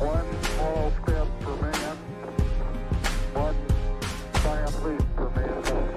One small step for man, one giant leap for mankind.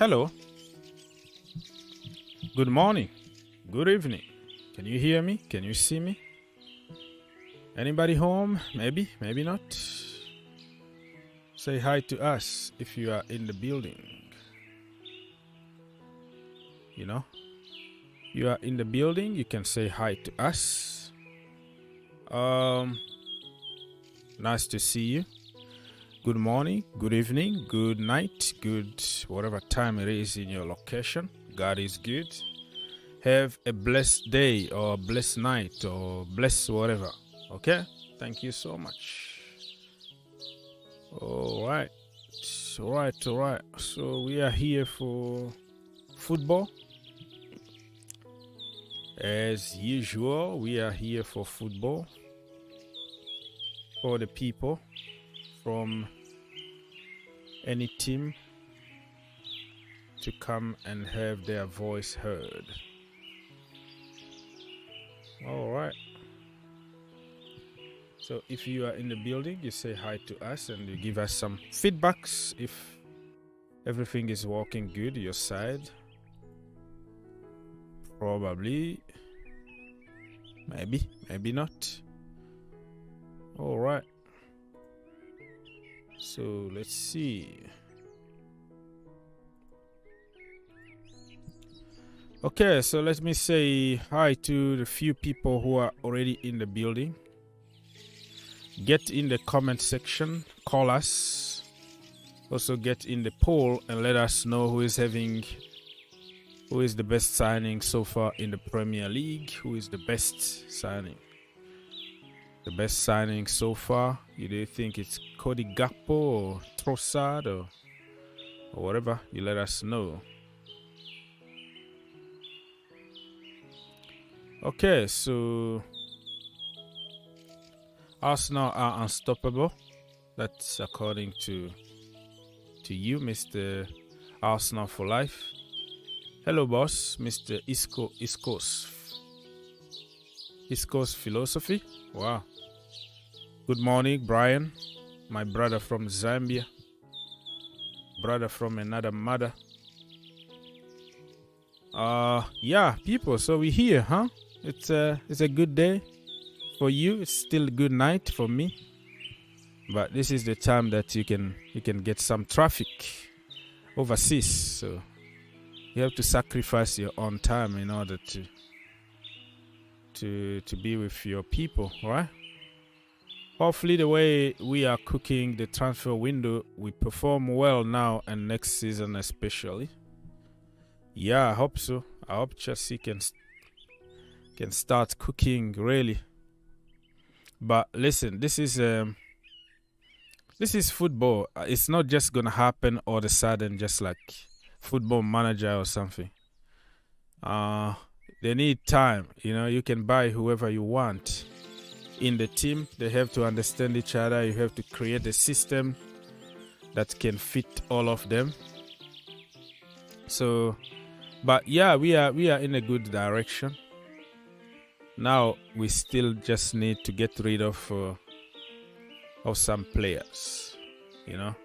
Hello. Good morning. Good evening. Can you hear me? Can you see me? Anybody home? Maybe, maybe not. Say hi to us if you are in the building. You know, you are in the building, you can say hi to us. Nice to see you. Good morning, good evening, good night, good whatever time it is in your location. God is good. Have a blessed day or blessed night or blessed whatever. Okay? Thank you so much. All right. So we are here for football. As usual, we are here for football. For the people from any team to come and have their voice heard. All right. So if you are in the building, you say hi to us and you give us some feedbacks if everything is working good your side. Probably. Maybe not. All right. So let's see. Okay, so let me say hi to the few people who are already in the building. Get in the comment section, call us. Also get in the poll and let us know who is the best signing so far in the Premier League, who is the best signing. The best signing so far, you do think it's Cody Gakpo or Trossard or whatever, you let us know. Okay, so Arsenal are unstoppable. That's according to you, Mr. Arsenal for life. Hello, boss, Mr. East Coast Philosophy. Wow. Good morning, Brian, my brother from Zambia, brother from another mother. Yeah, people. So we're here, huh? It's a good day for you. It's still a good night for me. But this is the time that you can get some traffic overseas. So you have to sacrifice your own time in order to be with your people, right? Hopefully the way we are cooking the transfer window, we perform well now and next season especially. Yeah, I hope so. I hope Chelsea can start cooking really. But listen, this is football. It's not just gonna happen all of a sudden, just like Football Manager or something. They need time. You know, you can buy whoever you want in the team. They have to understand each other. You have to create a system that can fit all of them. So, but yeah, we are in a good direction. Now we still just need to get rid of some players, you know,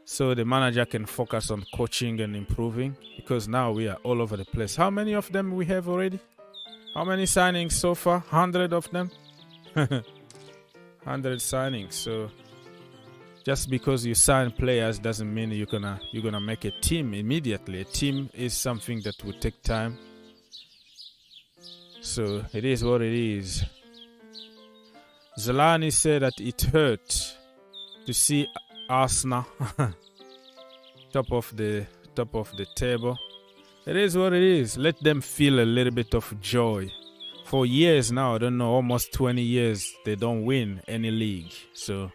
so the manager can focus on coaching and improving, because now we are all over the place. How many of them we have already? How many signings so far? 100 of them. 100 signings. So just because you sign players doesn't mean you're gonna make a team immediately. A team is something that will take time. So it is what it is. Zelani said that it hurt to see Arsenal top of the table. It is what it is. Let them feel a little bit of joy. For years now, I don't know, almost 20 years, they don't win any league. So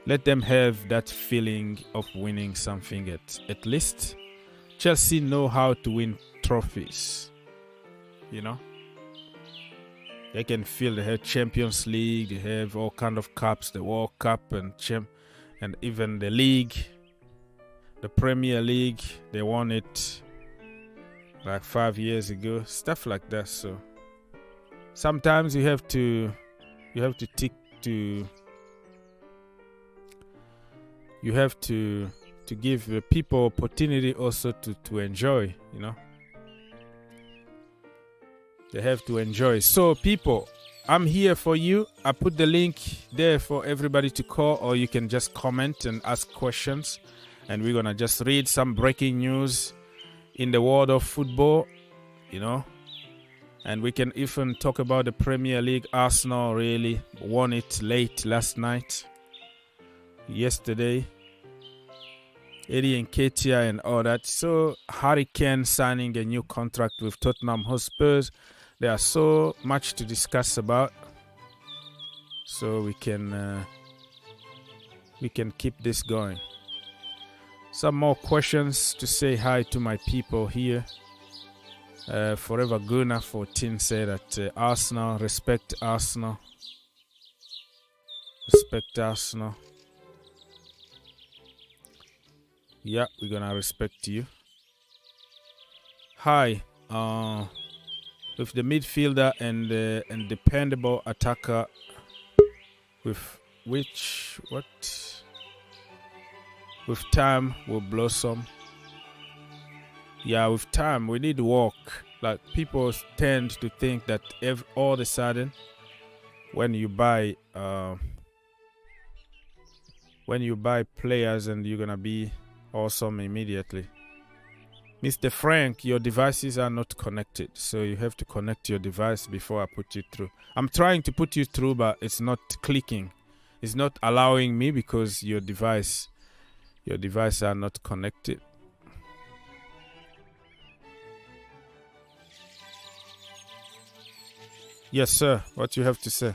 let them have that feeling of winning something at least. Chelsea know how to win trophies, you know. They can feel they have Champions League, they have all kind of cups, the World Cup and even the league, the Premier League. They won it like 5 years ago, stuff like that. So sometimes you have to to give people opportunity also to enjoy, you know. They have to enjoy. So people, I'm here for you. I put the link there for everybody to call, or you can just comment and ask questions. And we're going to just read some breaking news in the world of football, you know. And we can even talk about the Premier League. Arsenal really won it late last night. Yesterday. Eddie and Nketiah and all that. So Harry Kane signing a new contract with Tottenham Hotspurs. There are so much to discuss about. So we can keep this going. Some more questions to say hi to my people here. Forever Gunner 14 said that Arsenal, respect Arsenal. Respect Arsenal. Yeah, we're gonna respect you. Hi, with the midfielder and dependable attacker, with time will blossom. Yeah, with time we need work. Like people tend to think that all of a sudden, when you buy players and you're gonna be awesome immediately. Mr. Frank, your devices are not connected, so you have to connect your device before I put you through. I'm trying to put you through, but it's not clicking. It's not allowing me because your device are not connected. Yes, sir. What you have to say?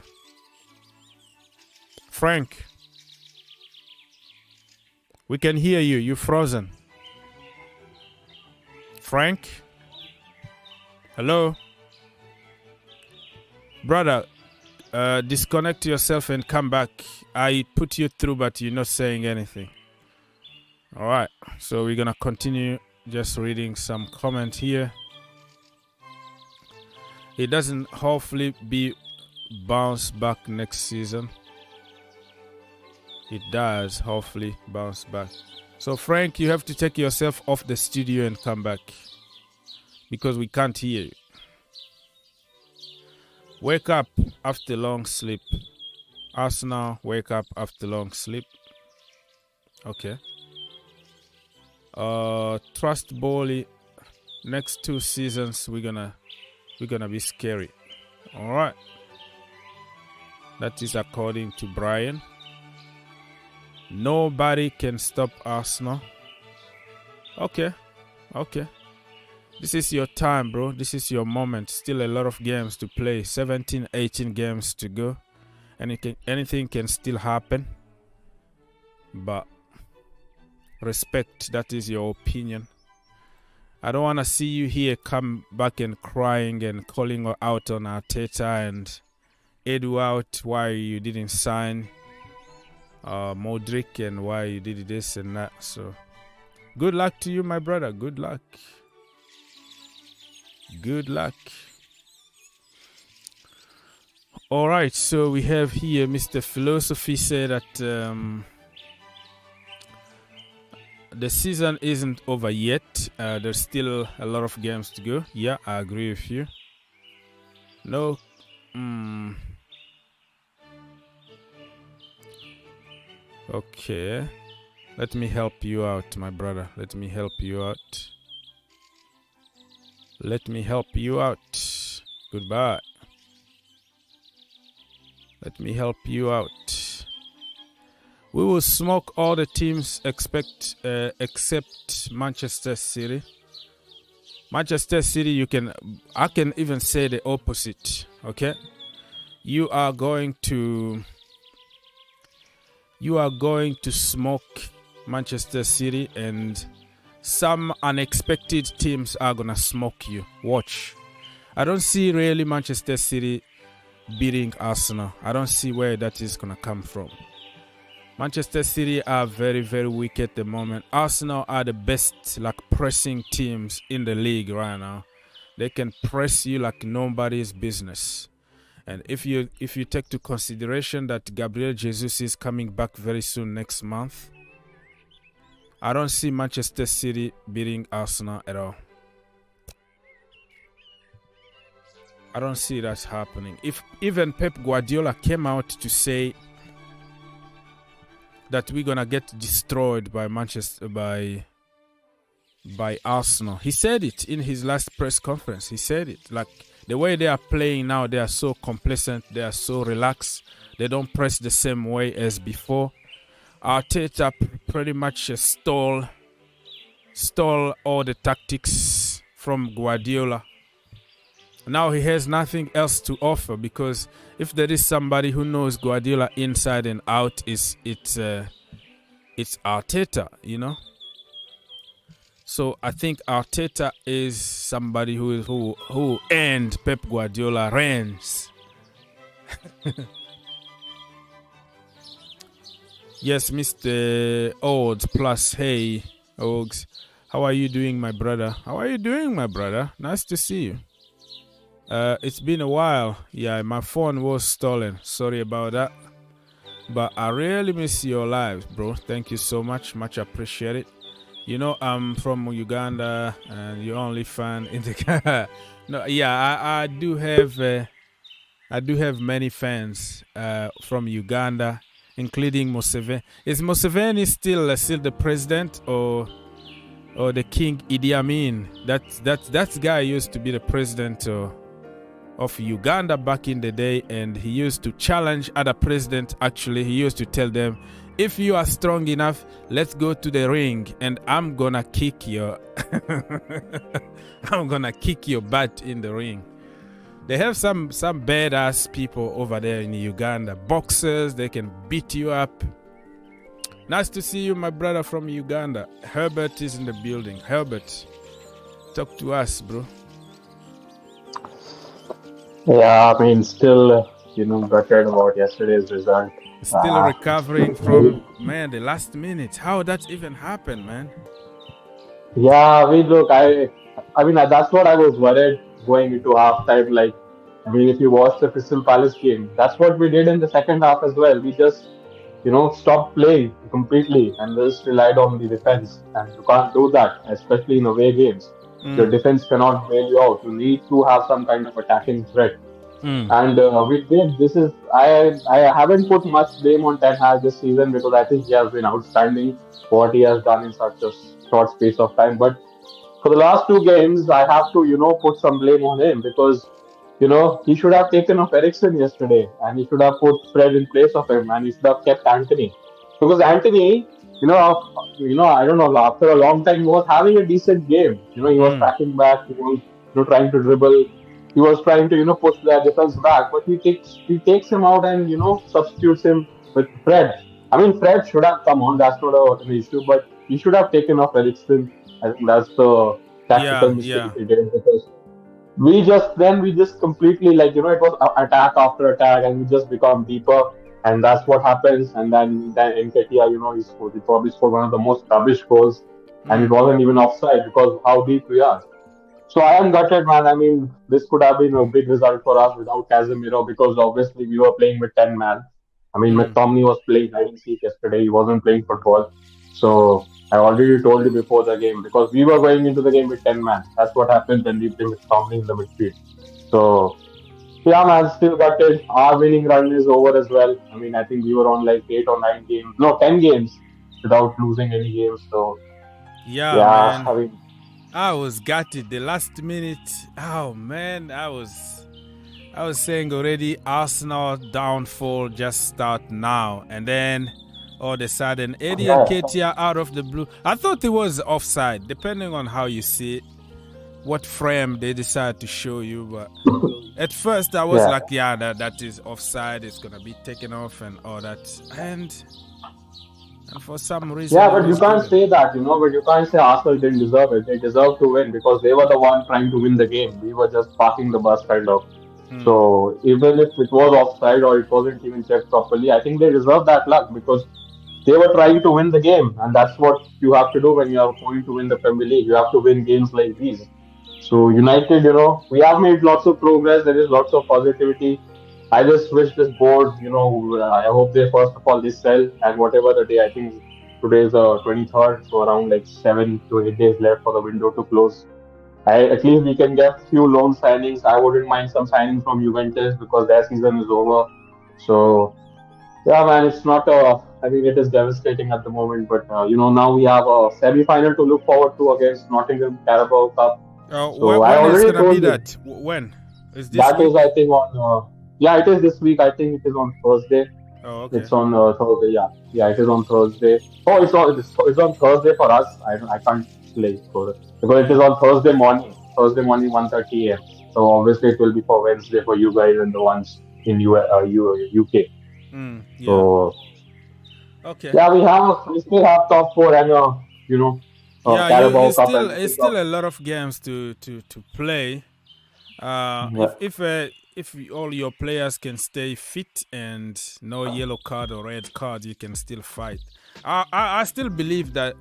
Frank, we can hear you. You're frozen. Frank? Hello? Brother, disconnect yourself and come back. I put you through, but you're not saying anything. All right. So we're going to continue just reading some comment here. It doesn't hopefully be bounce back next season. It does hopefully bounce back. So Frank, you have to take yourself off the studio and come back because we can't hear you. Wake up after long sleep. Arsenal, wake up after long sleep. Okay. Trust Bowley. Next 2 seasons we're gonna be scary. All right. That is according to Brian. Nobody can stop Arsenal. Okay. This is your time, bro. This is your moment. Still a lot of games to play. 17, 18 games to go. Anything can still happen. But respect, that is your opinion. I don't want to see you here come back and crying and calling out on Arteta and Edu out why you didn't sign Mudryk and why you did this and that. So good luck to you, my brother. Good luck. All right, so we have here Mr. Philosophy said that the season isn't over yet. There's still a lot of games to go. Yeah, I agree with you. No. Okay. Let me help you out, my brother. Let me help you out. Goodbye. Let me help you out. We will smoke all the teams except Manchester City. Manchester City, I can even say the opposite. Okay, you are going to smoke Manchester City, and some unexpected teams are gonna smoke you. Watch. I don't see really Manchester City beating Arsenal. I don't see where that is gonna come from. Manchester City are very, very weak at the moment. Arsenal are the best pressing teams in the league right now. They can press you like nobody's business. And if you take to consideration that Gabriel Jesus is coming back very soon next month, I don't see Manchester City beating Arsenal at all. I don't see that happening. If even Pep Guardiola came out to say that we're gonna get destroyed by Arsenal, he said it in his last press conference. He said it. Like, the way they are playing now, they are so complacent, they are so relaxed, they don't press the same way as before. Arteta pretty much stole all the tactics from Guardiola. Now he has nothing else to offer, because if there is somebody who knows Guardiola inside and out, it's Arteta, you know. So I think Arteta is somebody who end Pep Guardiola reigns. Yes, Mr. Odds plus. Hey, Ogs, how are you doing, my brother? How are you doing, my brother? Nice to see you. It's been a while. Yeah, my phone was stolen. Sorry about that. But I really miss your lives, bro. Thank you so much. Much appreciated. You know, I'm from Uganda, and you're only fan in the. No, yeah, I do have many fans from Uganda, including Museveni. Is Museveni still the president, or the King Idi Amin? That guy used to be the president of Uganda back in the day, and he used to challenge other presidents. Actually, he used to tell them, if you are strong enough, let's go to the ring, and I'm gonna kick your butt in the ring. They have some badass people over there in Uganda, boxers. They can beat you up. Nice to see you, my brother from Uganda. Herbert is in the building. Herbert, talk to us, bro. Yeah, I mean, still, gutted about yesterday's result. Still recovering from, man, the last minute. How that even happened, man? Yeah, I mean, look, I mean, that's what I was worried going into halftime. Like, I mean, if you watch the Crystal Palace game, that's what we did in the second half as well. We just, stopped playing completely and just relied on the defense. And you can't do that, especially in away games. Your defense cannot bail you out. You need to have some kind of attacking threat. And we did. I haven't put much blame on Ten Hag this season, because I think he has been outstanding what he has done in such a short space of time. But for the last two games, I have to, put some blame on him, because, he should have taken off Eriksen yesterday, and he should have put Fred in place of him, and he should have kept Anthony. Because Anthony, I don't know, after a long time, he was having a decent game. He was tracking back, he was trying to dribble. He was trying to, push their defense back, but he takes him out and, substitutes him with Fred. I mean, Fred should have come on. That's not an issue, but he should have taken off Eriksen. I think that's the tactical mistake he did, because we just completely, it was attack after attack, and we just become deeper, and that's what happens. And then Nketiah, he probably scored one of the most rubbish goals, and it wasn't even offside because of how deep we are. So I am gutted, man. I mean, this could have been a big result for us without Casemiro, because obviously we were playing with 10 man. I mean, McTominay was playing hide and seek yesterday. He wasn't playing football. So I already told you before the game, because we were going into the game with 10 man. That's what happens when we play McTominay in the midfield. So yeah, man, still gutted. Our winning run is over as well. I mean, I think we were on 8 or 9 games, 10 games without losing any games. So yeah, man. I mean, I was gutted the last minute. Oh man, I was saying already, Arsenal downfall just start now, and then all of a sudden Eddie Nketiah out of the blue. I thought it was offside, depending on how you see it, what frame they decide to show you. But at first I was like, that is offside. It's gonna be taken off and all that, and for some reason... Yeah, but you can't say that, but you can't say Arsenal didn't deserve it. They deserved to win, because they were the one trying to win the game. We were just parking the bus, kind of. So even if it was offside or it wasn't even checked properly, I think they deserve that luck, because they were trying to win the game. And that's what you have to do when you are going to win the Premier League. You have to win games like these. So United, we have made lots of progress. There is lots of positivity. I just wish this board, I hope they, first of all, they sell, and whatever the day, I think today is the 23rd, so around like 7 to 8 days left for the window to close. At least we can get few loan signings. I wouldn't mind some signings from Juventus because their season is over. So yeah, man, it's not. I mean, it is devastating at the moment. But now we have a semi-final to look forward to against Nottingham Carabao Cup. So I when is already gonna told be you that? When is this that week? is, I think, on. Yeah, it is this week. I think it is on Thursday. Oh, okay. It's on Thursday. Yeah, it is on Thursday. Oh, it's on Thursday for us. I can't play for it because it is on Thursday morning. Thursday morning, 1:30 a.m. So obviously it will be for Wednesday for you guys and the ones in UK. Yeah. So Okay. yeah, we still have top four and Carabao Cup. It's still a lot of games to play. If all your players can stay fit and no yellow card or red card, you can still fight. I still believe that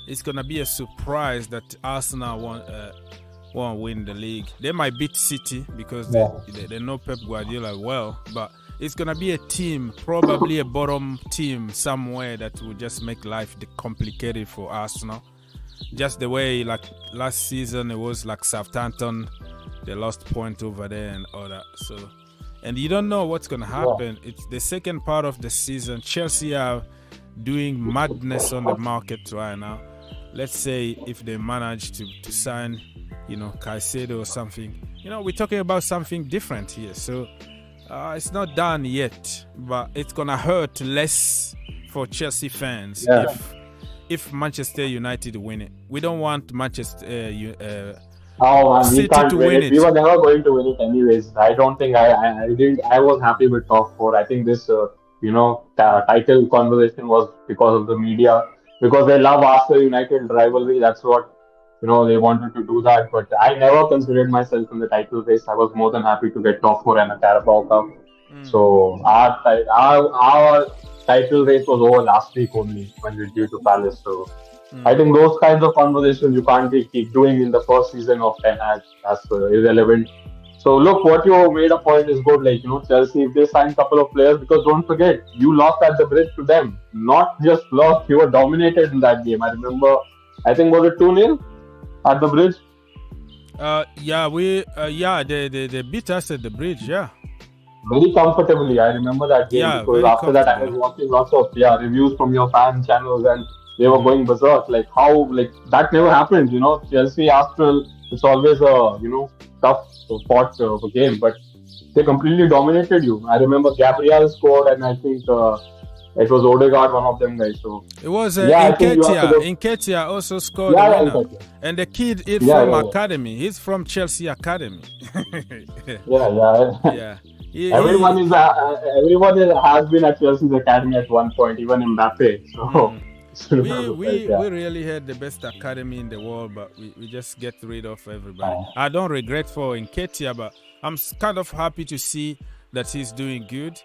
it's gonna be a surprise that Arsenal won't win the league. They might beat City because they know Pep Guardiola well, but it's gonna be a team, probably a bottom team somewhere that will just make life complicated for Arsenal. Just the way like last season it was like Southampton. They lost point over there and all that. So, and you don't know what's going to happen. It's the second part of the season. Chelsea are doing madness on the market right now. Let's say if they manage to sign, Caicedo or something. We're talking about something different here. So, it's not done yet. But it's going to hurt less for Chelsea fans if Manchester United win it. We don't want Manchester Oh man, City we can't to win win it. We were never going to win it anyways. I don't think I didn't. I was happy with top four. I think this title conversation was because of the media, because they love Arsenal United rivalry. That's what they wanted to do that. But I never considered myself in the title race. I was more than happy to get top four and a Carabao Cup. So our title race was over last week only when we drew to Palace. So. I think those kinds of conversations you can't keep doing in the first season of Ten Hag. That's irrelevant. So look, what you made a point is good. Like Chelsea, if they sign a couple of players, because don't forget, you lost at the bridge to them. Not just lost, you were dominated in that game. I remember. I think was it 2-0 at the bridge. They beat us at the bridge. Yeah. Very comfortably. I remember that game because after that I was watching lots of reviews from your fan channels and. They were going berserk. Like how, that never happened. Chelsea, Arsenal, it's always a tough fought game, but they completely dominated you. I remember Gabriel scored, and I think it was Odegaard, one of them guys. So it was Nketiah also scored a winner. And the kid is from academy. He's from Chelsea academy. Everyone has been at Chelsea's academy at one point, even Mbappe. So. We really had the best academy in the world, but we just get rid of everybody. I don't regret for Nketiah, but I'm kind of happy to see that he's doing good.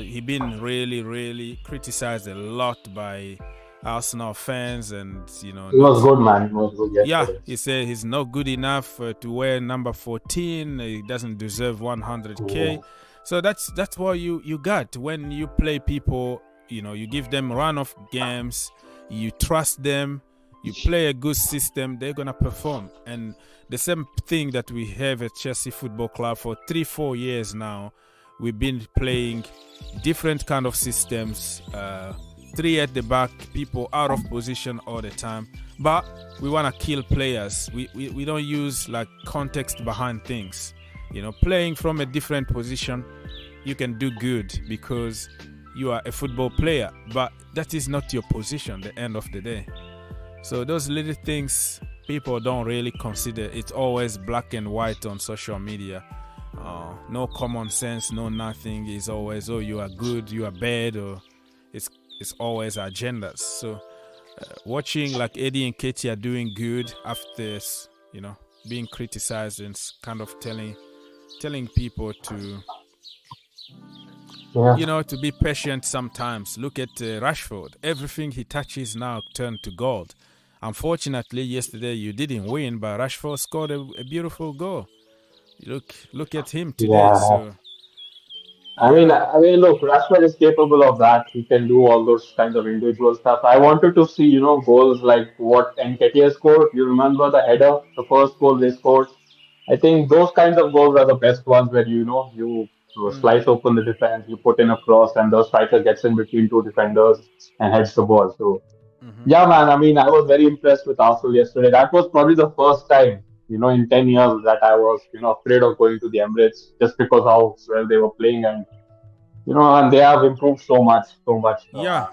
He's been really, really criticized a lot by Arsenal fans, and he was good, man. He was good. Yeah, he said he's not good enough to wear number 14. He doesn't deserve 100k. So that's what you got when you play people. You give them run-off games, you trust them, you play a good system, they're going to perform. And the same thing that we have at Chelsea Football Club for 3-4 years now, we've been playing different kind of systems, 3 at the back, people out of position all the time. But we want to kill players. We don't use context behind things. Playing from a different position, you can do good because you are a football player, but that is not your position at the end of the day. So those little things people don't really consider. It's always black and white on social media. No common sense, no nothing. It's always, you are good, you are bad, or it's always agendas. So watching Eddie Nketiah doing good after being criticized and kind of telling people to to be patient sometimes. Look at Rashford. Everything he touches now turned to gold. Unfortunately, yesterday you didn't win, but Rashford scored a beautiful goal. Look at him today. So Look, Rashford is capable of that. He can do all those kinds of individual stuff. I wanted to see, goals like what Nketiah scored. You remember the header, the first goal they scored. I think those kinds of goals are the best ones where you slice open the defense, you put in a cross, and the striker gets in between two defenders and heads the ball. So yeah, man. I was very impressed with Arsenal yesterday. That was probably the first time, in 10 years that I was, afraid of going to the Emirates just because how well they were playing. And they have improved so much, so much. Yeah.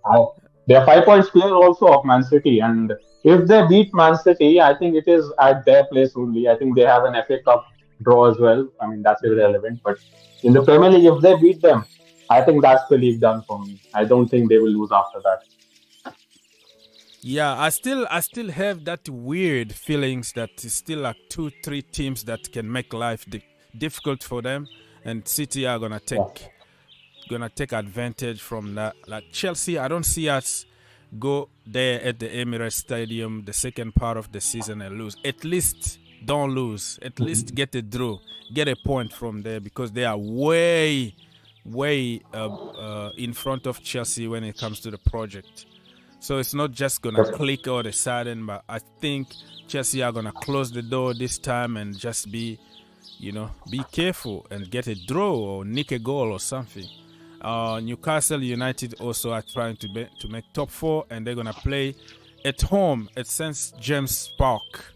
I, they are 5 points clear also of Man City. And if they beat Man City, I think it is at their place only. I think they have an FA Cup draw as well. That's irrelevant. But in the Premier League, if they beat them, I think that's the league done for me. I don't think they will lose after that. Yeah, I still have that weird feelings that it's still like 2-3 teams that can make life difficult for them, and City are gonna take advantage from that. Like Chelsea, I don't see us go there at the Emirates Stadium the second part of the season and lose. At least don't lose. At least get a draw, get a point from there, because they are way in front of Chelsea when it comes to the project. So it's not just going to click all of a sudden, but I think Chelsea are going to close the door this time and just be careful and get a draw or nick a goal or something. Newcastle United also are trying to make top 4, and they're going to play at home at St. James Park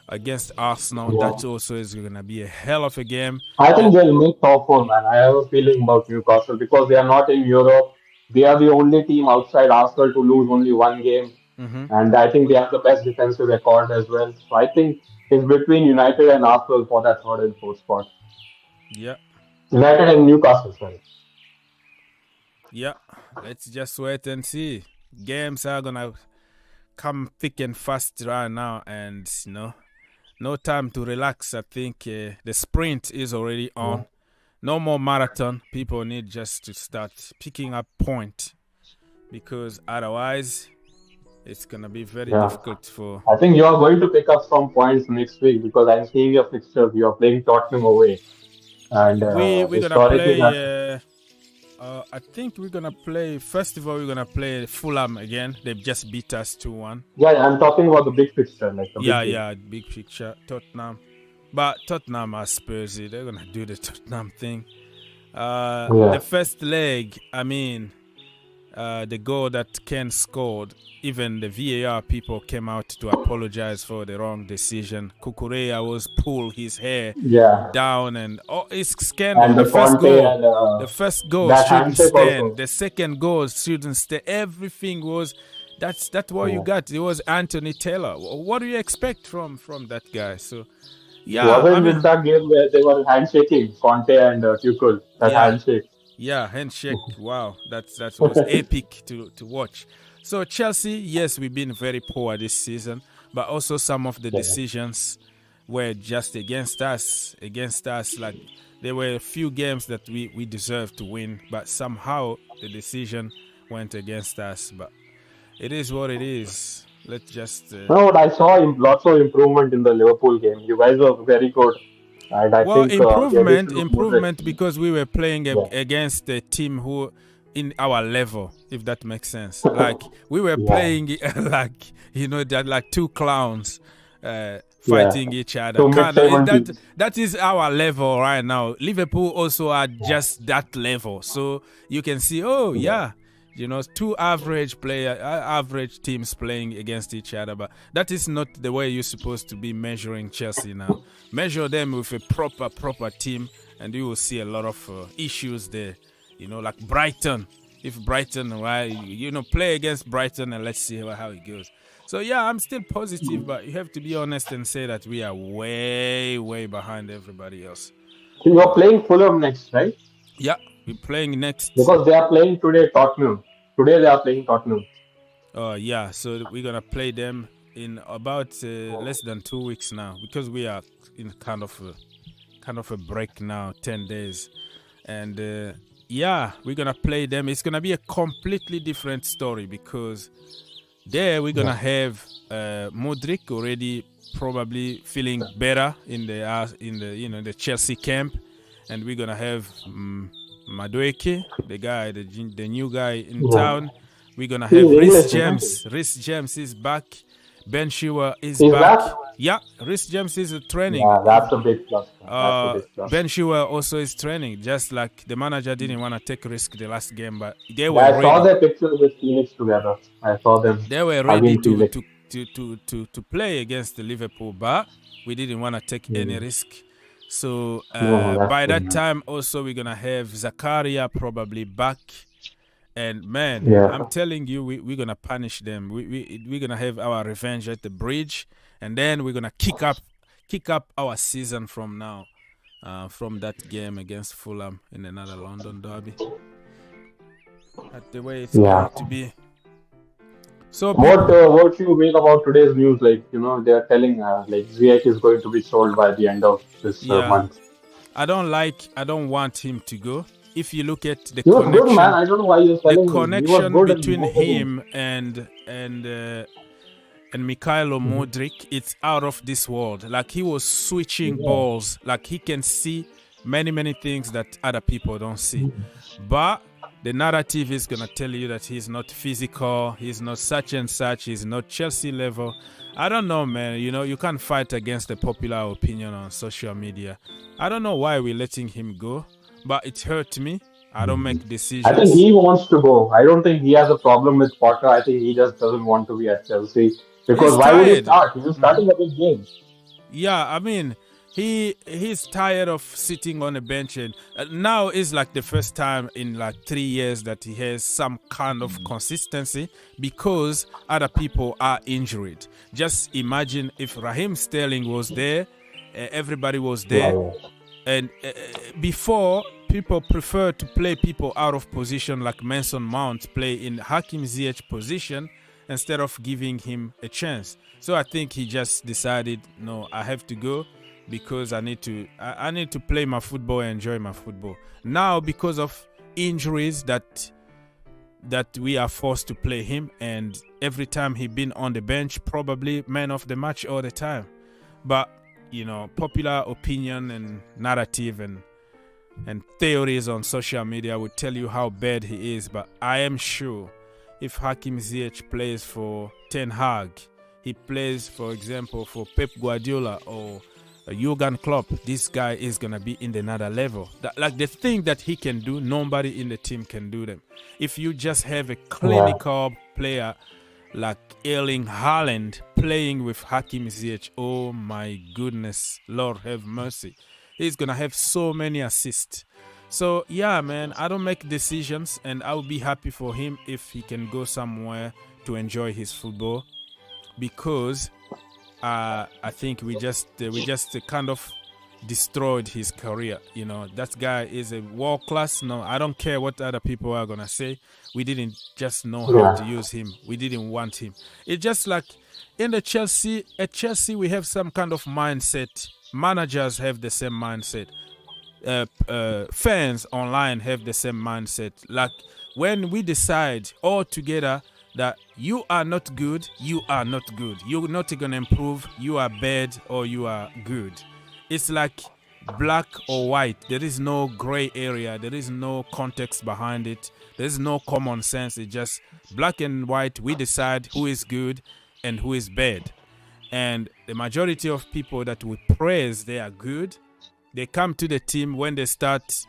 against Arsenal. Yeah. That also is going to be a hell of a game. I think they'll make top 4, man. I have a feeling about Newcastle because they are not in Europe. They are the only team outside Arsenal to lose only one game. And I think they have the best defensive record as well. So I think it's between United and Arsenal for that 3rd and 4th spot. Yeah. United and Newcastle, sorry. Yeah. Let's just wait and see. Games are going to come thick and fast right now, and no time to relax. I think the sprint is already on. Yeah. No more marathon. People need just to start picking up point, because otherwise it's going to be very difficult for... I think you are going to pick up some points next week, because I'm seeing your fixtures. You are playing Tottenham away. And we're going to play... I think we're going to play... First of all, we're going to play Fulham again. They've just beat us 2-1. Yeah, I'm talking about the big picture. Big picture. Tottenham. But Tottenham are Spursy. They're going to do the Tottenham thing. The first leg, the goal that Kane scored, even the VAR people came out to apologize for the wrong decision. Kukureya was pulled his hair down, and it's scandal. And the first goal shouldn't stand. Also. The second goal shouldn't stand. Everything was... That's what you got. It was Anthony Taylor. What do you expect from that guy? So... Yeah, with that game where they were handshaking, Conte and Tuchel, handshake. Yeah, handshake. Wow, that was epic to watch. So Chelsea, yes, we've been very poor this season, but also some of the decisions were just against us. Like there were a few games that we deserved to win, but somehow the decision went against us. But it is what it is. Let's just... I saw lots of improvement in the Liverpool game. You guys were very good. And I think, improvement because we were playing against a team who in our level, if that makes sense. Like we were playing like two clowns fighting each other. That is our level right now. Liverpool also are just that level. So you can see, two average teams playing against each other, but that is not the way you're supposed to be measuring Chelsea now. Measure them with a proper team, and you will see a lot of issues there. Like Brighton. If Brighton, play against Brighton and let's see how it goes. So yeah, I'm still positive, but you have to be honest and say that we are way behind everybody else. So you're playing Fulham next, right? Yeah. We're playing next. Because they are playing today Tottenham. Today they are playing Tottenham. So we're going to play them in about less than 2 weeks now, because we are in kind of a break now, 10 days. And we're going to play them. It's going to be a completely different story, because there we're going to have Mudryk already probably feeling better in the Chelsea camp. and we're gonna have Mudryk, the new guy in town. We're gonna have Reece James. Reece James is back. Ben Chilwell is back. Yeah, Reece James is training. Yeah, that's a big plus. Ben Chilwell also is training. Just like the manager didn't want to take risk the last game, but they were ready. I saw their pictures with Phoenix together. I saw them. They were ready to play against the Liverpool, but we didn't want to take any risk. So by that time, also we're gonna have Zakaria probably back. And man, I'm telling you, we're gonna punish them. We're gonna have our revenge at the bridge, and then we're gonna kick up our season from now, from that game against Fulham in another London derby. That's the way it's going to be. So what you make about today's news? Like, they are telling like Ziyech is going to be sold by the end of this month. I don't want him to go. If you look at the connection, good, man. I don't know why you're selling the connection between him and Mikhailo Mudryk, it's out of this world. Like, he was switching balls. Like, he can see many things that other people don't see. But the narrative is gonna tell you that he's not physical, he's not such and such, he's not Chelsea level. I don't know, man. You can't fight against the popular opinion on social media. I don't know why we're letting him go. But it hurt me. I don't make decisions. I think he wants to go. I don't think he has a problem with Potter. I think he just doesn't want to be at Chelsea. Because why would he start? He's starting a big game. Yeah, I mean, he's tired of sitting on a bench. And now is like the first time in like 3 years that he has some kind of consistency because other people are injured. Just imagine if Raheem Sterling was there, everybody was there. Yeah. And before, people prefer to play people out of position like Mason Mount play in Hakim Ziyech position instead of giving him a chance. So I think he just decided, no, I have to go because I need to play my football and enjoy my football. Now, because of injuries that we are forced to play him, and every time he been on the bench, probably man of the match all the time. But popular opinion and narrative and theories on social media would tell you how bad he is. But I am sure if Hakim Ziyech plays for Ten Hag, he plays, for example, for Pep Guardiola or Jurgen Klopp, this guy is going to be in another level. Like the thing that he can do, nobody in the team can do them. If you just have a clinical player like Erling Haaland playing with Hakim Ziyech, oh my goodness, Lord have mercy. He's going to have so many assists. So, yeah, man, I don't make decisions, and I will be happy for him if he can go somewhere to enjoy his football, because I think we just kind of destroyed his career. That guy is a world class. No, I don't care what other people are gonna say. We didn't just know how to use him. We didn't want him. It's just like at Chelsea we have some kind of mindset. Managers have the same mindset. Fans online have the same mindset. Like when we decide all together that you are not good, you are not good. You're not gonna improve. You are bad or you are good. It's like black or white. There is no gray area. There is no context behind it. There is no common sense. It's just black and white. We decide who is good and who is bad. And the majority of people that we praise, they are good. They come to the team when they start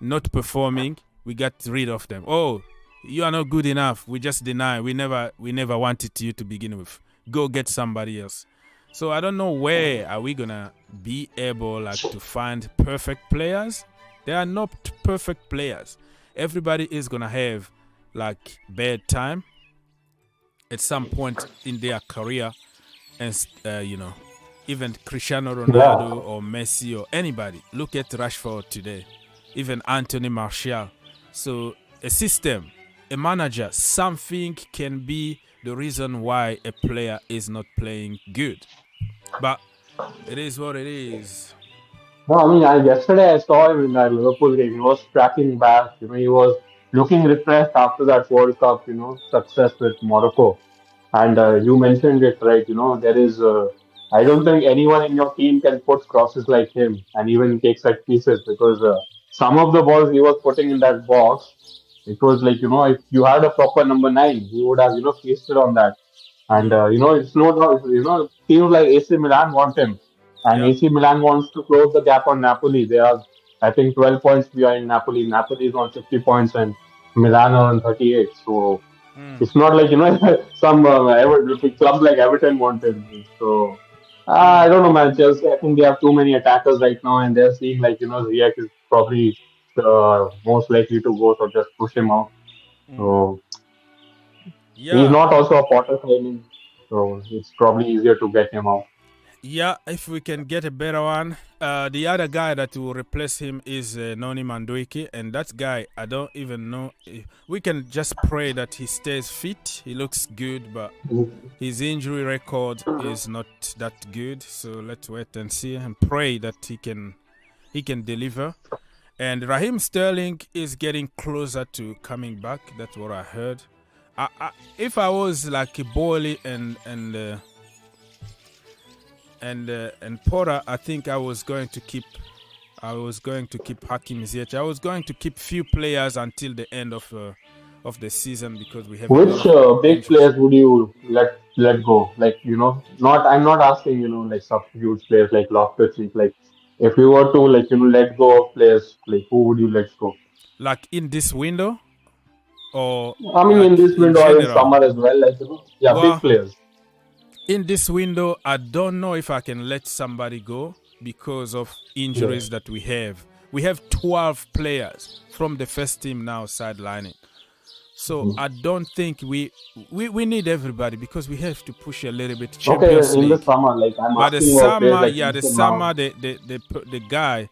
not performing. We get rid of them. Oh, you are not good enough. We just deny. We never wanted you to begin with. Go get somebody else. So I don't know where are we gonna be able to find perfect players. There are not perfect players. Everybody is gonna have bad time at some point in their career, and even Cristiano Ronaldo or Messi or anybody. Look at Rashford today, even Anthony Martial. So a system, a manager, something can be the reason why a player is not playing good. But it is what it is. No, I mean, yesterday I saw him in that Liverpool game. He was tracking back. He was looking refreshed after that World Cup, success with Morocco. And you mentioned it right. There is I don't think anyone in your team can put crosses like him and even take set pieces because some of the balls he was putting in that box, it was like, if you had a proper number 9, he would have, feasted on that. And, it's no doubt, teams like AC Milan want him. And Yeah. AC Milan wants to close the gap on Napoli. They are, I think, 12 points behind Napoli. Napoli is on 50 points and Milan are on 38. So it's not like, some club like Everton want him. So I don't know, man. Chelsea, I think they have too many attackers right now, and they're seeing like Ziyech is probably the most likely to go, so just push him out. So he's Yeah. not also a Potter signing, so it's probably easier to get him out. Yeah, if we can get a better one. The other guy that will replace him is Mudryk, and that guy, I don't even know. We can just pray that he stays fit. He looks good, but his injury record is not that good. So let's wait and see and pray that he can deliver. And Raheem Sterling is getting closer to coming back. That's what I heard. If I was like Boyle and Porter, I think I was going to keep Hakim Ziyech. I was going to keep few players until the end of the season because we have. Which big players would you let go? Like I'm not asking like substitute players like Loftus-Cheek. Like if you were to let go of players, like who would you let go? Like in this window, or I mean in this window or in summer as well, big players. In this window, I don't know if I can let somebody go because of injuries that we have. We have 12 players from the first team now sidelining. So I don't think we need everybody because we have to push a little bit Champions League. In the summer, But the summer, the guy,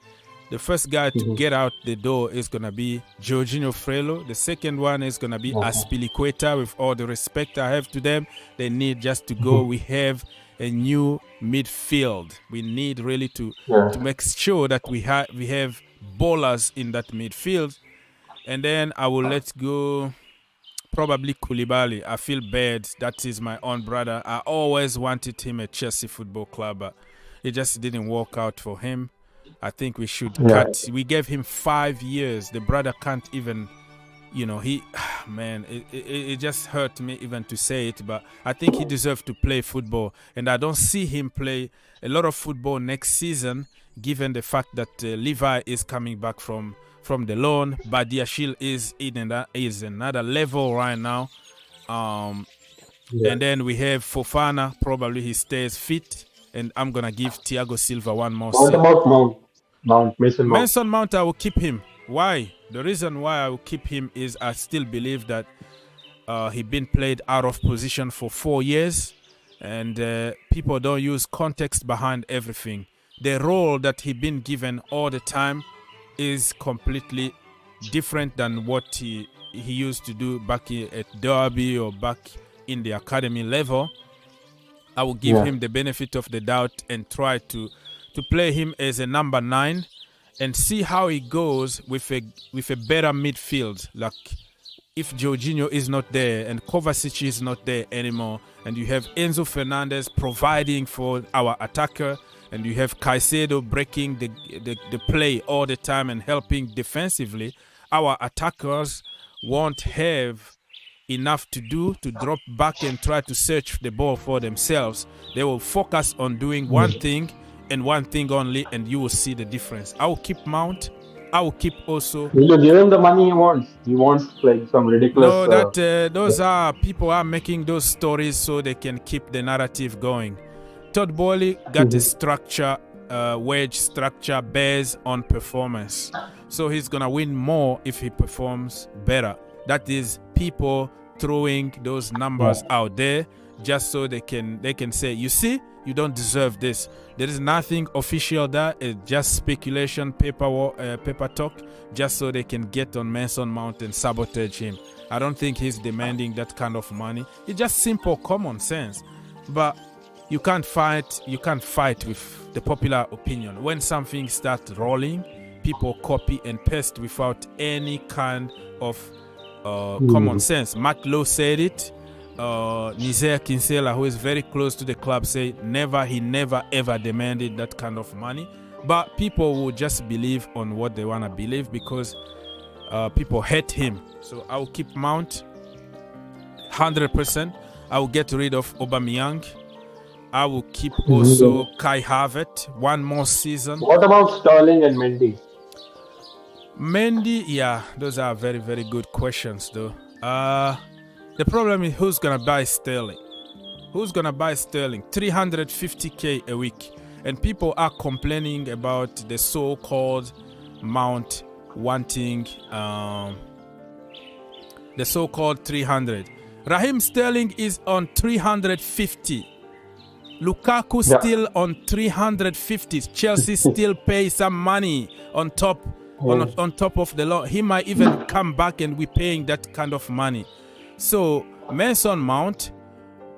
the first guy to get out the door is gonna be Jorginho Frello. The second one is gonna be Azpilicueta. With all the respect I have to them, they need just to go. We have a new midfield. We need really to make sure that we have ballers in that midfield. And then I will let go probably Koulibaly. I feel bad. That is my own brother. I always wanted him at Chelsea Football Club, but it just didn't work out for him. I think we should cut. We gave him 5 years. The brother can't even, it just hurt me even to say it, but I think he deserves to play football. And I don't see him play a lot of football next season, given the fact that Levi is coming back from the loan. Badiashile is another level right now. And then we have Fofana. Probably he stays fit. And I'm going to give Thiago Silva one more What about Mason Mount? Mason Mount, I will keep him. Why? The reason why I will keep him is I still believe that he been played out of position for 4 years. And people don't use context behind everything. The role that he been given all the time is completely different than what he used to do back at Derby or back in the academy level. I will give him the benefit of the doubt and try to play him as a number 9 and see how he goes with a better midfield. Like if Jorginho is not there and Kovacic is not there anymore, and you have Enzo Fernandez providing for our attacker, and you have Caicedo breaking the play all the time and helping defensively, our attackers won't have enough to do to drop back and try to search the ball for themselves. They will focus on doing one thing and one thing only, and you will see the difference. I will keep Mount. I will keep also. Will you give him the money he wants? He wants like some ridiculous. No, those are people are making those stories so they can keep the narrative going. Todd Boehly got a structure, wage structure based on performance. So he's gonna win more if he performs better. That is people throwing those numbers out there just so they can say, you see, you don't deserve this. There is nothing official there. It's just speculation, paper talk, just so they can get on Mason Mount and sabotage him. I don't think he's demanding that kind of money. It's just simple common sense. But you can't fight with the popular opinion. When something starts rolling, people copy and paste without any kind of common sense. Matt Lowe said it. Nizer Kinsella, who is very close to the club, say he never ever demanded that kind of money. But people will just believe on what they want to believe because people hate him. So I will keep Mount 100%. I will get rid of Aubameyang. I will keep also Kai Havertz one more season. What about Sterling and Mendy? Mendy, yeah, those are very, very good questions though. The problem is who's gonna buy Sterling? Who's gonna buy Sterling? 350k a week, and people are complaining about the so-called Mount wanting the so-called 300. Raheem Sterling is on 350. Lukaku still on 350. Chelsea still pay some money on top on top of the law. He might even come back and we paying that kind of money. So Mason Mount,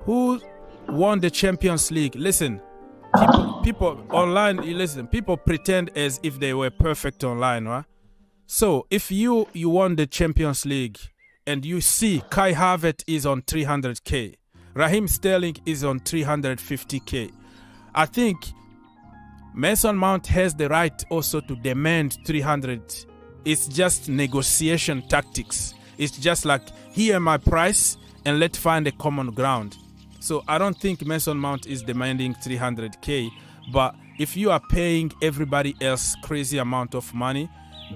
who won the Champions League, listen, people online, listen, people pretend as if they were perfect online, right? So if you won the Champions League and you see Kai Havertz is on 300k, Raheem Sterling is on 350k, I think Mason Mount has the right also to demand 300. It's just negotiation tactics. It's just like, here my price and let's find a common ground. So I don't think Mason Mount is demanding 300k, but if you are paying everybody else crazy amount of money,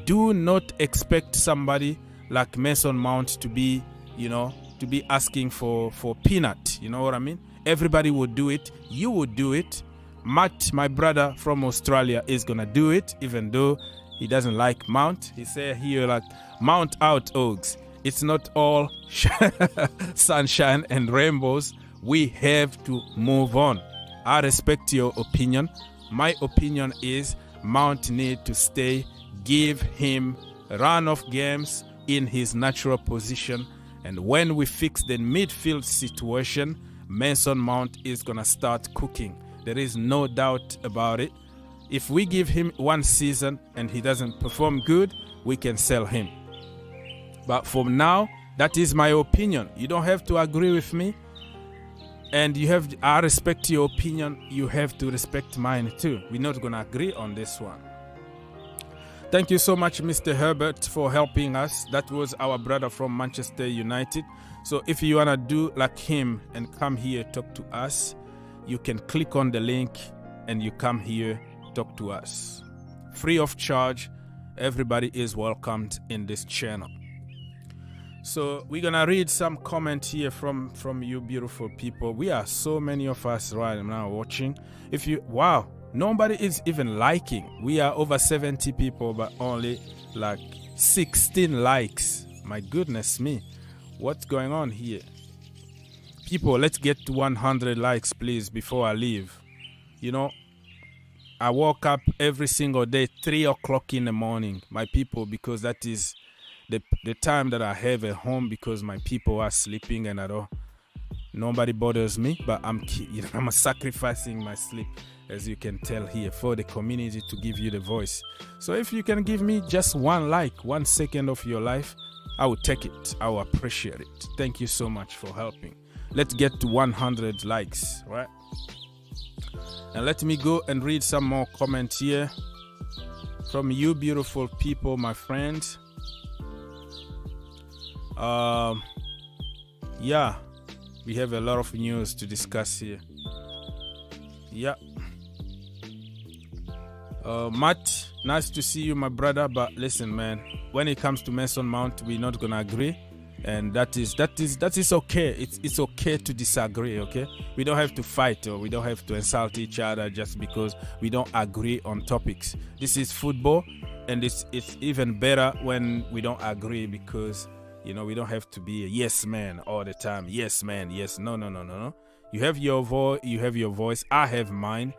do not expect somebody like Mason Mount to be, to be asking for peanut. You know what I mean? Everybody would do it. You would do it. Matt, my brother from Australia, is gonna do it, even though he doesn't like Mount. He said here, like, Mount out, Oaks. It's not all sunshine and rainbows. We have to move on. I respect your opinion. My opinion is Mount need to stay. Give him a run of games in his natural position. And when we fix the midfield situation, Mason Mount is gonna start cooking. There is no doubt about it. If we give him one season and he doesn't perform good, we can sell him. But for now, that is my opinion. You don't have to agree with me. And I respect your opinion. You have to respect mine too. We're not going to agree on this one. Thank you so much, Mr. Herbert, for helping us. That was our brother from Manchester United. So if you want to do like him and come here, talk to us, you can click on the link and you come here, talk to us. Free of charge. Everybody is welcomed in this channel. So we're gonna read some comment here from you beautiful people. We are so many of us right now watching. Wow, nobody is even liking. We are over 70 people, but only like 16 likes. My goodness me, what's going on here? People, let's get to 100 likes, please, before I leave. I woke up every single day, 3 o'clock in the morning, my people, because that is the time that I have at home, because my people are sleeping and nobody bothers me, but I'm sacrificing my sleep, as you can tell here, for the community to give you the voice. So if you can give me just 1 like, 1 second of your life, I will take it. I will appreciate it. Thank you so much for helping. Let's get to 100 likes, right? And let me go and read some more comments here from you beautiful people, my friends. Yeah, we have a lot of news to discuss here. Yeah. Matt, nice to see you, my brother, but listen, man, when it comes to Mason Mount, we're not gonna agree. And that is okay. It's okay to disagree, okay? We don't have to fight or we don't have to insult each other just because we don't agree on topics. This is football, and it's even better when we don't agree, because we don't have to be a yes man all the time. Yes man, yes. No. You have your voice, I have mine,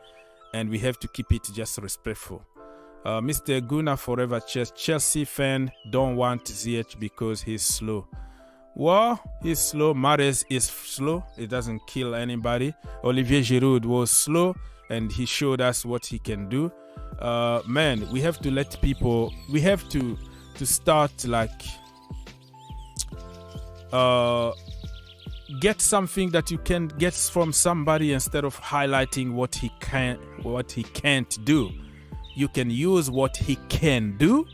and we have to keep it just respectful. Mr. Guna Forever Chelsea fan don't want Ziyech because he's slow. Well, he's slow. Mahrez is slow. It doesn't kill anybody. Olivier Giroud was slow, and he showed us what he can do. Man, we have to let people. We have to start like get something that you can get from somebody instead of highlighting what he can't do. You can use what he can do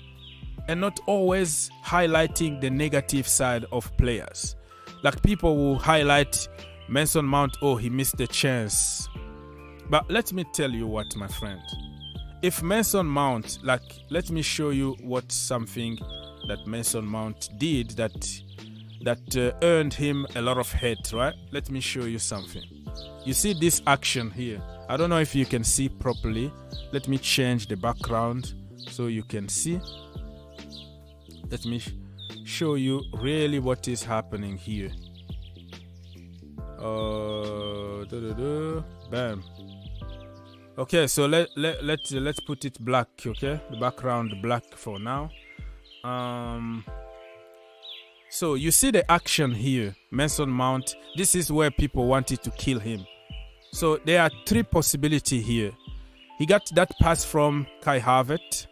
and not always highlighting the negative side of players. Like people will highlight Mason Mount, oh, he missed the chance. But let me tell you what, my friend. If Mason Mount, like, let me show you what something that Mason Mount did that earned him a lot of hate, right? Let me show you something. You see this action here. I don't know if you can see properly. Let me change the background so you can see. Let me show you really what is happening here. Bam. Okay, so let's put it black, okay? The background black for now. So you see the action here, Mason Mount. This is where people wanted to kill him. So there are three possibilities here. He got that pass from Kai Havertz,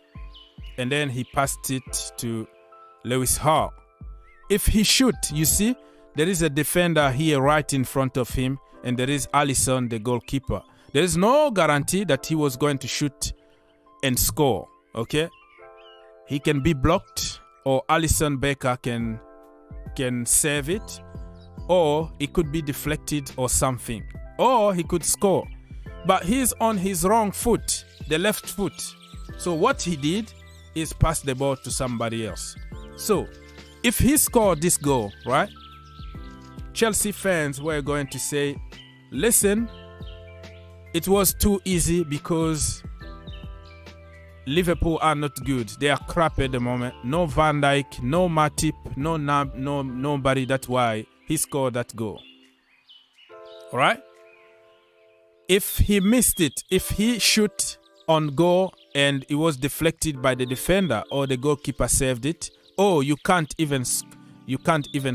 and then he passed it to Lewis Hall. If he shoot, you see, there is a defender here right in front of him, and there is Alisson, the goalkeeper. There is no guarantee that he was going to shoot and score, okay? He can be blocked, or Alisson Becker can save it, or it could be deflected or something, or he could score. But he's on his wrong foot, the left foot. So what he did is pass the ball to somebody else. So if he scored this goal, right, Chelsea fans were going to say, listen, it was too easy because Liverpool are not good. They are crap at the moment. No Van Dijk, no Matip, nobody. That's why he scored that goal. All right? If he missed it, if he shoot on goal and it was deflected by the defender or the goalkeeper saved it, oh, you can't even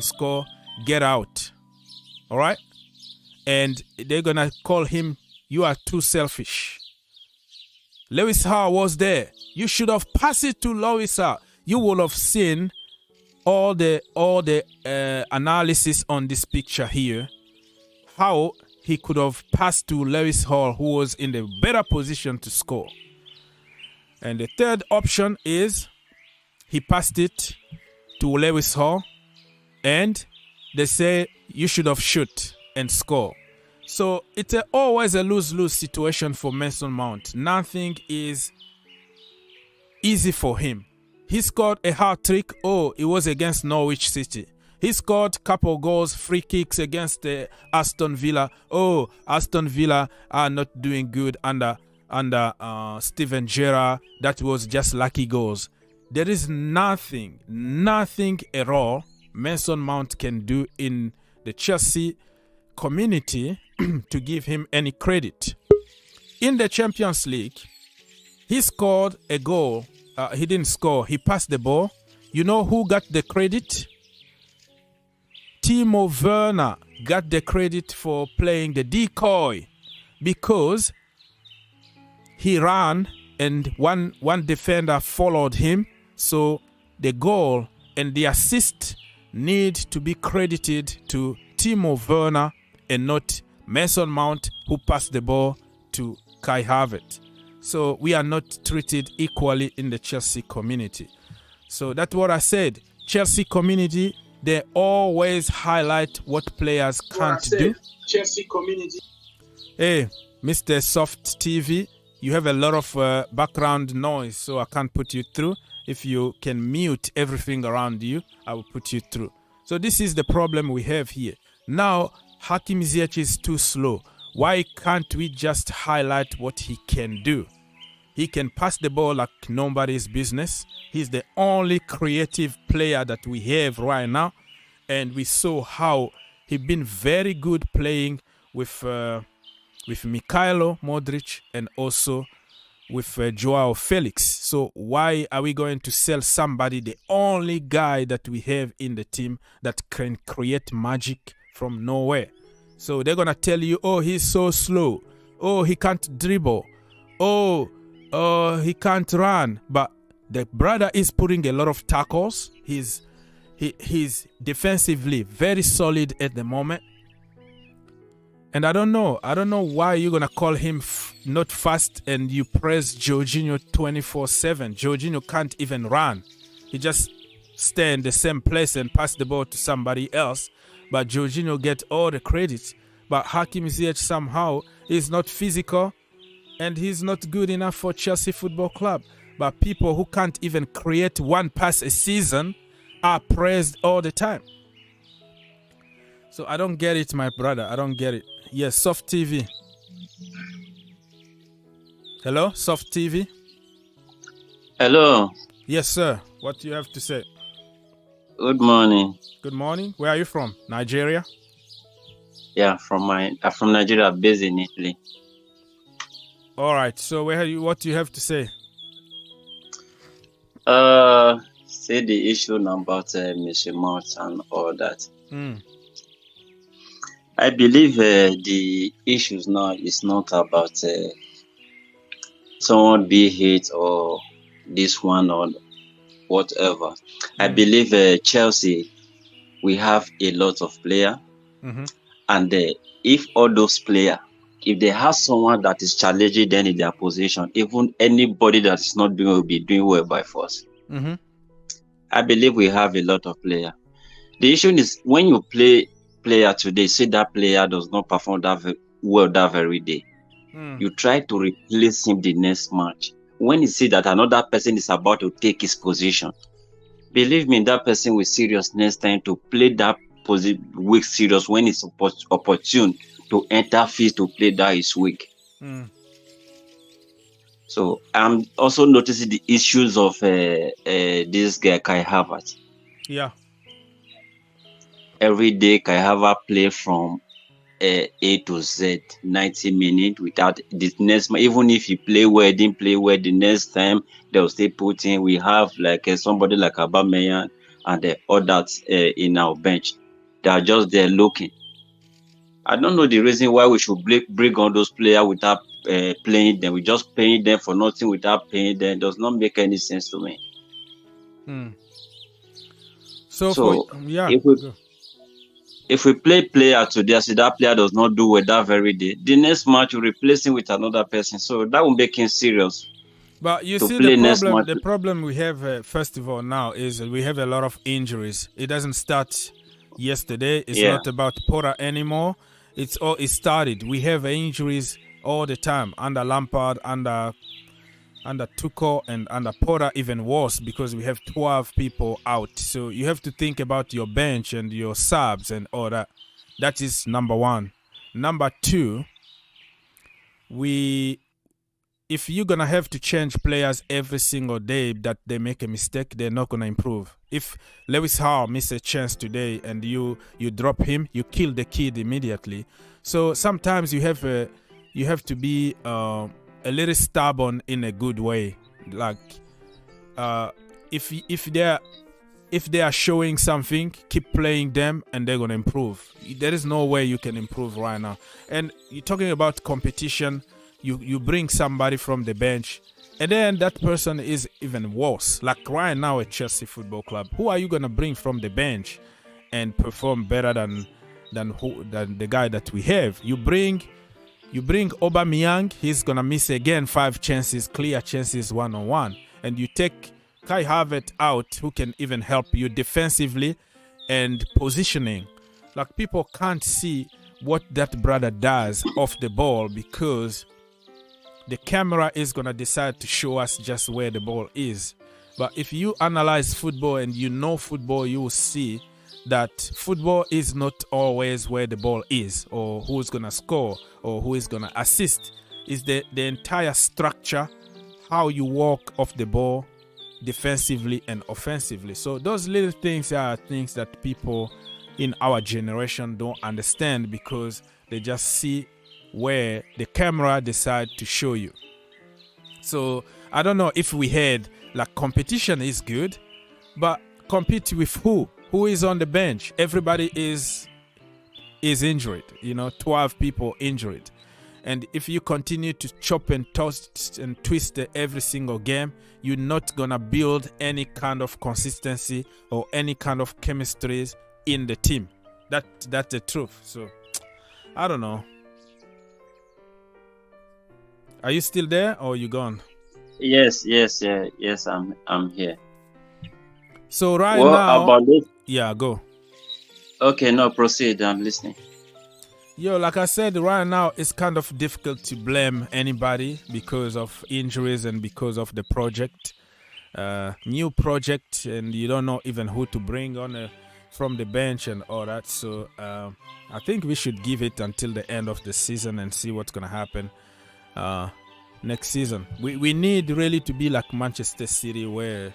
score. Get out. All right? And they're gonna call him, you are too selfish. Lewis Hall was there. You should have passed it to Lewis Hall. You will have seen all the analysis on this picture here, how he could have passed to Lewis Hall, who was in the better position to score. And the third option is he passed it to Lewis Hall, and they say you should have shoot and score. So it's always a lose-lose situation for Mason Mount. Nothing is easy for him. He scored a hat-trick. Oh, it was against Norwich City. He scored a couple goals, free kicks against Aston Villa. Oh, Aston Villa are not doing good under Steven Gerrard. That was just lucky goals. There is nothing at all Mason Mount can do in the Chelsea community to give him any credit. In the Champions League, he scored a goal. He didn't score. He passed the ball. You know who got the credit? Timo Werner got the credit for playing the decoy because he ran and one defender followed him. So the goal and the assist need to be credited to Timo Werner and not Mason Mount, who passed the ball to Kai Havertz. So we are not treated equally in the Chelsea community. So that's what I said. Chelsea community, they always highlight what players can't do. Chelsea community. Hey, Mr. Soft TV, you have a lot of background noise, so I can't put you through. If you can mute everything around you, I will put you through. So this is the problem we have here. Now, Hakim Ziyech is too slow. Why can't we just highlight what he can do? He can pass the ball like nobody's business. He's the only creative player that we have right now. And we saw how he's been very good playing with Mikhailo Mudryk and also with Joao Felix. So why are we going to sell somebody, the only guy that we have in the team that can create magic from nowhere? So they're going to tell you, oh, he's so slow. Oh, he can't dribble. Oh, he can't run. But the brother is putting a lot of tackles. He's defensively very solid at the moment. And I don't know why you're gonna call him not fast and you press Jorginho 24/7. Jorginho can't even run. He just stay in the same place and pass the ball to somebody else. But Jorginho get all the credit. But Hakim Ziyech somehow is not physical and he's not good enough for Chelsea Football Club. But people who can't even create one pass a season are praised all the time. So I don't get it, my brother. I don't get it. Yes, Soft TV. Hello, Soft TV. Hello. Yes, sir. What do you have to say? Good morning. Good morning. Where are you from? Nigeria? Yeah, from Nigeria, based in Italy. All right. So what do you have to say? Say the issue about Mr. Mount and all that. I believe the issues now is not about someone be hate or this one or whatever. I believe Chelsea, we have a lot of players, and if all those players, if they have someone that is challenging them in their position, even anybody that is not doing will be doing well by force. I believe we have a lot of players. The issue is when you play player today, say that player does not perform that well that very day, you try to replace him the next match. When you see that another person is about to take his position, believe me, that person will serious next time to play that week serious when it's opportune to enter field to play that is weak. So I'm also noticing the issues of this guy Kai Havertz. Yeah. Every day Kai Havertz play from A to Z, 90 minutes without the next. Even if he play well, didn't play well, the next time they'll still put in. We have like somebody like Abramovic and the others in our bench. They are just there looking. I don't know the reason why we should bring on those players without playing them. We just paying them for nothing without paying them. It does not make any sense to me. So if we play player today, I see that player does not do well that very day, the next match we replace him with another person. So that will make him serious. But you see, the problem we have, first of all, now is we have a lot of injuries. It doesn't start yesterday. It's not about Porter anymore. It started. We have injuries all the time under Lampard, under Tuchel, and under Porter even worse because we have 12 people out. So you have to think about your bench and your subs and all that. That is number one. Number two, if you're going to have to change players every single day that they make a mistake, they're not going to improve. If Lewis Howell miss a chance today and you drop him, you kill the kid immediately. So sometimes you have to be a little stubborn in a good way. Like if they are showing something, keep playing them and they're going to improve. There is no way you can improve right now. And you're talking about competition. You bring somebody from the bench, and then that person is even worse. Like right now at Chelsea Football Club, who are you gonna bring from the bench and perform better than the guy that we have? You bring Aubameyang, he's gonna miss again 5 chances, clear chances 1-on-1, and you take Kai Havertz out, who can even help you defensively and positioning. Like people can't see what that brother does off the ball because the camera is going to decide to show us just where the ball is. But if you analyze football and you know football, you will see that football is not always where the ball is or who's going to score or who is going to assist. It's the entire structure, how you walk off the ball defensively and offensively. So those little things are things that people in our generation don't understand because they just see where the camera decide to show you. So I don't know if we had like competition is good, but compete with who? Who is on the bench? Everybody is injured. 12 people injured. And if you continue to chop and toss and twist every single game, you're not gonna build any kind of consistency or any kind of chemistry in the team. That's the truth. So I don't know. Are you still there or you gone? Yes. I'm here. So right What now, about this? yeah, go. Okay, no, proceed. I'm listening. Yo, like I said, right now it's kind of difficult to blame anybody because of injuries and because of the project, new project, and you don't know even who to bring on from the bench and all that. So I think we should give it until the end of the season and see what's gonna happen next season. We need really to be like Manchester City, where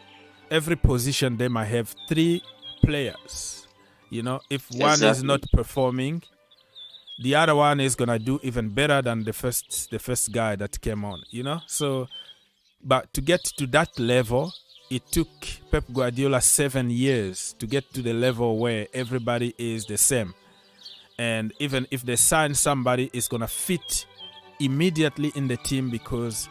every position they might have 3 players. You know, if one is not performing, the other one is gonna do even better than the first guy that came on, you know. So, but to get to that level, it took Pep Guardiola 7 years to get to the level where everybody is the same, and even if they sign somebody, it's gonna fit immediately in the team because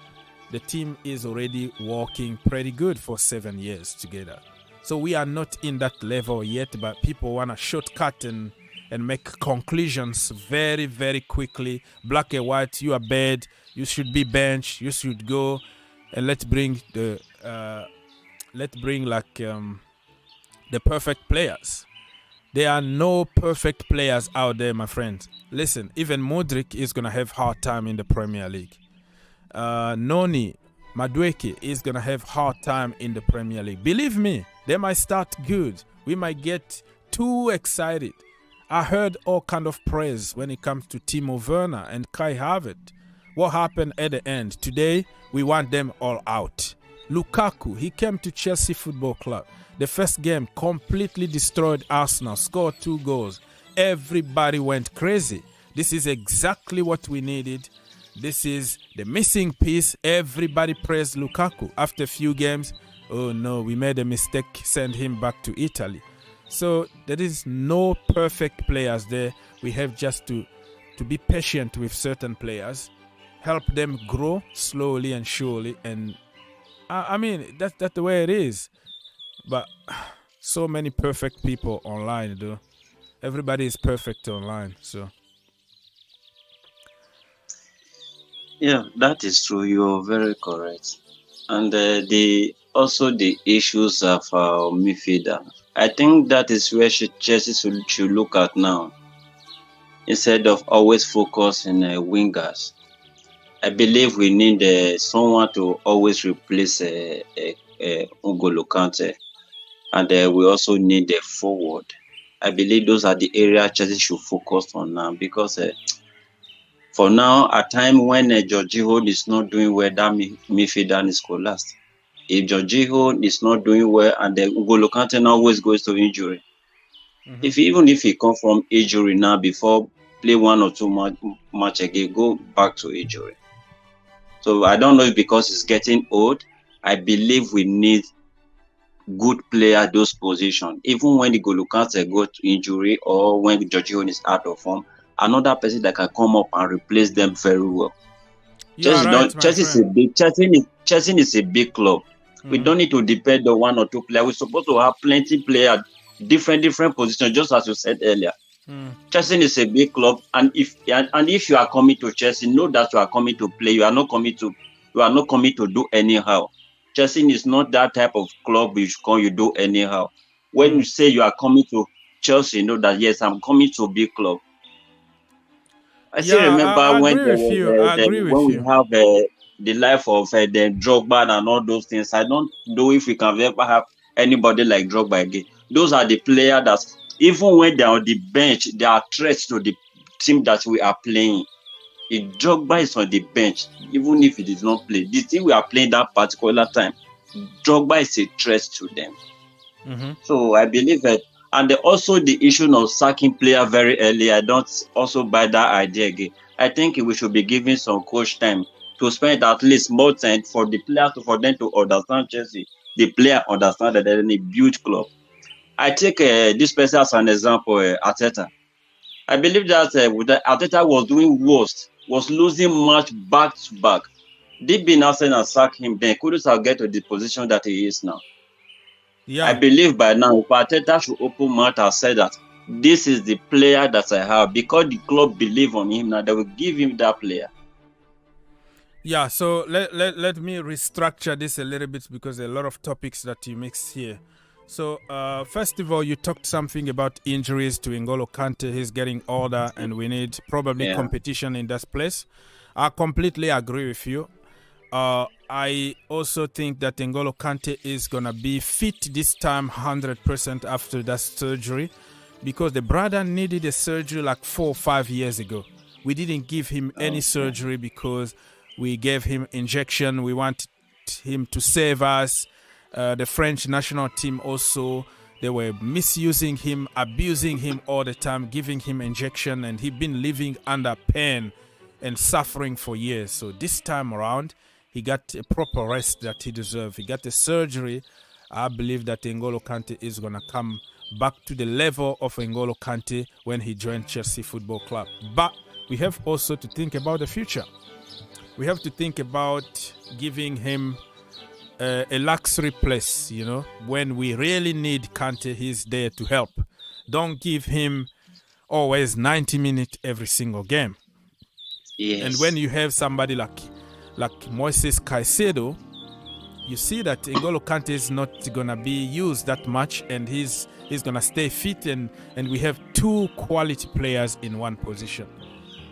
the team is already working pretty good for 7 years together. So we are not in that level yet, but people wanna shortcut and make conclusions very, very quickly. Black and white, you are bad, you should be benched, you should go, and let's bring the perfect players. There are no perfect players out there, my friends. Listen, even Mudryk is gonna have hard time in the Premier League. Noni, Madueke is gonna have hard time in the Premier League. Believe me, they might start good. We might get too excited. I heard all kind of praise when it comes to Timo Werner and Kai Havertz. What happened at the end? Today, we want them all out. Lukaku, he came to Chelsea Football Club. The first game completely destroyed Arsenal, scored 2 goals. Everybody went crazy. This is exactly what we needed. This is the missing piece. Everybody praised Lukaku. After a few games, oh no, we made a mistake, send him back to Italy. So there is no perfect players there. We have just to be patient with certain players, help them grow slowly and surely. And I mean, that's the way it is. But so many perfect people online, though. Everybody is perfect online. So yeah, that is true. You're very correct. And the issues of midfielder. I think that is where Chelsea should look at now, instead of always focusing wingers. I believe we need someone to always replace N'Golo Kante, and we also need a forward. I believe those are the areas Chelsea should focus on now, because for now, at time when Jorginho is not doing well, that midfielder is collapsed. If Jorginho is not doing well and then N'Golo Kante always goes to injury, even if he come from injury now, before play 1 or 2 match again, go back to injury. So I don't know if because he's getting old, I believe we need good player at those positions. Even when N'Golo Kante go to injury or when Jorginho is out of form, another person that can come up and replace them very well. Chelsea is a big club. We don't need to depend on 1 or 2 players. We're supposed to have plenty players, different positions, just as you said earlier. Chelsea is a big club, and if you are coming to Chelsea, know that you are coming to play. You are not coming to do anyhow. Chelsea is not that type of club you do anyhow. When you say you are coming to Chelsea, know that yes, I'm coming to a big club. I still remember when we have the life of the Drogba and all those things. I don't know if we can ever have anybody like Drogba again. Those are the players that, even when they are on the bench, they are threats to the team that we are playing. If Drogba is on the bench, even if he does not play, the team we are playing that particular time, Drogba is a threat to them. So I believe that. And also the issue of sacking player very early, I don't also buy that idea again. I think we should be giving some coach time to spend at least more time for the players, for them to understand Chelsea. The player understand that they're in a huge club. I take this person as an example, Arteta. I believe that Arteta was doing worst, was losing match back to back. They've been asking and sack him, then couldn't have get to the position that he is now. Yeah. I believe by now, Arteta should open mouth and say that this is the player that I have, because the club believe on him now. They will give him that player. Yeah, so let me restructure this a little bit because there are a lot of topics that you mix here. So, first of all, you talked something about injuries to N'Golo Kante. He's getting older and we need probably competition in that place. I completely agree with you. I also think that N'Golo Kante is going to be fit this time 100% after that surgery because the brother needed a surgery like 4 or 5 years ago. We didn't give him any surgery because we gave him injection. We wanted him to save us. The French national team also, they were misusing him, abusing him all the time, giving him injection, and he'd been living under pain and suffering for years. So this time around, he got a proper rest that he deserved. He got a surgery. I believe that N'Golo Kante is going to come back to the level of N'Golo Kante when he joined Chelsea Football Club. But we have also to think about the future. We have to think about giving him a luxury place, you know. When we really need Kante, he's there to help. Don't give him always 90 minutes every single game. Yes. And when you have somebody like Moises Caicedo, you see that N'Golo Kante is not going to be used that much, and he's going to stay fit, and we have two quality players in one position.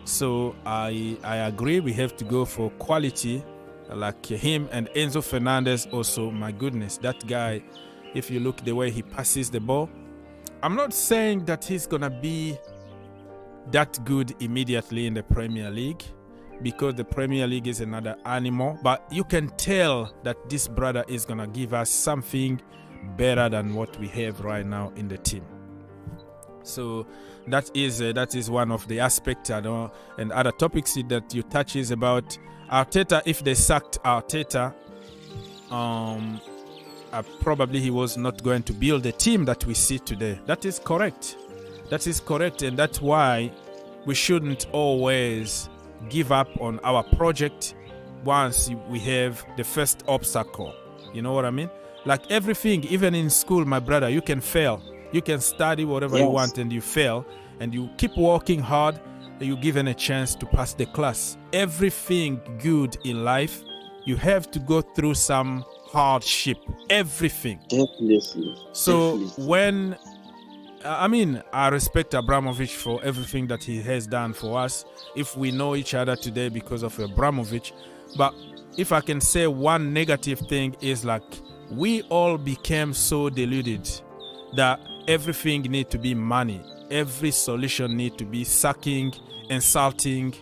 So I agree, we have to go for quality like him and Enzo Fernandez also. My goodness, that guy, if you look the way he passes the ball, I'm not saying that he's going to be that good immediately in the Premier League because the Premier League is another animal, but you can tell that this brother is going to give us something better than what we have right now in the team. So that is one of the aspects, I know, and other topics that you touch is about Arteta. If they sacked Arteta, probably he was not going to build the team that we see today. That is correct. That is correct, and that's why we shouldn't always give up on our project once we have the first obstacle. You know what I mean? Like everything, even in school, my brother, you can fail. You can study whatever you want and you fail, and you keep working hard, and you're given a chance to pass the class. Everything good in life, you have to go through some hardship. Everything. Definitely. So when, I respect Abramovic for everything that he has done for us. If we know each other today because of Abramovic, but if I can say one negative thing is like we all became so deluded that everything need to be money. Every solution need to be sucking, insulting,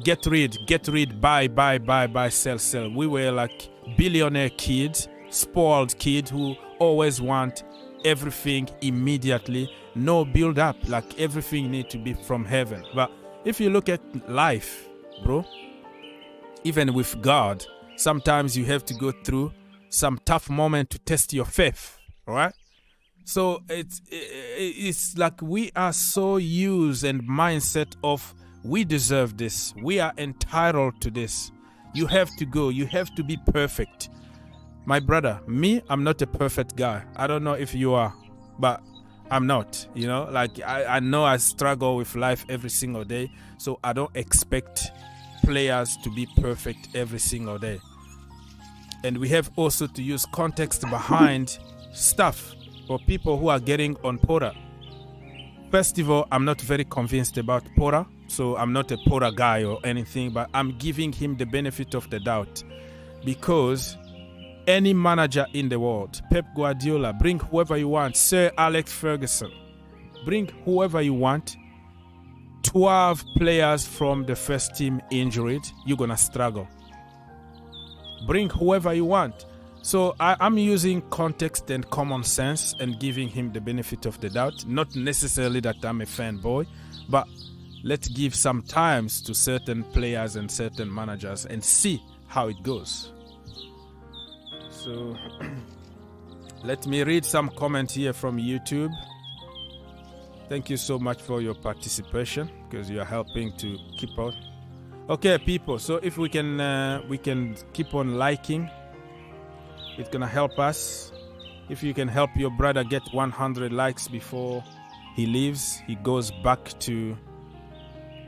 get rid, buy, sell. We were like billionaire kids, spoiled kids who always want everything immediately, no build up, like everything need to be from heaven. But if you look at life, bro, even with God, sometimes you have to go through some tough moment to test your faith, all right? So it's like we are so used and mindset of we deserve this, we are entitled to this. You have to go, you have to be perfect. My brother, me, I'm not a perfect guy. I don't know if you are, but I'm not, like I know I struggle with life every single day, so I don't expect players to be perfect every single day. And we have also to use context behind stuff for people who are getting on Porter. First of all, I'm not very convinced about Porter, so I'm not a Porter guy or anything, but I'm giving him the benefit of the doubt because any manager in the world, Pep Guardiola, bring whoever you want, Sir Alex Ferguson, bring whoever you want, 12 players from the first team injured, you're going to struggle. Bring whoever you want. So I'm using context and common sense and giving him the benefit of the doubt. Not necessarily that I'm a fanboy, but let's give some times to certain players and certain managers and see how it goes. So let me read some comment here from YouTube. Thank you so much for your participation because you are helping to keep out. Okay, people, so if we can keep on liking, it's gonna help us. If you can help your brother get 100 likes before he leaves, he goes back to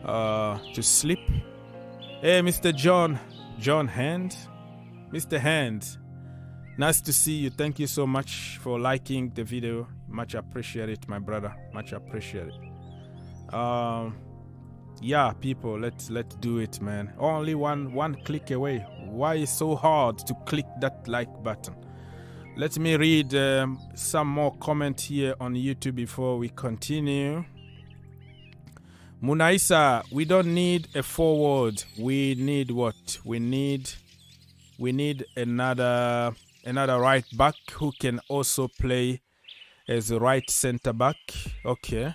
to sleep. Hey, Mr. John Hand. Mr. Hand, nice to see you. Thank you so much for liking the video. Much appreciated, my brother. Much appreciated. Yeah, people, let's do it, man. Only one click away. Why is so hard to click that like button? Let me read some more comment here on YouTube before we continue. Munaisa, we don't need a forward. We need what? We need another right back who can also play as a right center back. Okay.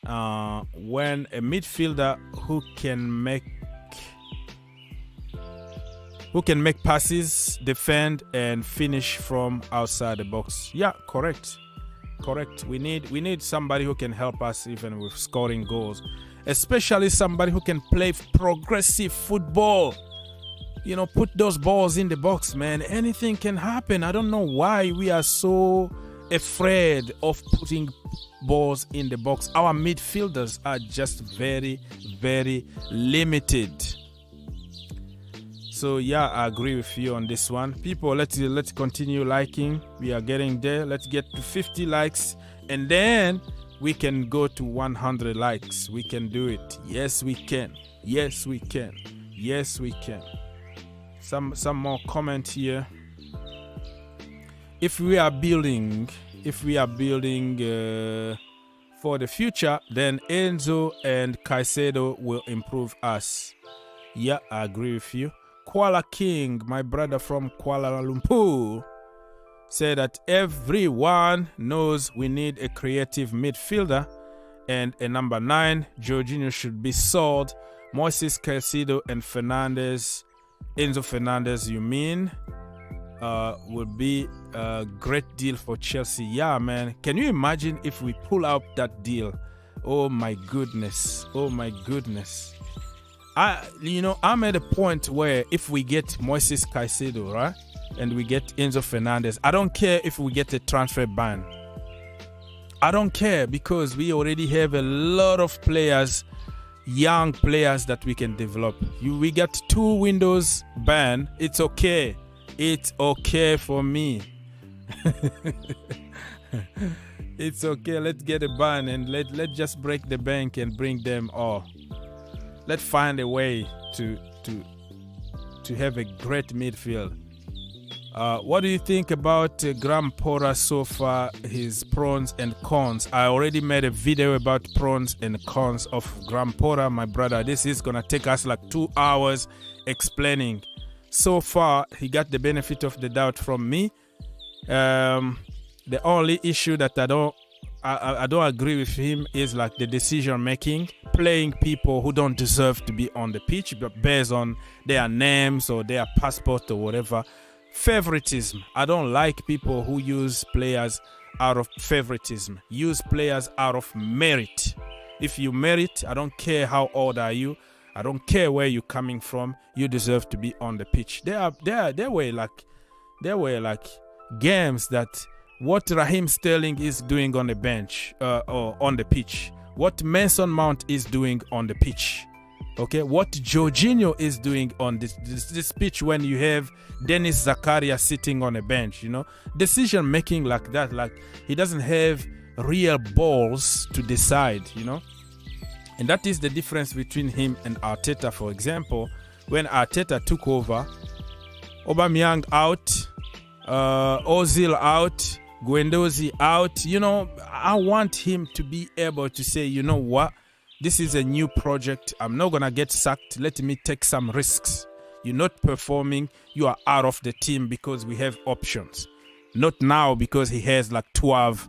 When a midfielder who can make passes, defend, and finish from outside the box. Yeah, correct. We need somebody who can help us even with scoring goals, especially somebody who can play progressive football. You know, put those balls in the box, man. Anything can happen. I don't know why we are so afraid of putting balls in the box. Our midfielders are just very, very limited. So yeah, I agree with you on this one. People, let's continue liking. We are getting there. Let's get to 50 likes and then we can go to 100 likes. We can do it. Yes, we can. Yes, we can. Yes, we can. Some more comment here. If we are building for the future, then Enzo and Caicedo will improve us. Yeah, I agree with you. Kuala King, my brother from Kuala Lumpur, said that everyone knows we need a creative midfielder and a number 9. Jorginho should be sold. Moises Caicedo and Fernandez, Enzo Fernandez, you mean, would be a great deal for Chelsea. Yeah, man. Can you imagine if we pull out that deal? Oh my goodness. Oh my goodness. I'm at a point where if we get Moises Caicedo, right, and we get Enzo Fernandez, I don't care if we get a transfer ban. I don't care because we already have a lot of players, young players that we can develop. We got 2 windows ban. It's okay. It's okay for me. It's okay. Let's get a ban and let's just break the bank and bring them all. Let's find a way to have a great midfield. What do you think about Graham Potter so far, his pros and cons? I already made a video about pros and cons of Graham Potter, my brother. This is going to take us like 2 hours explaining. So far, he got the benefit of the doubt from me. The only issue that I don't agree with him is like the decision making, playing people who don't deserve to be on the pitch, but based on their names or their passport or whatever. Favoritism. I don't like people who use players out of favoritism. Use players out of merit. If you merit, I don't care how old are you. I don't care where you're coming from. You deserve to be on the pitch. There were like games that what Raheem Sterling is doing on the bench or on the pitch, what Mason Mount is doing on the pitch, okay, what Jorginho is doing on this pitch when you have Dennis Zakaria sitting on a bench, you know, decision making like that, like he doesn't have real balls to decide, you know. And that is the difference between him and Arteta. For example, when Arteta took over, Aubameyang out, Ozil out, Guendouzi out, you know, I want him to be able to say, you know what, this is a new project. I'm not going to get sacked. Let me take some risks. You're not performing. You are out of the team because we have options. Not now because he has like 12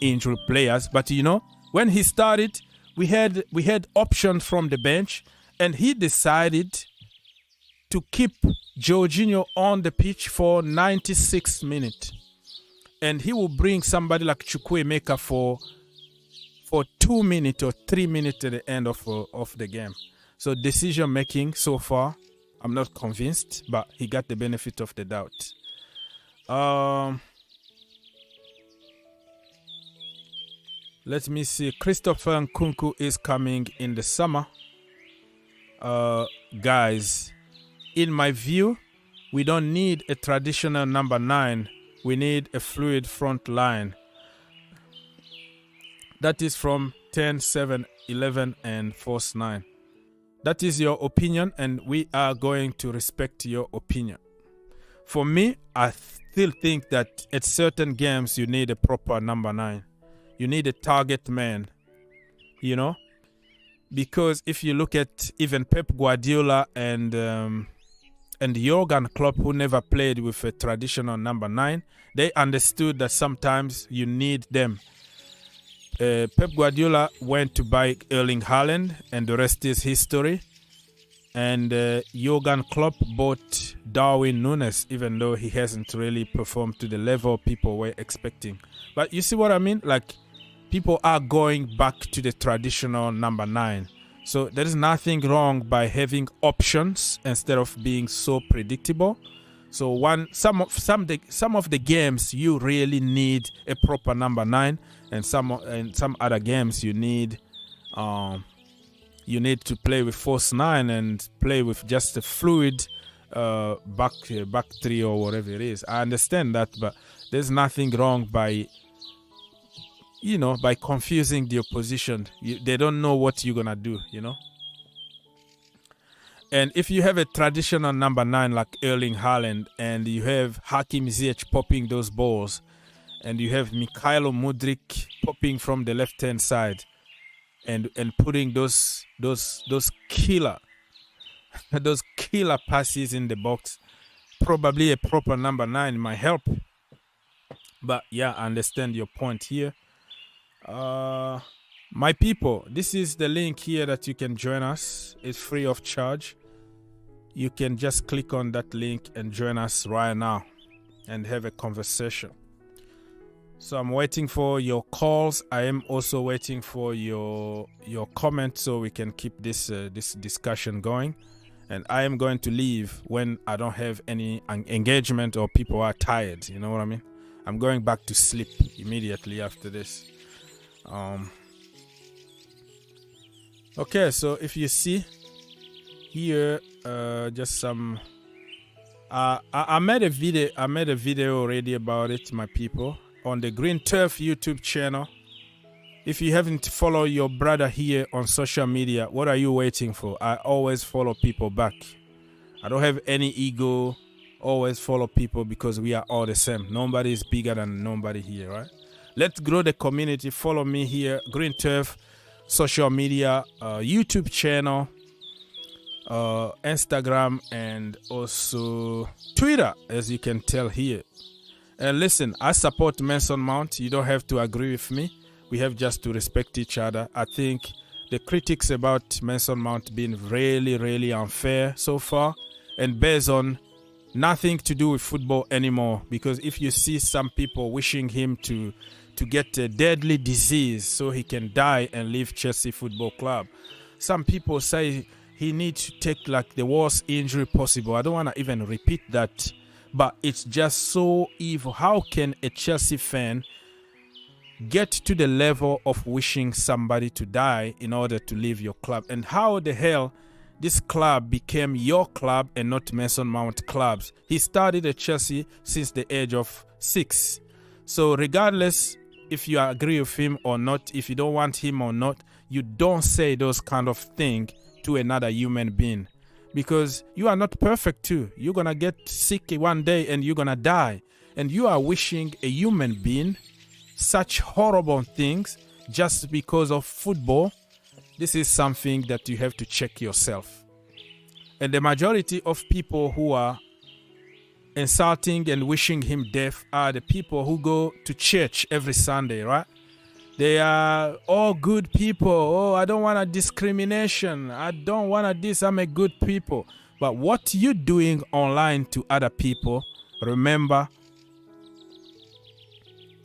injury players. But, you know, when he started, we had options from the bench and he decided to keep Jorginho on the pitch for 96 minutes. And he will bring somebody like Chukwuemeka for 2 minutes or 3 minutes at the end of the game. So decision making so far, I'm not convinced, but he got the benefit of the doubt. Let me see. Christopher Nkunku is coming in the summer. Guys, in my view, we don't need a traditional number 9. We need a fluid front line. That is from 10, 7, 11, and false 9. That is your opinion, and we are going to respect your opinion. For me, I still think that at certain games, you need a proper number 9. You need a target man, you know? Because if you look at even Pep Guardiola and Jurgen Klopp, who never played with a traditional number 9, they understood that sometimes you need them. Pep Guardiola went to buy Erling Haaland, and the rest is history. And Jurgen Klopp bought Darwin Núñez, even though he hasn't really performed to the level people were expecting. But you see what I mean? Like, people are going back to the traditional number 9. So there is nothing wrong by having options instead of being so predictable. So some of the games you really need a proper number 9, and some other games you need to play with false 9 and play with just a fluid back 3 or whatever it is. I understand that, but there's nothing wrong by confusing the opposition. They don't know what you're gonna do, And if you have a traditional number 9 like Erling Haaland, and you have Hakim Ziyech popping those balls, and you have Mykhailo Mudryk popping from the left-hand side, and putting those killer passes in the box, probably a proper number 9 might help. But yeah, I understand your point here. My people, this is the link here that you can join us. It's free of charge. You can just click on that link and join us right now and have a conversation. So I'm waiting for your calls. I am also waiting for your comments so we can keep this discussion going. And I am going to leave when I don't have any engagement or people are tired. You know what I mean? I'm going back to sleep immediately after this. Okay, so if you see here, just some. I made a video already about it, my people, on the Green Turf YouTube channel. If you haven't followed your brother here on social media, what are you waiting for? I always follow people back. I don't have any ego. Always follow people because we are all the same. Nobody is bigger than nobody here, right? Let's grow the community. Follow me here, Green Turf, social media, YouTube channel, Instagram, and also Twitter, as you can tell here. And listen, I support Mason Mount. You don't have to agree with me. We have just to respect each other. I think the critics about Mason Mount being really, really unfair so far, and based on nothing to do with football anymore. Because if you see some people wishing him to get a deadly disease so he can die and leave Chelsea Football Club, some people say he needs to take like the worst injury possible. I don't want to even repeat that, but it's just so evil. How can a Chelsea fan get to the level of wishing somebody to die in order to leave your club? And how the hell this club became your club and not Mason Mount clubs? He started at Chelsea since the age of 6. So regardless if you agree with him or not, if you don't want him or not, you don't say those kind of things to another human being, because you are not perfect too. You're gonna get sick one day and you're gonna die, and you are wishing a human being such horrible things just because of football. This is something that you have to check yourself. And the majority of people who are insulting and wishing him death are the people who go to church every Sunday, right? They are all good people. Oh, I don't want a discrimination. I don't want this. I'm a good people. But what you doing online to other people, remember,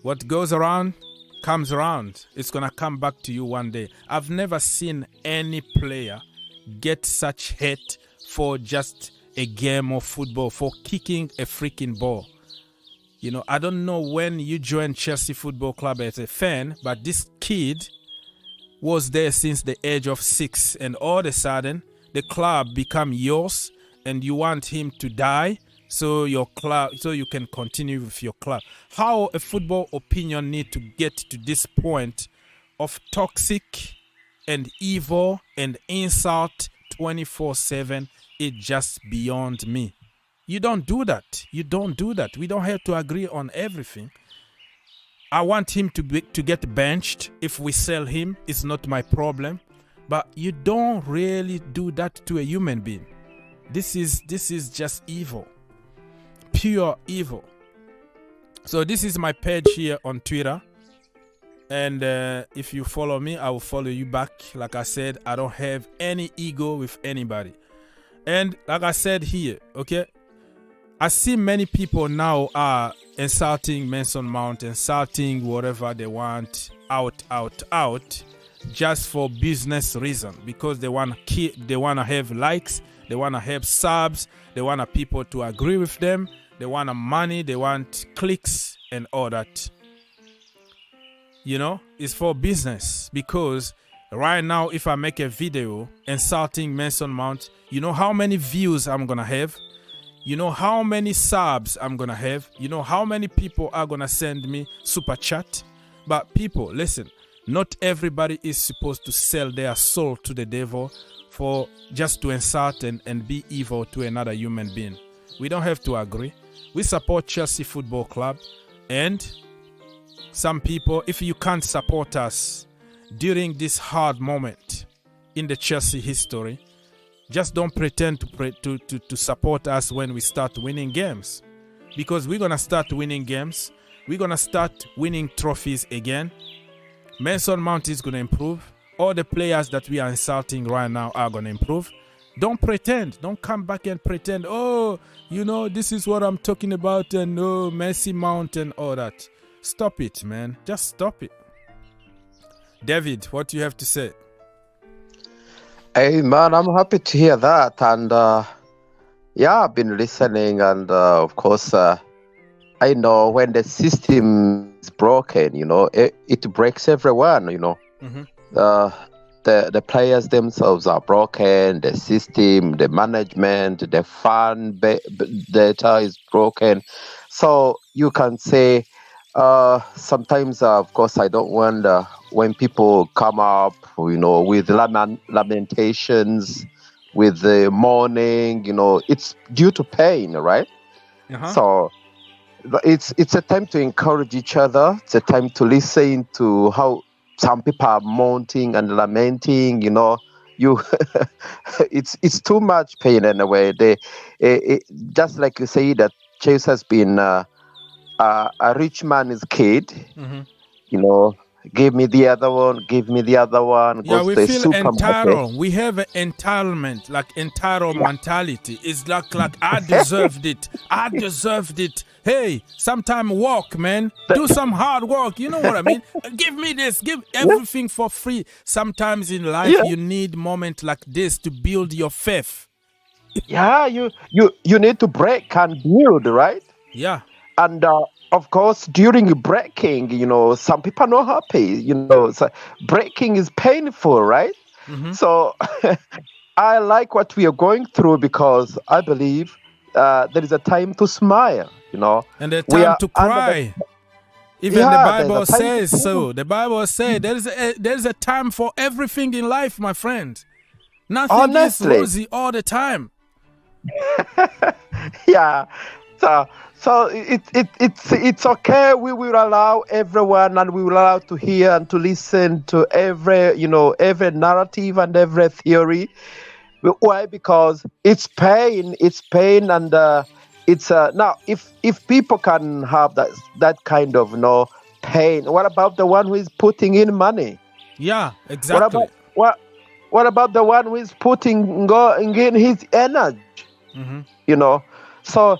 what goes around comes around. It's going to come back to you one day. I've never seen any player get such hate for just a game of football, for kicking a freaking ball. You know, I don't know when you joined Chelsea Football Club as a fan, but this kid was there since the age of 6, and all of a sudden the club become yours, and you want him to die so your club, so you can continue with your club. How a football opinion need to get to this point of toxic and evil and insult 24/7, it's just beyond me. You don't do that. You don't do that. We don't have to agree on everything. I want him to get benched. If we sell him, it's not my problem. But you don't really do that to a human being. This is just evil. Pure evil. So this is my page here on Twitter. And if you follow me, I will follow you back. Like I said, I don't have any ego with anybody. And like I said here, okay, I see many people now are insulting Mason Mount, insulting whatever they want, out, just for business reason, because they want to have likes, they want to have subs, they want people to agree with them, they want money, they want clicks and all that. You know, it's for business, because right now if I make a video insulting Mason Mount, you know how many views I'm gonna have? You know how many subs I'm gonna have? You know how many people are gonna send me super chat? But people, listen, not everybody is supposed to sell their soul to the devil for just to insult and be evil to another human being. We don't have to agree. We support Chelsea Football Club, and some people, if you can't support us during this hard moment in the Chelsea history, just don't pretend to support us when we start winning games, because we're going to start winning games. We're going to start winning trophies again. Mason Mount is going to improve. All the players that we are insulting right now are going to improve. Don't pretend. Don't come back and pretend, oh, you know, this is what I'm talking about, and oh, Messi Mount and all that. Stop it, man. Just stop it. David, what do you have to say? Hey, man, I'm happy to hear that. And yeah, I've been listening. And of course, I know when the system is broken, you know, it breaks everyone, you know. Mm-hmm. The players themselves are broken. The system, the management, the fan data is broken. So you can say, sometimes, of course, I don't wonder when people come up, you know, with lamentations, with the mourning, you know, it's due to pain, right? Uh-huh. So it's a time to encourage each other. It's a time to listen to how some people are mourning and lamenting, you know. It's too much pain in a way. Just like you say that Chelsea has been a rich man's kid, Mm-hmm. you know. Give me the other one. Give me the other one. Yeah, we feel entitled. We have an entitlement, like entitled mentality. It's like I deserved it. I deserved it. Hey, sometime work, man. Do some hard work. You know what I mean? Give me this. Give everything for free. Sometimes in life, you need moments like this to build your faith. Yeah, you need to break and build, right? Yeah. And of course, during breaking, you know, some people are not happy. You know, so breaking is painful, right? Mm-hmm. So I like what we are going through, because I believe there is a time to smile, you know. And a time to cry. Even the Bible says so. The Bible says there's a time for everything in life, my friend. Nothing is rosy all the time. Yeah. So it's okay. We will allow everyone, and we will allow to hear and to listen to every narrative and every theory. Why? Because it's pain. It's pain, and it's now if people can have that kind of pain, what about the one who is putting in money? Yeah, exactly. What about the one who is putting in his energy? Mm-hmm. You know, so.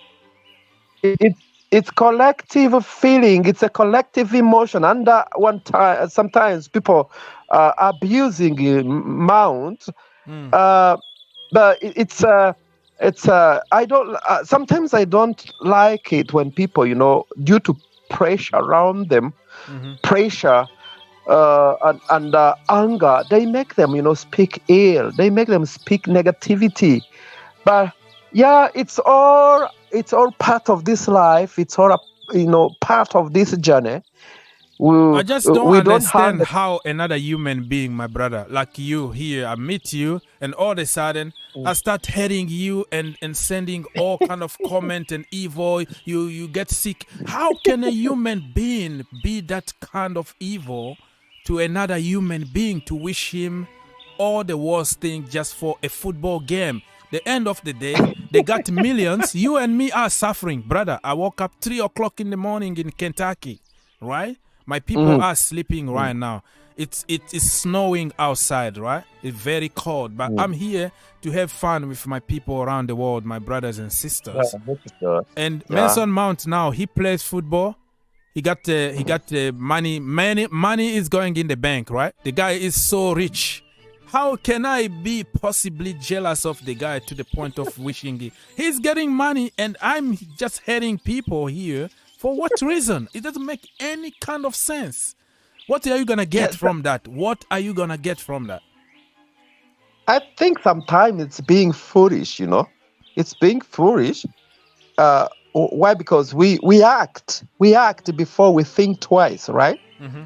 It's collective feeling. It's a collective emotion. And one time, sometimes people abusing Mount, but it's It's I don't. Sometimes I don't like it when people, due to pressure around them, pressure and anger, they make them, speak ill. They make them speak negativity. But yeah, it's all part of this life. It's all part of this journey. I just don't understand how another human being, my brother, like you here, I meet you, and all of a sudden I start hating you and sending all kind of comment and evil. You get sick. How can a human being be that kind of evil to another human being, to wish him all the worst thing just for a football game? The end of the day, they got millions. You and me are suffering, brother. I woke up 3 o'clock in the morning in Kentucky, right? My people are sleeping right now. It's snowing outside, right? It's very cold, but I'm here to have fun with my people around the world, my brothers and sisters. And Mason Mount now, he plays football. He got the money. Money is going in the bank, right? The guy is so rich. How can I be possibly jealous of the guy to the point of wishing it? He's getting money and I'm just hating people here. For what reason? It doesn't make any kind of sense. What are you going to get from that? What are you going to get from that? I think sometimes it's being foolish, It's being foolish. Why? Because we act. We act before we think twice, right? Mm-hmm.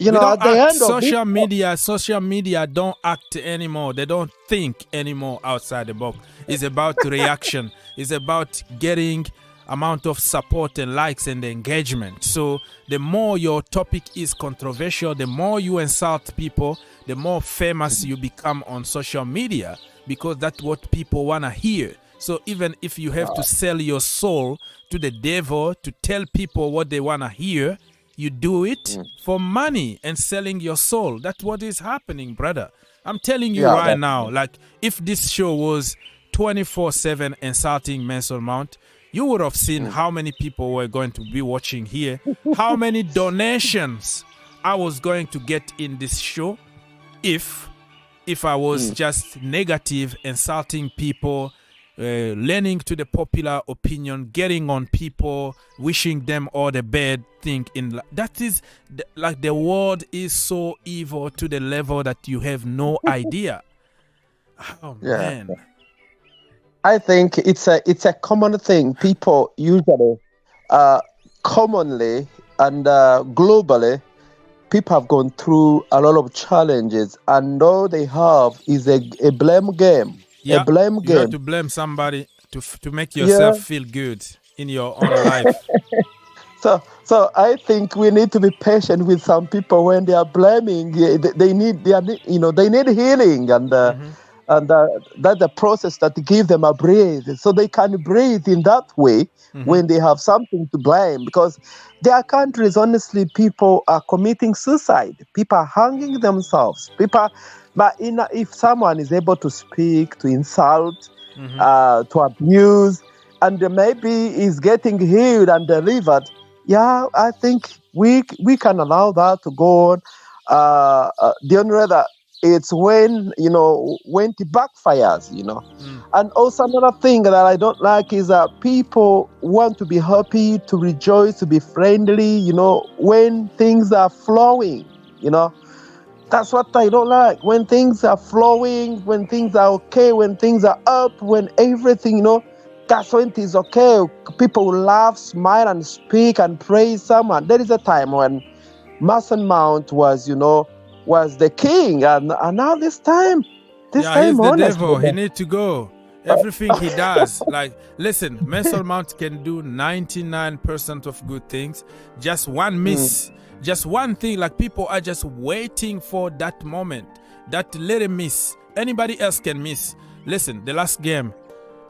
At the end of social media don't act anymore. They don't think anymore outside the box. It's about reaction. It's about getting amount of support and likes and engagement. So the more your topic is controversial, the more you insult people, the more famous you become on social media, because that's what people want to hear. So even if you have to sell your soul to the devil to tell people what they want to hear, you do it for money and selling your soul. That's what is happening, brother. I'm telling you right now, like if this show was 24/7 insulting Mason Mount, you would have seen how many people were going to be watching here, how many donations I was going to get in this show if I was just negative, insulting people, leaning to the popular opinion, getting on people, wishing them all the bad thing in that is like the world is so evil to the level that you have no idea. Oh man. I think it's a common thing. People usually, commonly and globally, people have gone through a lot of challenges, and all they have is a blame game. Yeah, a blame game. You have to blame somebody to make yourself feel good in your own life. So I think we need to be patient with some people when they are blaming. They need healing, and that's the process that give them a breathe, so they can breathe in that way when they have something to blame. Because there are countries, honestly, people are committing suicide. People are hanging themselves. But if someone is able to speak, to insult, to abuse, and maybe is getting healed and delivered, I think we can allow that to go on. The only way that it's when it backfires, And also another thing that I don't like is that people want to be happy, to rejoice, to be friendly, when things are flowing, That's what I don't like. When things are flowing, when things are okay, when things are up, when everything, that's when it is okay. People will laugh, smile, and speak and praise someone. There is a time when Mason Mount was the king, and now this time he's the devil. He need to go. Everything he does, like, listen, Mason Mount can do 99% of good things. Just one miss, just one thing. Like, people are just waiting for that moment, that little miss. Anybody else can miss. Listen, the last game,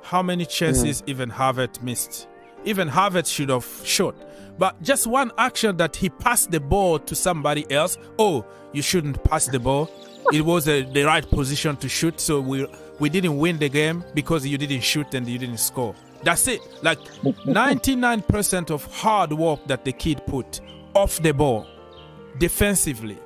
how many chances even Harvard missed? Even Harvard should have shot. But just one action that he passed the ball to somebody else. Oh, you shouldn't pass the ball. It was the right position to shoot. So we didn't win the game because you didn't shoot and you didn't score. That's it. Like 99% of hard work that the kid put off the ball, defensively,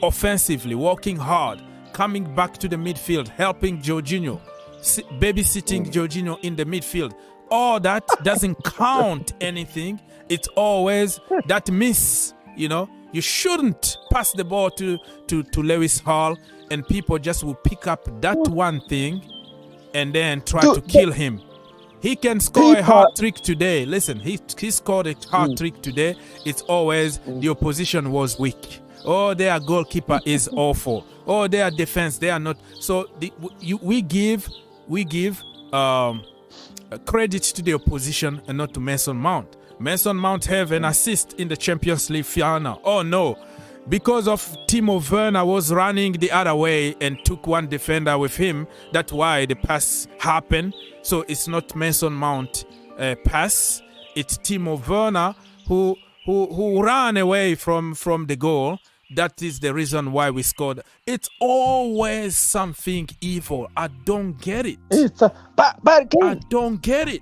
offensively, working hard, coming back to the midfield, helping Jorginho. babysitting Jorginho in the midfield. All that doesn't count anything. It's always that miss, you know. You shouldn't pass the ball to Lewis Hall, and people just will pick up that one thing and then try to kill him. He can score a hard trick today. Listen, he scored a hard trick today. It's always the opposition was weak. Oh, their goalkeeper is awful. Oh, their defense, they are not. So we give credit to the opposition and not to Mason Mount. Mason Mount have an assist in the Champions League final. Oh no, because of Timo Werner was running the other way and took one defender with him. That's why the pass happened. So it's not Mason Mount pass. It's Timo Werner who ran away from the goal. That is the reason why we scored. It's always something evil. I don't get it. But I don't get it.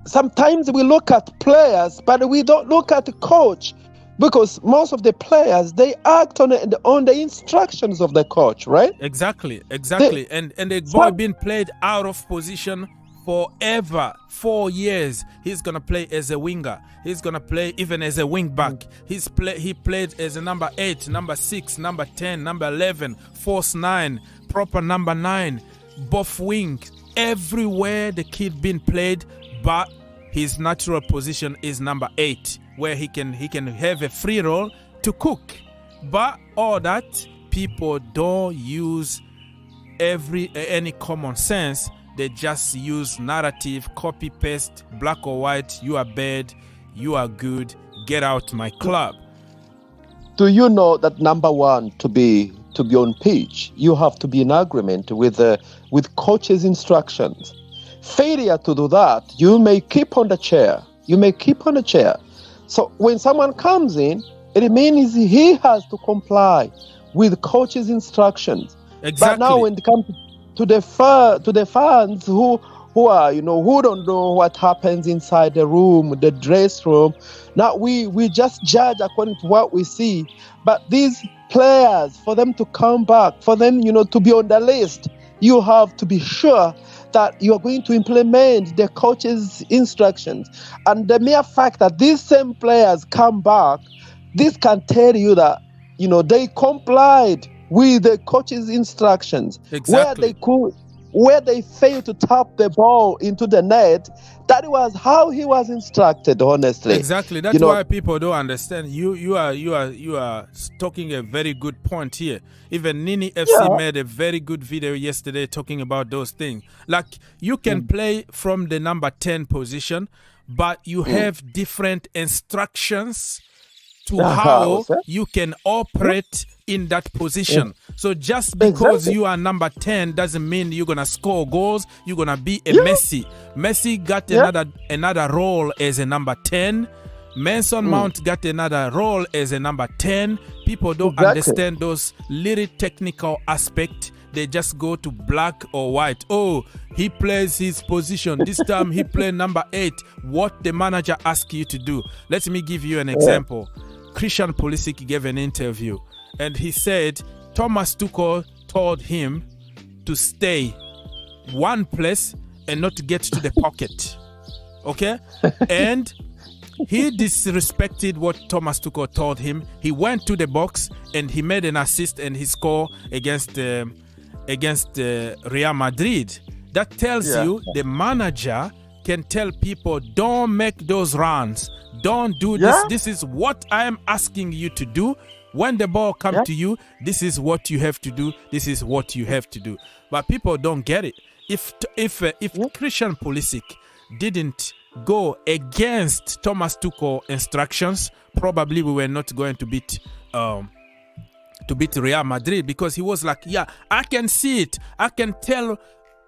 Sometimes we look at players, but we don't look at the coach, because most of the players, they act on the instructions of the coach, right? Exactly. And the boy been played out of position forever. 4 years. He's gonna play as a winger. He's gonna play even as a wing back. He played as a number 8, number 6, number 10, number 11, false 9, proper number 9, both wings. Everywhere the kid been played, but his natural position is number 8, where he can have a free role to cook. But all that, people don't use any common sense. They just use narrative, copy paste, black or white. You are bad, you are good. Get out my club. Do you know that number one, to be on pitch, you have to be in agreement with coach's instructions. Failure to do that, you may keep on the chair. So when someone comes in, it means he has to comply with coach's instructions. Exactly. But now when it comes to the fans who don't know what happens inside the room, the dress room, now we just judge according to what we see. But these players, for them to come back, for them to be on the list, you have to be sure that you are going to implement the coach's instructions. And the mere fact that these same players come back, this can tell you that they complied with the coach's instructions. Exactly. Where they failed to tap the ball into the net, that was how he was instructed, honestly. Exactly. That's why people don't understand. You are talking a very good point here. Even Nini FC made a very good video yesterday talking about those things. Like, you can play from the number 10 position, but you have different instructions to how you can operate in that position. So just because you are number 10 doesn't mean you're going to score goals. You're going to be a Messi. Messi got another role as a number 10. Mason Mount got another role as a number 10. People don't understand those little technical aspects. They just go to black or white. Oh, he plays his position. This time he played number 8. What the manager asks you to do. Let me give you an example. Christian Pulisic gave an interview, and he said Thomas Tuchel told him to stay one place and not get to the pocket. Okay? And he disrespected what Thomas Tuchel told him. He went to the box and he made an assist and he scored against Real Madrid. That tells you the manager can tell people, don't make those runs. Don't do this. This is what I am asking you to do. When the ball comes to you, this is what you have to do. This is what you have to do. But people don't get it. If Christian Pulisic didn't go against Thomas Tuchel instructions, probably we were not going to beat Real Madrid, because he was like, I can see it. I can tell.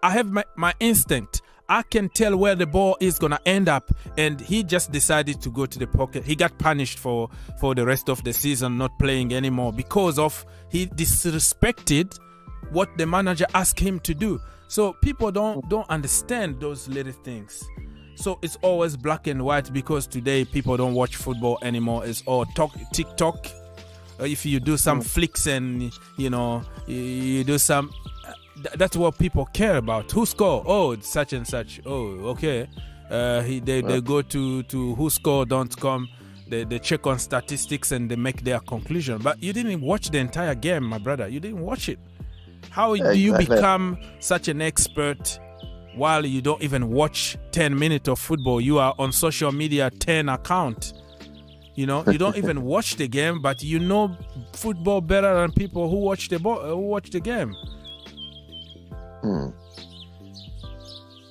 I have my instinct. I can tell where the ball is going to end up. And he just decided to go to the pocket. He got punished for the rest of the season, not playing anymore, because of he disrespected what the manager asked him to do. So people don't understand those little things. So it's always black and white, because today people don't watch football anymore. It's all TikTok. If you do some flicks and, you do some... that's what people care about. Who score? Oh, it's such and such. Oh, okay. They go to whoscore.com. They check on statistics and they make their conclusion. But you didn't watch the entire game, my brother. You didn't watch it. How do you become such an expert while you don't even watch 10 minutes of football? You are on social media 10 account. You know, you don't even watch the game, but you know football better than people who watch the game.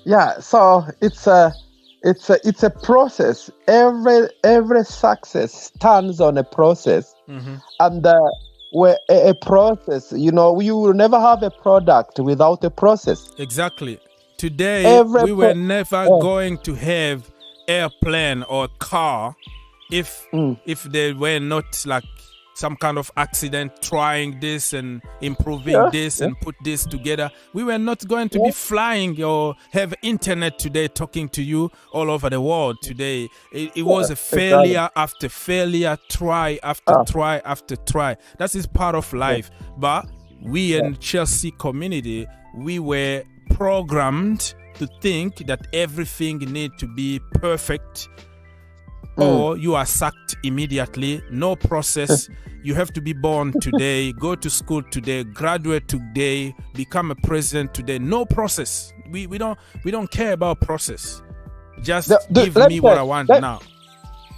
Yeah, so it's a process. Every success stands on a process, and where a process. You know, you will never have a product without a process. Exactly. Today we were never going to have airplane or car if they were not like some kind of accident, trying this and improving this and put this together. We were not going to be flying or have internet today talking to you all over the world today. It was a failure after failure, try after try after try. That is part of life. But we in Chelsea community, we were programmed to think that everything need to be perfect, or you are sacked immediately. No process. You have to be born today, go to school today, graduate today, become a president today. No process. We don't care about process. Just give me what I want now.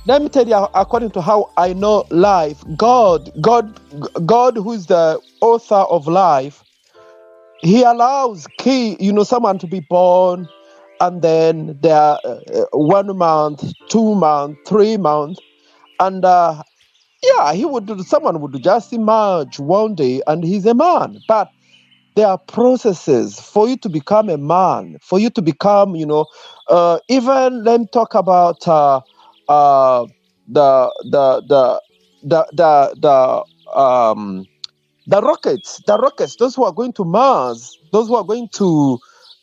Let me tell you, according to how I know life, God, who is the author of life, He allows someone to be born, and then there are 1 month, 2 months, 3 months, and someone would just emerge one day and he's a man. But there are processes for you to become a man, for you to become, even let me talk about the rockets, those who are going to Mars, those who are going to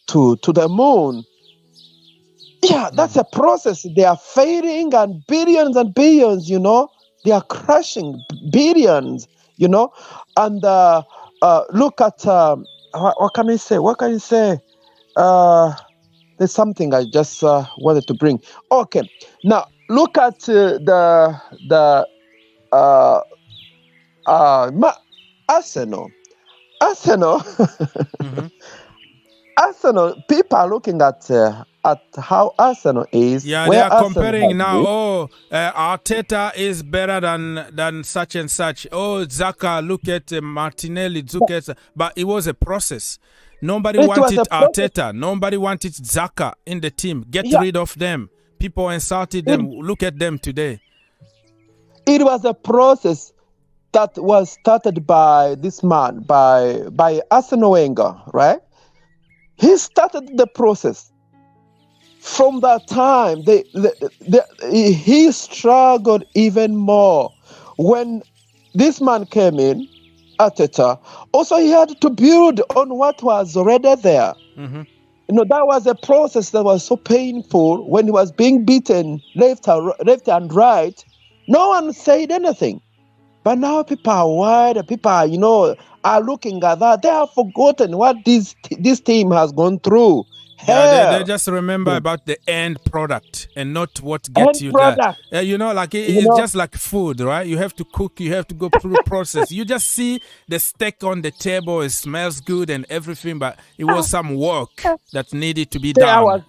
the moon. Yeah, that's a process. They are failing, and billions, they are crashing billions, and look at what can I say? There's something I just wanted to bring. Okay, now look at the Arsenal. Arsenal. People are looking at how Arsenal is. Yeah, they are comparing now. Arteta is better than such and such. Oh, Xhaka, look at Martinelli, but it was a process. Nobody wanted Arteta. Nobody wanted Xhaka in the team. Get rid of them. People insulted them. Look at them today. It was a process that was started by this man, by Arsene Wenger, right? He started the process. From that time, he struggled even more. When this man came in, Arteta, also he had to build on what was already there. That was a process that was so painful. When he was being beaten left and right, no one said anything. But now people are worried. People are, are looking at that. They have forgotten what this team has gone through. Yeah, they just remember about the end product and not what gets you there. It's just like food, right? You have to cook, you have to go through the process. You just see the steak on the table, it smells good and everything, but it was some work that needed to be done.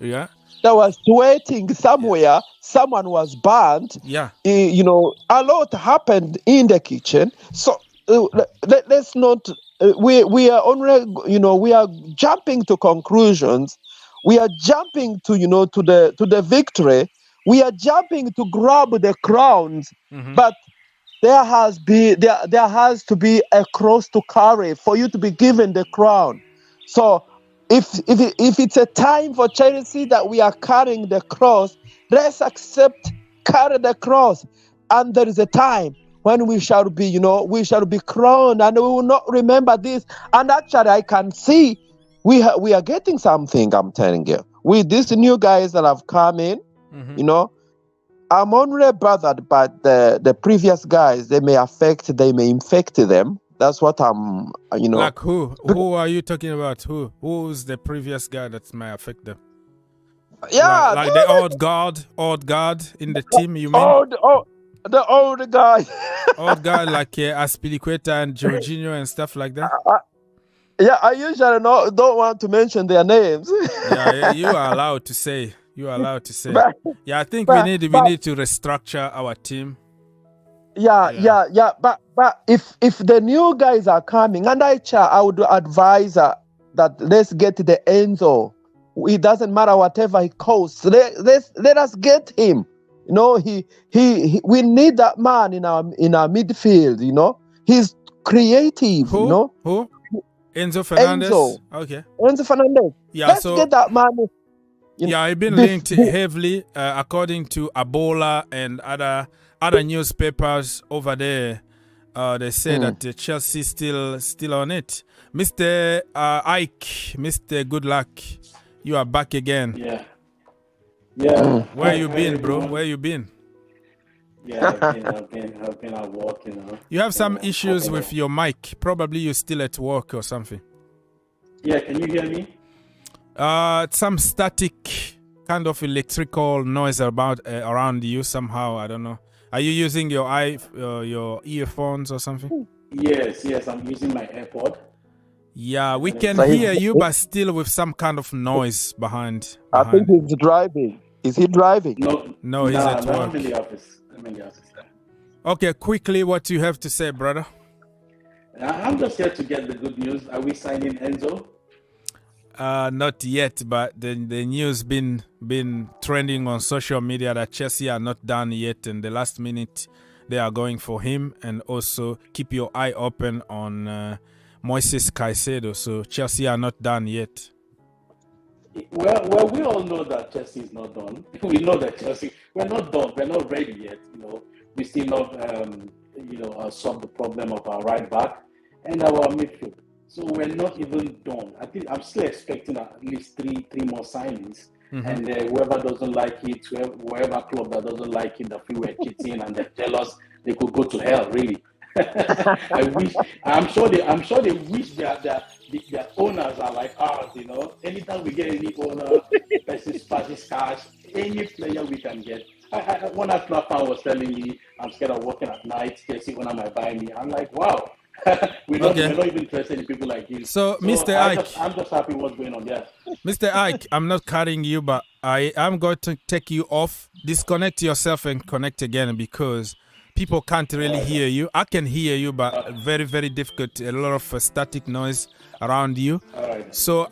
There was waiting somewhere. Someone was burnt. Yeah. A lot happened in the kitchen. So let's not. We are only. We are jumping to conclusions. We are jumping to to the victory. We are jumping to grab the crowns. But there has to be a cross to carry for you to be given the crown. So if it's a time for Chelsea that we are carrying the cross, let's carry the cross. And there is a time when we shall be, we shall be crowned, and we will not remember this. And actually, I can see we are getting something. I'm telling you, with these new guys that have come in, I'm only bothered by the previous guys. They may infect them, That's what I'm, Like who? Who are you talking about? Who's the previous guy that might affect them? Yeah, like the old guard in the team. You mean? The old guy. Old guy like Aspilicueta and Jorginho and stuff like that. Yeah, I usually don't want to mention their names. yeah, you are allowed to say. You are allowed to say. Yeah, I think we need to restructure our team. Yeah. But if the new guys are coming, and I would advise that let's get the Enzo. It doesn't matter whatever he costs. Let us get him. We need that man in our midfield. He's creative. Who? Enzo Fernandez. Okay. Enzo Fernandez. Yeah. Let's get that man. I've been linked heavily, according to Abola and other newspapers over there. They say that Chelsea still on it. Mr. Ike, Mr. Good Luck, you are back again. Yeah. Where you been, bro? Where you been? Yeah, I've been at work, You have some issues with your mic. Probably you're still at work or something. Yeah, can you hear me? Some static kind of electrical noise around you somehow. I don't know. Are you using your earphones or something? Yes, I'm using my AirPod. Yeah, we can hear you, but still with some kind of noise behind. I think he's driving. Is he driving? No, he's at work. I'm in the office. Okay, quickly, what do you have to say, brother? I'm just here to get the good news. Are we signing Enzo? Not yet, but the news been trending on social media that Chelsea are not done yet, and the last minute they are going for him. And also keep your eye open on Moises Caicedo. So Chelsea are not done yet. Well, we all know that Chelsea is not done. We know that we're not done. We're not ready yet. We still not solve the problem of our right back and our midfield. So we're not even done. I think I'm still expecting at least three more signings. Mm-hmm. And whoever doesn't like it, whoever club that doesn't like it, that feel we're cheating and they're jealous, they could go to hell. Really. I'm sure they wish their owners are like ours. Anytime we get any owner, passes cash, any player we can get. One Arsenal fan was telling me, I'm scared of working at night. Chelsea owner might buy me. I'm like, wow. We're not even interested in people like you. So Mr. Ike, I'm just happy what's going on there. Mr. Ike, I'm not cutting you, but I am going to take you off. Disconnect yourself and connect again because people can't really hear you. I can hear you, but very, very difficult. A lot of static noise around you. So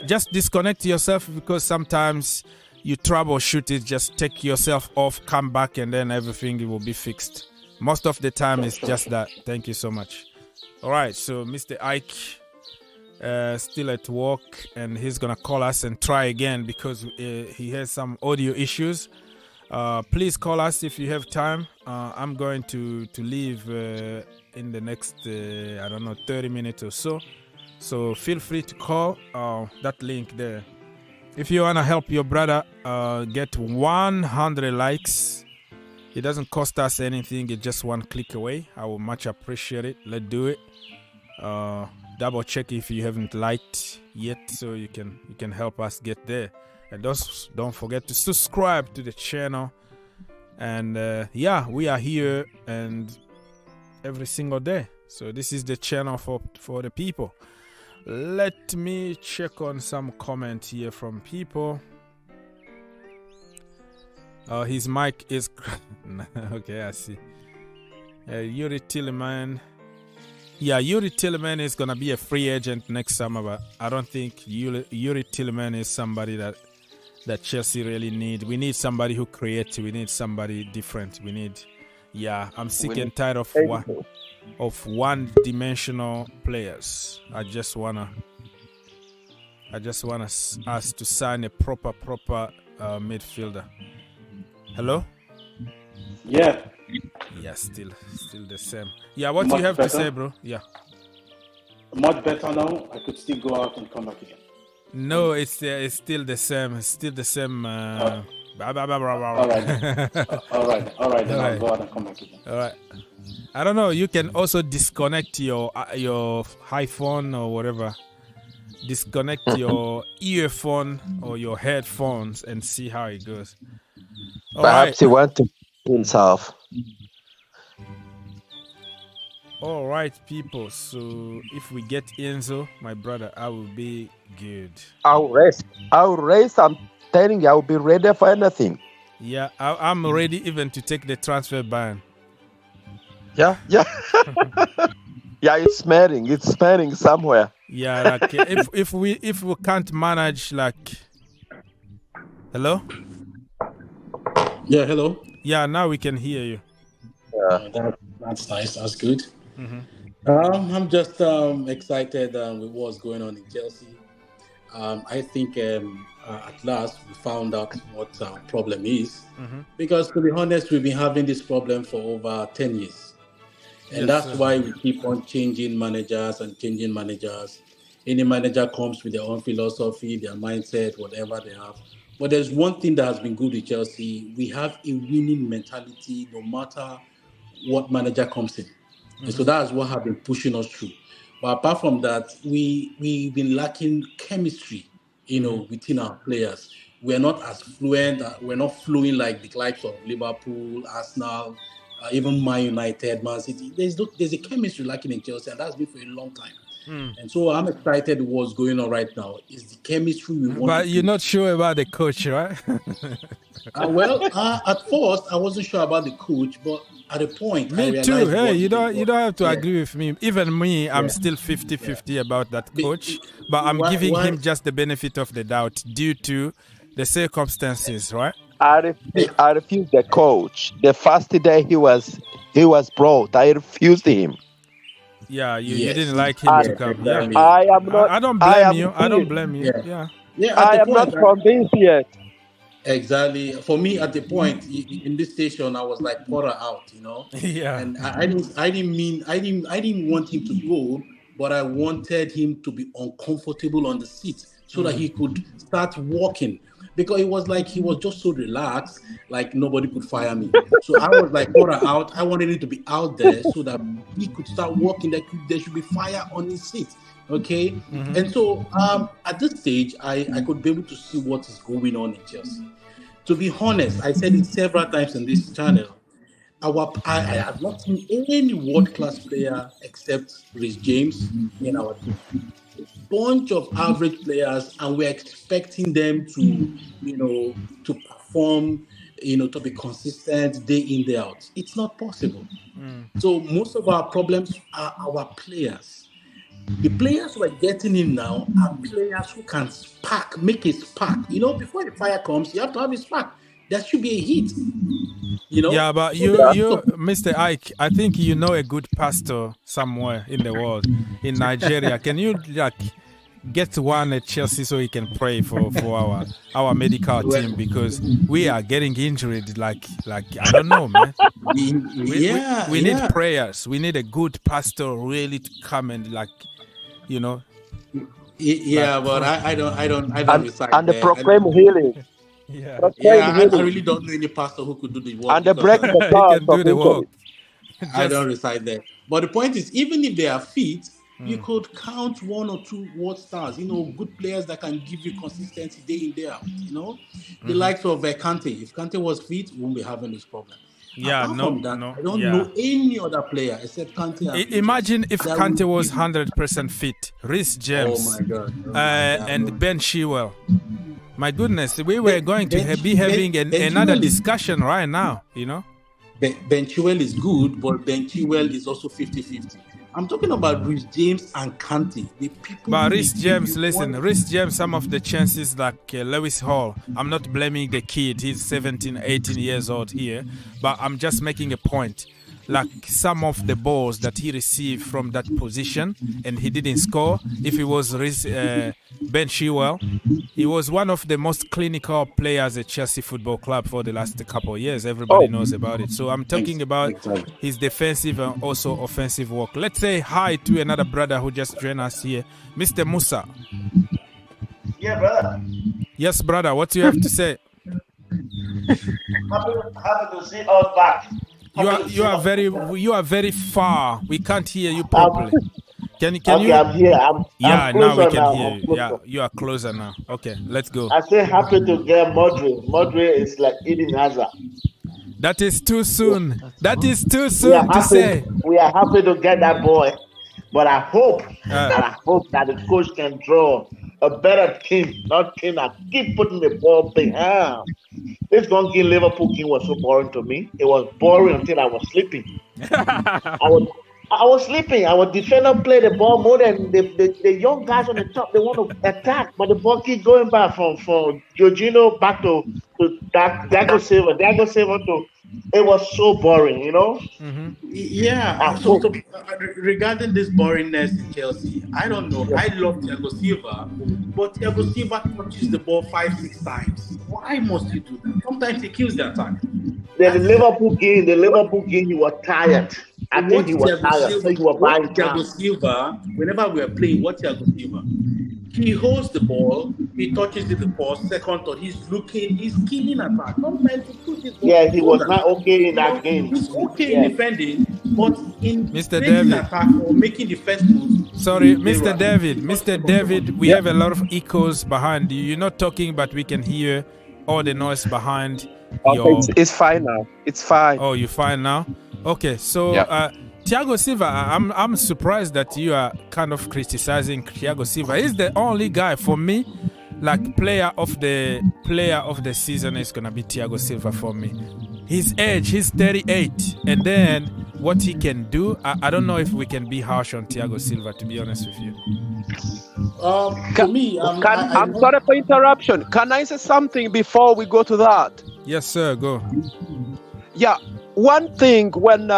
just disconnect yourself because sometimes you troubleshoot it. Just take yourself off, come back, and then everything will be fixed. Most of the time, it's just that. Thank you so much. All right, so Mr. Ike still at work, and he's going to call us and try again because he has some audio issues. Please call us if you have time. I'm going to leave in the next, 30 minutes or so. So feel free to call that link there. If you want to help your brother get 100 likes, it doesn't cost us anything. It's just one click away. I will much appreciate it. Let's do it. Double check if you haven't liked yet, so you can help us get there. And don't forget to subscribe to the channel. And we are here and every single day. So this is the channel for the people. Let me check on some comment here from people. His mic is okay. I see. Yuri Tillman. Yeah, Yuri Tillman is gonna be a free agent next summer, but I don't think Yuri Tillman is somebody that Chelsea really need. We need somebody who creates. We need somebody different. I'm sick and tired of one-dimensional players. I just wanna us to sign a proper midfielder. Hello? Yeah. Yeah, still the same. Yeah, what do you have to say, bro? Yeah. Much better now. I could still go out and come back again. No, it's still the same. It's still the same. All right. Then I'll go out and come back again. All right. I don't know. You can also disconnect your iPhone or whatever. Disconnect your earphone or your headphones and see how it goes. Perhaps he wants to himself. All right, people. So if we get Enzo, my brother, I will be good. I'll race. I'm telling you, I will be ready for anything. Yeah, I'm ready even to take the transfer ban. Yeah. Yeah, it's smelling somewhere. Yeah, like if we can't manage, like, hello? Yeah, hello. Yeah, now we can hear you. That's nice. That's good. I'm just excited with what's going on in Chelsea. I think at last we found out what our problem is. Because to be honest, we've been having this problem for over 10 years. And that's why we keep on changing managers. Any manager comes with their own philosophy, their mindset, whatever they have. But there's one thing that has been good with Chelsea. We have a winning mentality no matter what manager comes in. And so that's what has been pushing us through. But apart from that, we've been lacking chemistry, within our players. We're not as fluent. We're not flowing like the likes of Liverpool, Arsenal, even Man United, Man City. There's a chemistry lacking in Chelsea, and that's been for a long time. And so I'm excited what's going on right now. Is the chemistry we want. But you're not sure about the coach, right? At first I wasn't sure about the coach, but at a point me too. Hey, you don't have to agree with me. Even me, I'm still 50-50 about that coach. But I'm giving him just the benefit of the doubt due to the circumstances, right? I refused the coach. The first day he was brought, I refused him. Yeah, you didn't like him to come. Yeah. I don't blame you. Yeah. I am not convinced yet. Exactly. For me, at the point in this station, I was like Porter out, Yeah. And I didn't want him to go, but I wanted him to be uncomfortable on the seat so that he could start walking. Because it was like he was just so relaxed, like nobody could fire me. So I was like, Porter out. I wanted him to be out there so that he could start walking. There should be fire on his seat. Okay? And so at this stage, I could be able to see what is going on in Chelsea. To be honest, I said it several times in this channel. I have not seen any world-class player except Reece James in our team. Bunch of average players, and we're expecting them to perform, to be consistent day in, day out. It's not possible. So most of our problems are our players. The players we're getting in now are players who can spark, make a spark. Before the fire comes, you have to have a spark. There should be a heat. Yeah, but you, Mr. Ike, I think you know a good pastor somewhere in the world, in Nigeria. Can you get one at Chelsea so he can pray for our medical team, because we are getting injured like I don't know, man. We need prayers. We need a good pastor really to come and Yeah, but I don't recite and the proclaim healing. I really don't know any pastor who could do the work. And the break the power can do the work. I don't recite that. But the point is, even if they are fit, you could count one or two world stars, good players that can give you consistency day in, day out. The likes of Kante. If Kante was fit, we won't be having this problem. Yeah, I don't know any other player except Kante. Imagine if Kante was 100% fit. Reece James. Oh my God. And Ben Chilwell. My goodness, we were going to be having another discussion right now, Ben Chilwell is good, but Ben Chilwell is also 50-50. I'm talking about Reece James and Kante. But Reece James, Reece James, some of the chances like Lewis Hall, I'm not blaming the kid. He's 17, 18 years old here. But I'm just making a point. Like some of the balls that he received from that position and he didn't score. If it was Ben Chilwell, he was one of the most clinical players at Chelsea Football Club for the last couple of years. Everybody knows about it. So I'm talking about his defensive and also offensive work. Let's say hi to another brother who just joined us here, Mr. Musa. Yeah, brother. Yes, brother. What do you have to say? Happy to see us back. You are very far. We can't hear you properly. Can Okay, you? I'm here. I'm Yeah, now we closer can now. hear I'm you. Yeah, closer. you are closer now. Okay, let's go. I say happy to get Mudryk. Mudryk is like Eden Hazard. That is too soon. That is too We are soon to happy. say. We are happy to get that boy, but I hope that the coach can draw a better team, not team that keep putting the ball behind. This one game Liverpool game was so boring to me. It was boring until I was sleeping. I was sleeping. Our defender play the ball more than the young guys on the top. They want to attack, but the ball keep going back from Jorginho back to Thiago Silva. Thiago Silva to. It was so boring, you know. Yeah. So regarding this boringness in Chelsea, I don't know. I love Thiago Silva, but Thiago Silva touches the ball 5-6 times. Why must you do that? Sometimes he kills the attack. The Liverpool game, he was tired. I think he was tired, so he was buying time. Thiago Silva, whenever we are playing, what Thiago Silva? He holds the ball, he touches it the first, second thought, he's killing attack. Sometimes he puts his ball. Yeah, he was not okay in that game. He's okay in defending, but in Mr. creating David. attack or making the first move. Sorry, Mr. David, we have a lot of echoes behind you. You're not talking, but we can hear all the noise behind your... It's fine now. It's fine. Oh, you're fine now? Okay, so Thiago Silva, I'm surprised that you are kind of criticizing Thiago Silva. He's the only guy for me, like player of the season is gonna be Thiago Silva for me. His age, he's 38, and then what he can do, I don't know if we can be harsh on Thiago Silva, to be honest with you. For me, I'm sorry for interruption. Can I say something before we go to that? Yes, sir, go. Yeah, one thing when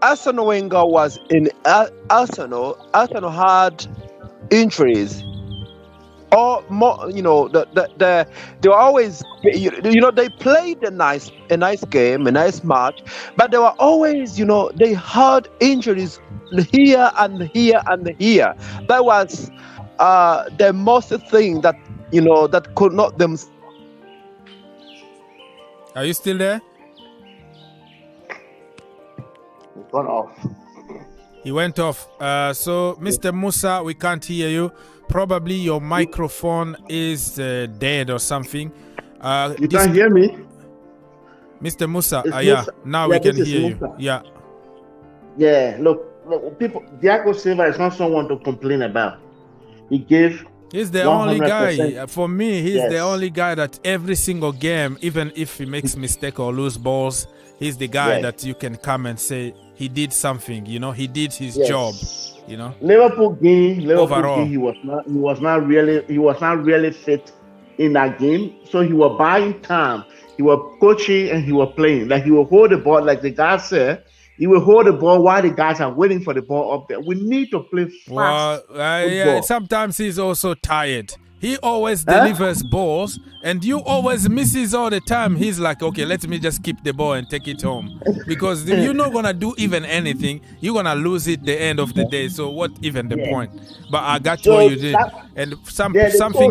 Arsene Wenger was in Arsenal had injuries. Or more, you know, they were always, you know, they played a nice game, a nice match, but they were always, you know, they had injuries here and here and here. That was the most thing that, you know, that could not them. Are you still there? Gone off. He went off. So, Mr. Musa, we can't hear you. Probably your microphone is dead or something. You can't hear me? Mr. Musa, Musa. Now we can this is hear you. Musa. Yeah. Yeah, look, people, Thiago Silva is not someone to complain about. He's the only 100%. guy. For me, he's the only guy that every single game, even if he makes mistake or lose balls, he's the guy that you can come and say he did something. You know, he did his job. You know, Liverpool game, Overall. he was not really fit in that game. So he was buying time. He was coaching and he was playing. Like he will hold the ball, like the guy said. He will hold the ball while the guys are waiting for the ball up there. We need to play fast. Yeah, sometimes he's also tired. He always delivers balls, and you always misses all the time. He's like, okay, let me just keep the ball and take it home. Because you're not going to do even anything. You're going to lose it the end of the day. So what even the point? But I got what you did. And something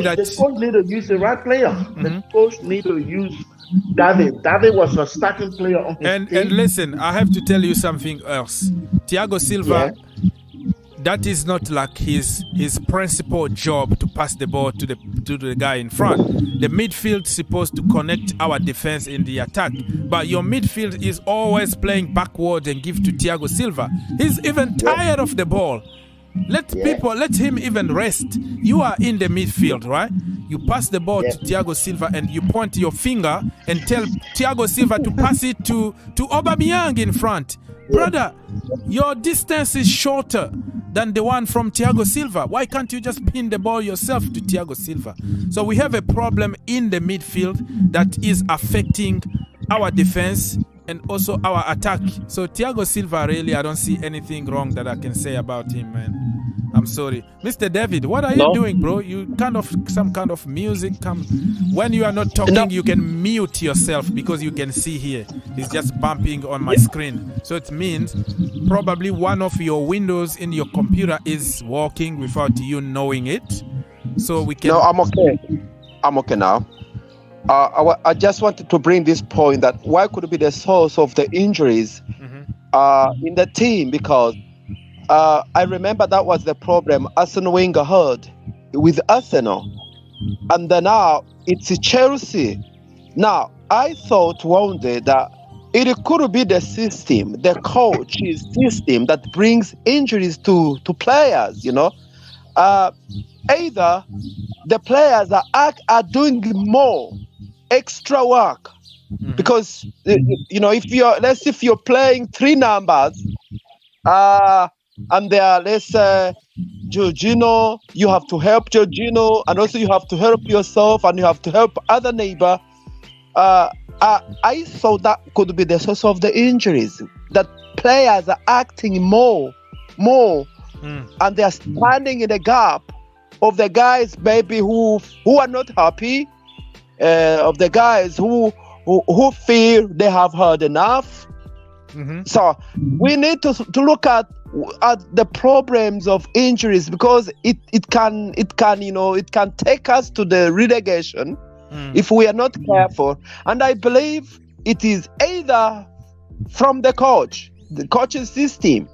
that... The coach need to use the right player. The coach need to use David. David was a starting player on his team. And listen, I have to tell you something else. Thiago Silva... That is not like his principal job to pass the ball to the guy in front. The midfield is supposed to connect our defense in the attack, but your midfield is always playing backwards and give to Thiago Silva. He's even tired of the ball. Let him even rest. You are in the midfield, right? You pass the ball to Thiago Silva and you point your finger and tell Thiago Silva to pass it to Aubameyang in front. Brother, your distance is shorter than the one from Thiago Silva. Why can't you just pin the ball yourself to Thiago Silva? So we have a problem in the midfield that is affecting our defense and also our attack. So Thiago Silva, really, I don't see anything wrong that I can say about him, man. I'm sorry. Mr. David, what are you doing, bro? You some kind of music. When you are not talking, you can mute yourself because you can see here. It's just bumping on my screen. So it means probably one of your windows in your computer is working without you knowing it. So we can... No, I'm okay. I'm okay now. I just wanted to bring this point that why could be the source of the injuries in the team, because I remember that was the problem Arsene Wenger had with Arsenal, and then now it's Chelsea. Now I thought one day that it could be the system, the coach's system that brings injuries to players. Either the players are doing more extra work, because if you're playing three numbers, and there are, let's say, Jorginho, you have to help Jorginho, and also you have to help yourself, and you have to help other neighbor. I thought that could be the source of the injuries, that players are acting more, and they are standing in the gap of the guys maybe who are not happy, of the guys who feel they have heard enough. So we need to look at the problems of injuries, because it can take us to the relegation if we are not careful. And I believe it is either from the coaching system.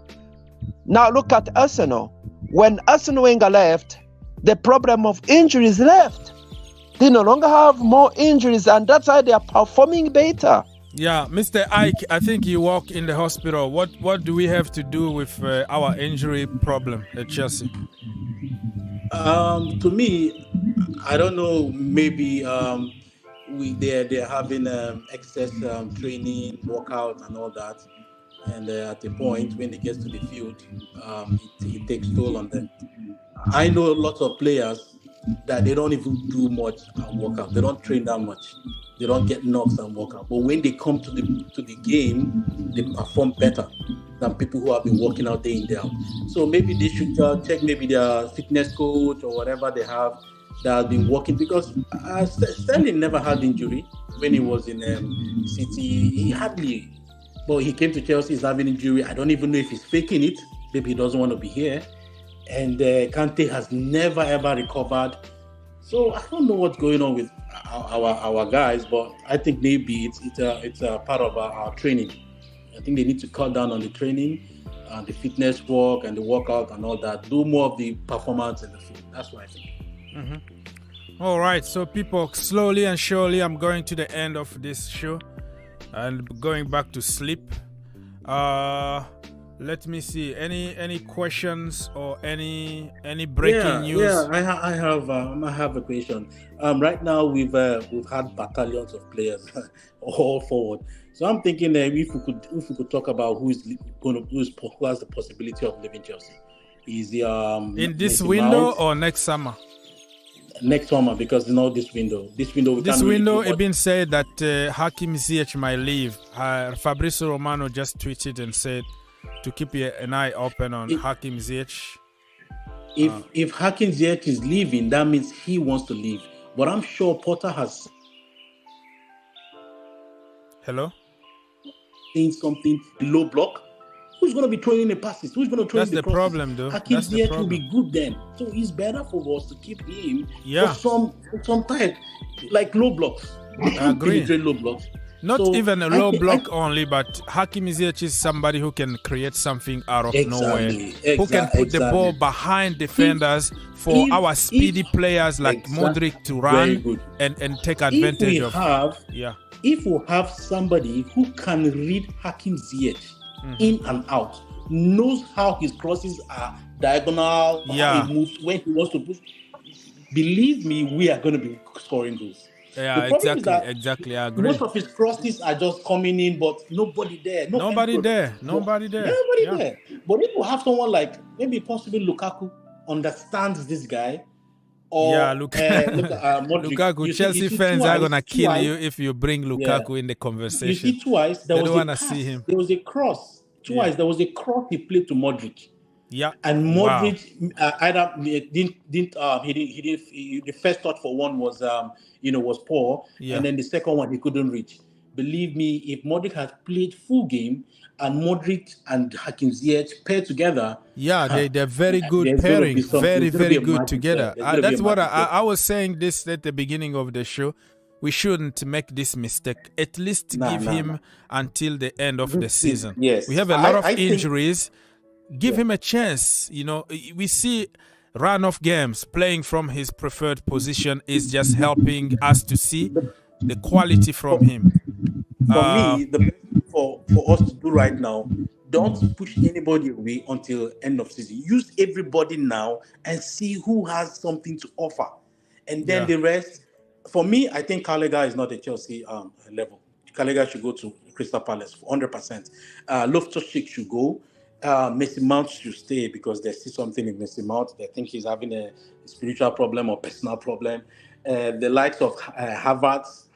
Now look at Arsenal. When Arsene Wenger left, the problem of injuries left. They no longer have more injuries, and that's why they are performing better. Yeah, Mr. Ike, I think you work in the hospital. What do we have to do with our injury problem at Chelsea? To me, I don't know. Maybe they're having excess training, workout, and all that. And at the point when they get to the field, it takes toll on them. I know lots of players that they don't even do much workout. They don't train that much. They don't get knocks and workout. But when they come to the game, they perform better than people who have been working out day in, day out. So maybe they should check maybe their fitness coach or whatever they have that has been working, because Sterling never had injury when he was in City. He hardly, but he came to Chelsea, he's having injury. I don't even know if he's faking it. Maybe he doesn't want to be here. And Kante has never ever recovered. So I don't know what's going on with our guys, but I think maybe it's a part of our training. I think they need to cut down on the training, the fitness work and the workout and all that. Do more of the performance in the field. That's what I think. All right, so people, slowly and surely, I'm going to the end of this show and going back to sleep. Let me see. Any questions or any breaking news? Yeah, I have a question. Right now we've had battalions of players all forward. So I'm thinking if we could talk about who has the possibility of leaving Chelsea. Is in this window Mount, or next summer? Next summer, because this window. This window, it been said that Hakim Ziyech might leave. Fabrizio Romano just tweeted and said to keep an eye open on Hakim Ziyech. If Hakim Ziyech is leaving, that means he wants to leave. But I'm sure Potter has seen something low block. Who's going to be throwing the passes? Who's going to throw the crosses? That's the problem, though. Hakim Ziyech will be good then. So it's better for us to keep him for some time, like low blocks. I agree. Low blocks. Not even a low block only, but Hakim Ziyech is somebody who can create something out of nowhere. Who can put the ball behind defenders for our speedy players like Mudryk to run and take advantage of. If we have somebody who can read Hakim Ziyech in and out, knows how his crosses are diagonal, how he moves, when he wants to push, believe me, we are going to be scoring goals. Yeah, exactly. I agree. Most of his crosses are just coming in, but nobody there. Nobody there. But if you have someone like maybe possibly Lukaku understands this guy, or Lukaku, Chelsea fans are gonna kill you if you bring Lukaku in the conversation. You see, twice they don't want to see him. There was a cross. There was a cross he played to Mudryk. Yeah, and Mudryk either didn't the first thought for one was was poor, and then the second one he couldn't reach. Believe me, if Mudryk had played full game and Mudryk and Hakim Ziyech paired together, they're very good pairing, very good together. That's what I was saying this at the beginning of the show. we shouldn't make this mistake. At least give him until the end of the season. Yes. We have a lot of injuries. Give him a chance. You know, we see run-off games, playing from his preferred position is just helping us to see the quality from him. For me, the best thing for us to do right now, don't push anybody away until end of season. Use everybody now and see who has something to offer. And then the rest, for me, I think Gallagher is not a Chelsea level. Gallagher should go to Crystal Palace for 100%. Loftus-Cheek should go. Messi Mount should stay because they see something in Messi Mount. They think he's having a spiritual problem or personal problem. The likes of Havertz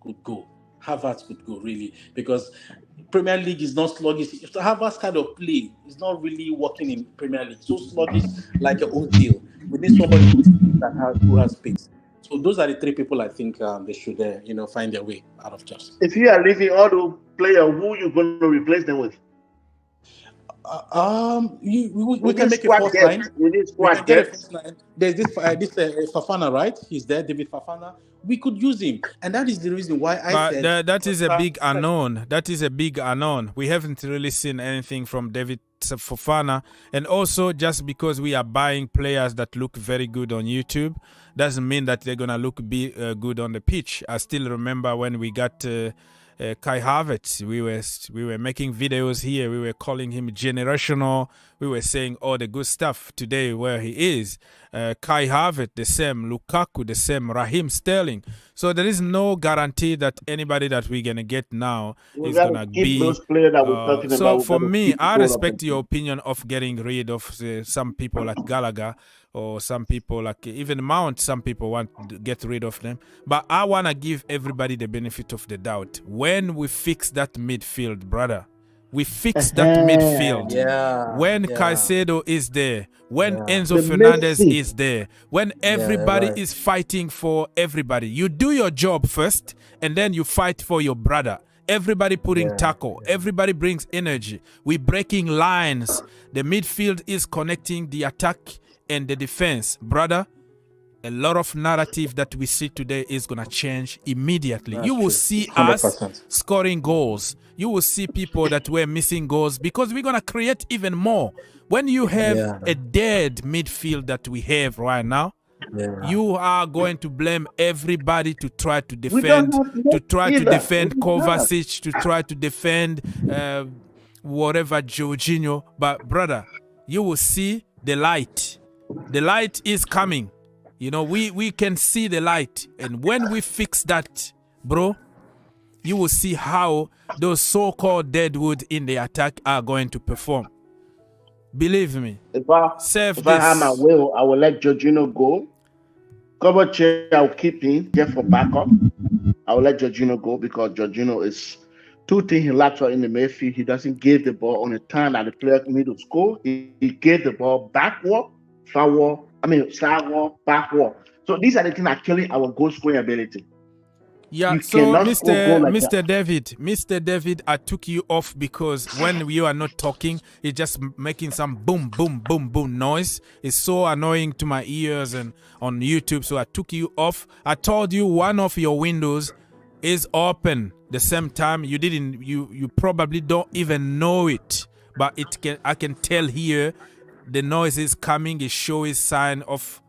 could go. Havertz could go, really, because Premier League is not sluggish. If Havertz kind of play, it's not really working in Premier League. So sluggish like an Ozil. We need somebody who has pace. So those are the three people I think they should, find their way out of Chelsea. If you are leaving all the players, who you going to replace them with? We can make a first line. We need squad depth. There's this Fafana, right? He's there, David Fafana. We could use him, and that is the reason why I said that is a big unknown. That is a big unknown. We haven't really seen anything from David Fofana, and also just because we are buying players that look very good on YouTube doesn't mean that they're gonna look good on the pitch. I still remember when we got Kai Havertz, we were making videos here. We were calling him generational. We were saying all the good stuff. Today, where he is, Kai Havertz the same, Lukaku the same, Raheem Sterling. So there is no guarantee that anybody that we're gonna get now is gonna be. Those players that we're talking so about, for me, I respect your opinion of getting rid of some people like Gallagher. Or some people like even Mount, some people want to get rid of them. But I want to give everybody the benefit of the doubt. When we fix that midfield, brother, we fix that midfield. When Caicedo is there, when Enzo Fernandez is there, when everybody is fighting for everybody. You do your job first, and then you fight for your brother. Everybody putting tackle. Everybody brings energy. We breaking lines. The midfield is connecting the attack and the defense, brother. A lot of narrative that we see today is gonna change immediately. You will see 100%. Us scoring goals. You will see people that were missing goals because we're gonna create even more. When you have a dead midfield that we have right now, you are going to blame everybody to try to defend, Kovacic, to try to defend whatever Jorginho. But brother, you will see the light. The light is coming. You know, we can see the light. And when we fix that, bro, you will see how those so-called deadwood in the attack are going to perform. Believe me. If I have my will, I will let Jorginho go. Kovacic, I'll keep him there for backup. I will let Jorginho go because Jorginho is two things he lacks in the midfield. He doesn't give the ball on the time that the player need to score. He gave the ball backward. Sideward, backward. So these are the things that killing our goal scoring ability. Yeah, so Mr. David, I took you off because when you are not talking, you're just making some boom, boom, boom, boom noise. It's so annoying to my ears and on YouTube, so I took you off. I told you one of your windows is open. The same time you probably don't even know it, but I can tell here. The noise is coming, it shows sign of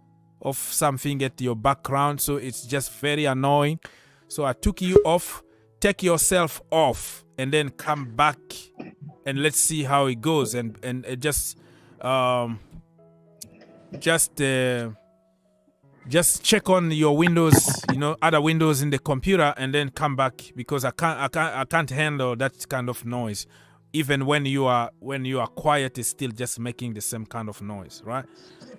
something at your background, so it's just very annoying. So I took you off. Take yourself off and then come back and let's see how it goes. And just check on your windows, other windows in the computer, and then come back because I can't handle that kind of noise. Even when you are quiet, it's still just making the same kind of noise, right?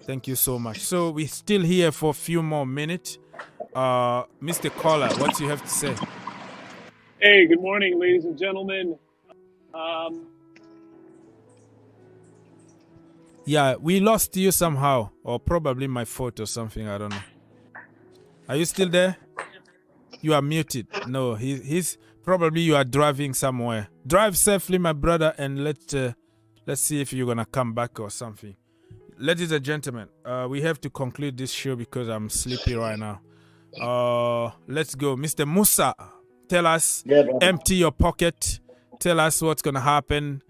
Thank you so much. So we're still here for a few more minutes. Mr. Caller, what do you have to say? Hey, good morning, ladies and gentlemen. Yeah, we lost you somehow, or probably my fault or something. I don't know. Are you still there? You are muted. No, he's probably you are driving somewhere. Drive safely, my brother, and let's see if you're gonna come back or something. Ladies and gentlemen, we have to conclude this show because I'm sleepy right now. Let's go. Mr. Musa, tell us, Yeah, brother. empty your pocket. Tell us what's going to happen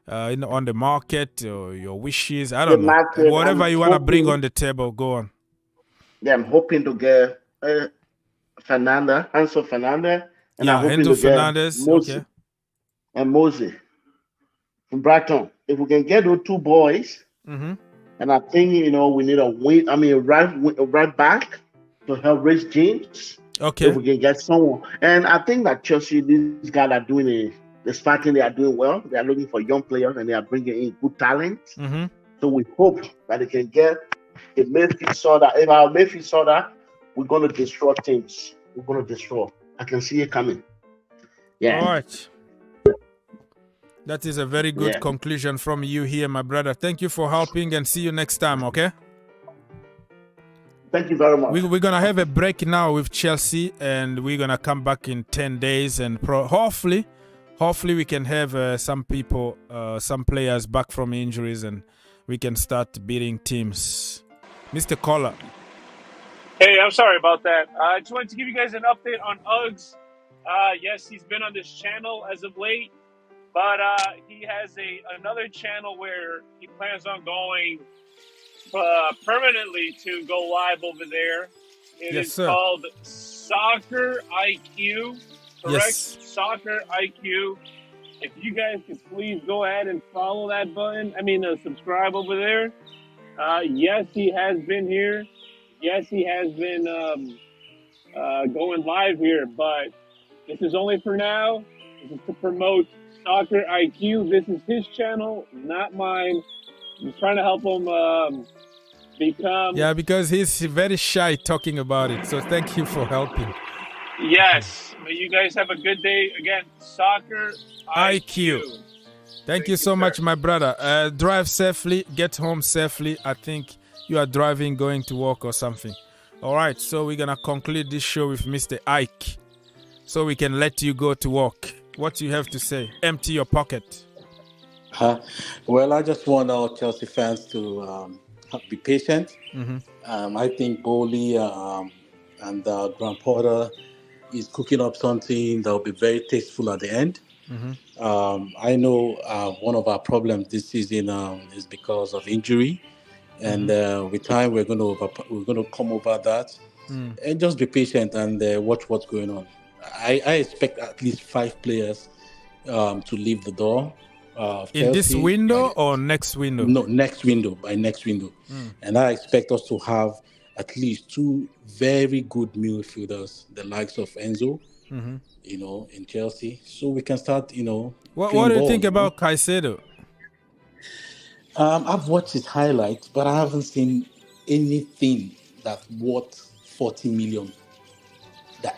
on the market or your wishes. I don't know. Market, Whatever I'm you want to bring hoping- on the table, go on. Yeah, I'm hoping to get Enzo Fernandez. And Yeah, I'm hoping Enzo to Fernandez. get Moses Okay. and Moses from Brighton. If we can get those two boys, Mm-hmm. and I think, we need a right back to help Rich James. Okay. If we can get someone. And I think that Chelsea, these guys are doing the starting, they are doing well. They are looking for young players and they are bringing in good talent. Mm-hmm. So we hope that they can get a midfield sorter. If our midfield sorter, we're going to destroy teams. We're going to destroy. I can see it coming. Yeah. All right. That is a very good conclusion from you here, my brother. Thank you for helping and see you next time, okay? Thank you very much. We're going to have a break now with Chelsea and we're going to come back in 10 days and hopefully we can have some players back from injuries and we can start beating teams. Mr. Caller. Hey, I'm sorry about that. I just wanted to give you guys an update on Uggs. Yes, he's been on this channel as of late, but he has another channel where he plans on going permanently to go live over there. It is called Soccer IQ, correct? Yes. Soccer IQ. If you guys could please go ahead and follow that button, subscribe over there. Yes, he has been here. Yes, he has been going live here, but this is only for now. This is to promote Soccer IQ. This is his channel, not mine. I'm trying to help him become... Yeah, because he's very shy talking about it. So thank you for helping. Yes. May you guys have a good day. Again, Soccer IQ. Thank you so much, my brother. Drive safely. Get home safely. I think you are driving, going to work or something. All right. So we're going to conclude this show with Mr. Ike. So we can let you go to work. What do you have to say? Empty your pocket. Well, I just want our Chelsea fans to be patient. Mm-hmm. I think Bowley and Graham Potter is cooking up something that will be very tasteful at the end. Mm-hmm. I know one of our problems this season is because of injury, and with time we're going to come over that. And just be patient and watch what's going on. I expect at least 5 players to leave the door. In this window or next window? No, next window, by next window. And I expect us to have at least 2 very good midfielders, the likes of Enzo, in Chelsea. So we can start, What do you think about Caicedo? I've watched his highlights, but I haven't seen anything that's worth 40 million.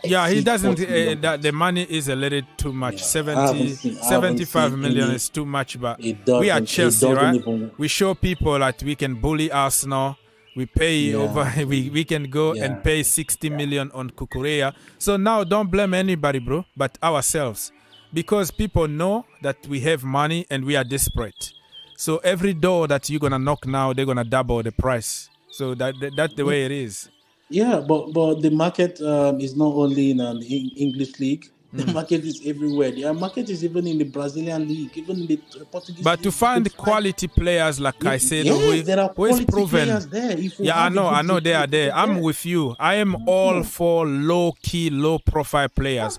Yeah, he doesn't. That the money is a little too much. Yeah, 75 million is too much. But we are Chelsea, right? We show people that we can bully Arsenal. We pay over. We can go and pay 60 million on Cucurella. So now don't blame anybody, bro, but ourselves, because people know that we have money and we are desperate. So every door that you're gonna knock now, they're gonna double the price. So that's the way it is. Yeah, but the market is not only in the English league. The market is everywhere. The market is even in the Brazilian league, even in the Portuguese But league. to find quality players like Caicedo, there are who is quality proven. players there. I know they are there. I'm with you. I am all for low-key, low-profile players.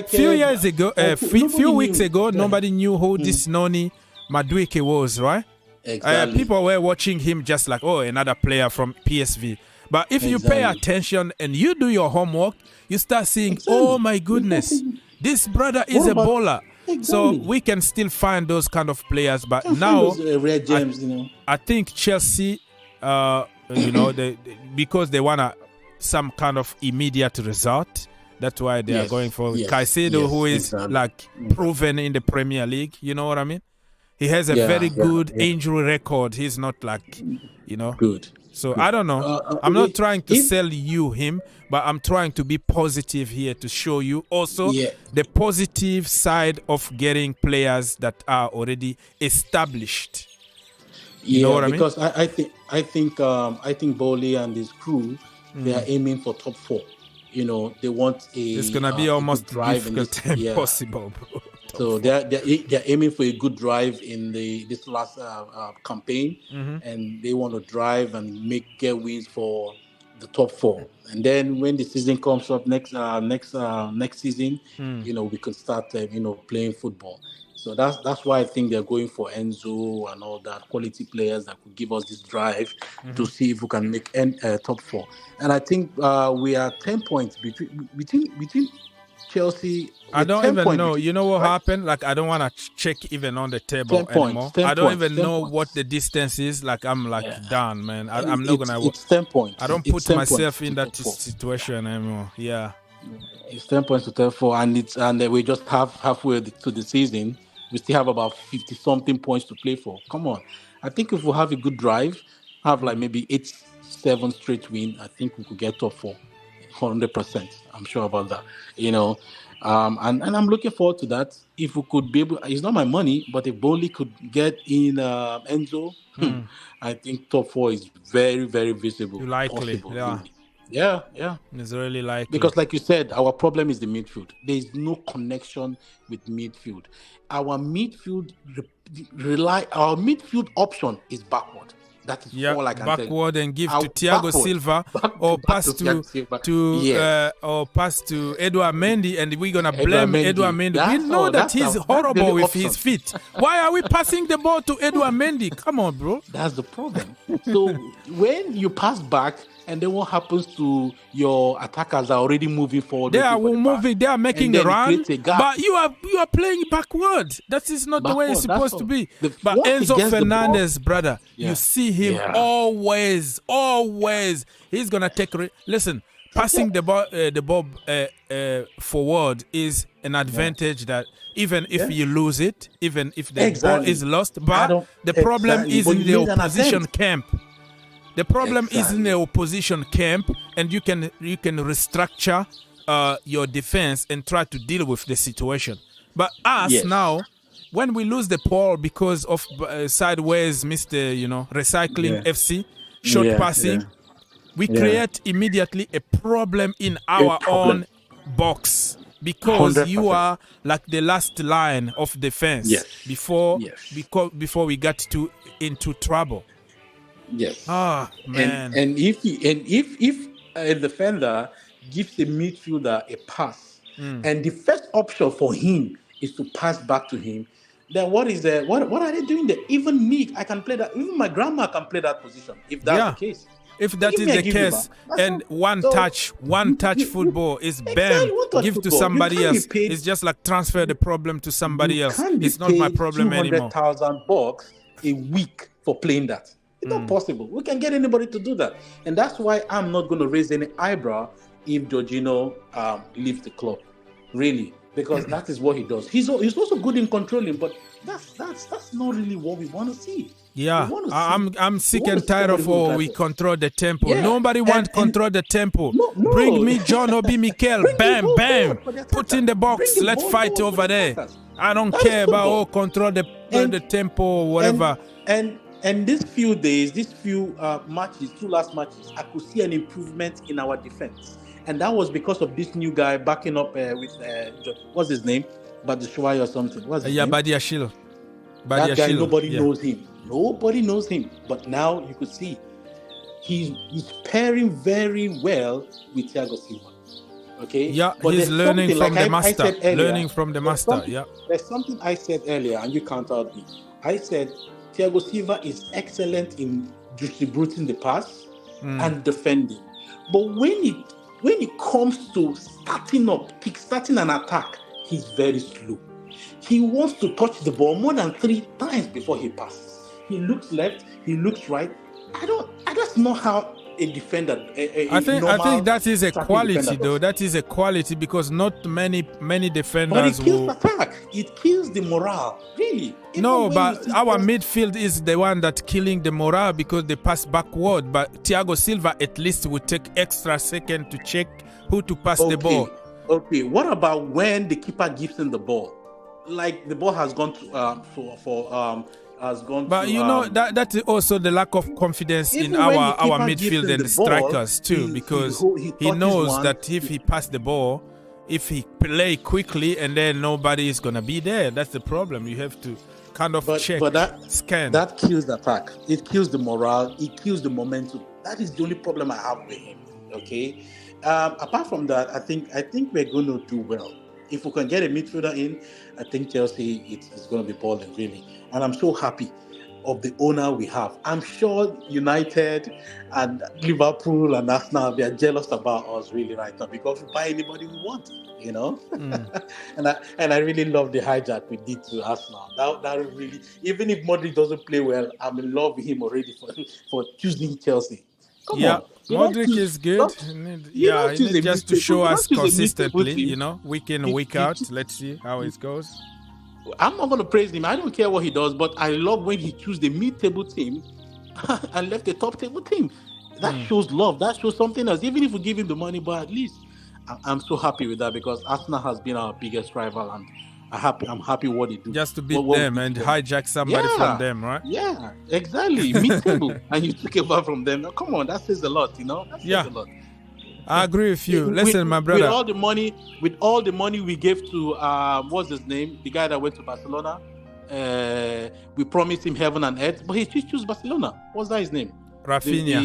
Few years ago, few weeks ago, nobody knew who this Noni Mudryk was, right? Exactly. People were watching him just like, another player from PSV. But if you pay attention and you do your homework, you start seeing, oh my goodness, this brother is a bowler. Exactly. So we can still find those kind of players. But now, those, rare gems, I think Chelsea, because they want some kind of immediate result, that's why they are going for Caicedo, who is proven in the Premier League. You know what I mean? He has a very good injury record. He's not good. So I don't know. I'm not trying to sell you him, but I'm trying to be positive here to show you also the positive side of getting players that are already established. You know what I mean? Because I think Bowley and his crew, they are aiming for top 4. you know, they want a. It's gonna be almost difficult and impossible, bro. So they're aiming for a good drive in this last campaign, and they want to drive and get wins for the top 4. And then when the season comes up next season, you know, we can start you know, playing football. So that's why I think they're going for Enzo and all that, quality players that could give us this drive to see if we can make top 4. And I think we are 10 points between Chelsea. I don't even know. You know what happened? Like, I don't want to check even on the table anymore. I don't even know what the distance is. Like, I'm done, man. I'm not gonna. It's 10 points. I don't put myself in that situation anymore. Yeah. It's 10 points to 10-4, and we just halfway to the season. We still have about 50-something points to play for. Come on. I think if we have a good drive, have like maybe 8-7 straight win, I think we could get top 4. 100%. I'm sure about that. You know, and I'm looking forward to that. If we could be able, it's not my money, but if Bowley could get in Enzo, I think top 4 is very, very visible. Likely, possible, yeah. Really. Yeah. It's really likely. Because like you said, our problem is the midfield. There is no connection with midfield. Our midfield our midfield option is backward. That is all I can tell you. Backward and give to Thiago Silva or pass to Edouard Mendy, and we're gonna blame Edouard Mendy. We know that he's horrible with his feet. Why are we passing the ball to Edouard Mendy? Come on, bro. That's the problem. So when you pass back, and then what happens to your attackers are already moving forward? They are moving. They are making a run, but you are playing backward. That is not the way it's supposed to be. But Enzo Fernandez, brother, you see him always. He's gonna take. Listen, passing the ball forward is an advantage that even if you lose it, even if the ball is lost, but the problem is in the opposition camp. The problem is in the opposition camp, and you can restructure your defense and try to deal with the situation. But us now, when we lose the ball because of sideways, Mr. Recycling FC, short passing, we create immediately a problem in our own box because 100%. You are like the last line of defense before we got into trouble. Yes. Ah, man. And if a defender gives a midfielder a pass, and the first option for him is to pass back to him, then what are they doing there? Even me, I can play that. Even my grandma can play that position. If that's the case. If that is the case, and one touch football is bam, give to somebody else. It's just like transfer the problem to somebody else. It's not my problem anymore. $200,000 a week for playing that. It's not possible. We can get anybody to do that. And that's why I'm not going to raise any eyebrow if Jorginho leaves the club. Really. Because that is what he does. He's also good in controlling, but that's not really what we want to see. Yeah, I'm sick and tired of we control the tempo. Yeah. Nobody wants control the tempo. No. Bring me John Obi Mikel. Bam. Put in the box. Let's fight over there. I don't care about control the tempo or whatever. And these few days, matches, 2 last matches, I could see an improvement in our defense. And that was because of this new guy backing up with, what's his name? Badishwai or something. What's his name? Badiashile. That guy, nobody knows him. Nobody knows him. But now you could see he's pairing very well with Thiago Silva. Okay? Yeah, but he's learning from the master. There's something I said earlier, and you countered me. I said Thiago Silva is excellent in distributing the pass and defending. But when it comes to kickstarting an attack, he's very slow. He wants to touch the ball more than 3 times before he passes. He looks left, he looks right. I don't know how a defender. I think that is a quality, though. That is a quality because not many defenders. But it kills attack. It kills the morale. Really. No, but our midfield is the one that's killing the morale because they pass backward. But Thiago Silva at least would take extra second to check who to pass the ball. Okay. What about when the keeper gives him the ball? Like the ball has gone to for has gone. But to, you know that is also the lack of confidence in even when our the keeper gives midfield him and the ball, strikers too, because he he touches knows one. that if he pass the ball, if he play quickly, and then nobody is gonna be there. That's the problem. You have to kind of check, scan. That kills the attack. It kills the morale. It kills the momentum. That is the only problem I have with him. Okay. Apart from that, I think we're going to do well. If we can get a midfielder in, I think Chelsea it's going to be balling really. And I'm so happy of the owner we have. I'm sure United and Liverpool and Arsenal, they are jealous about us really right now because we buy anybody we want, you know. And I really love the hijack we did to Arsenal. That really, even if Mudryk doesn't play well, I'm in love with him already for choosing Chelsea. Come on. Mudryk is good. He needs just to show us consistently, you know, week in, week out. Let's see how it goes. I'm not going to praise him. I don't care what he does, but I love when he chooses the mid-table team and left the top-table team. That shows love. That shows something else. Even if we give him the money, but at least I'm so happy with that because Arsenal has been our biggest rival, and I'm happy what they do. Just to beat them and hijack somebody from them, right? Yeah, exactly. Mid-table, and you took it back from them. Now, come on, that says a lot, you know? That says a lot. I agree with you. Listen, my brother. With all the money we gave to what's his name, the guy that went to Barcelona, we promised him heaven and earth, but he chose Barcelona. What's that his name? Rafinha.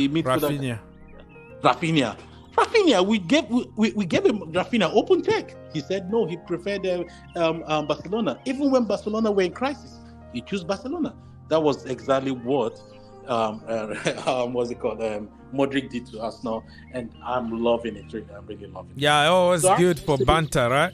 We gave him Rafinha open check. He said no, he preferred Barcelona. Even when Barcelona were in crisis, he chose Barcelona. That was exactly what what's it called? Mudryk did to us now, and I'm loving it. Really, I'm really loving it. Yeah, always good for banter, right?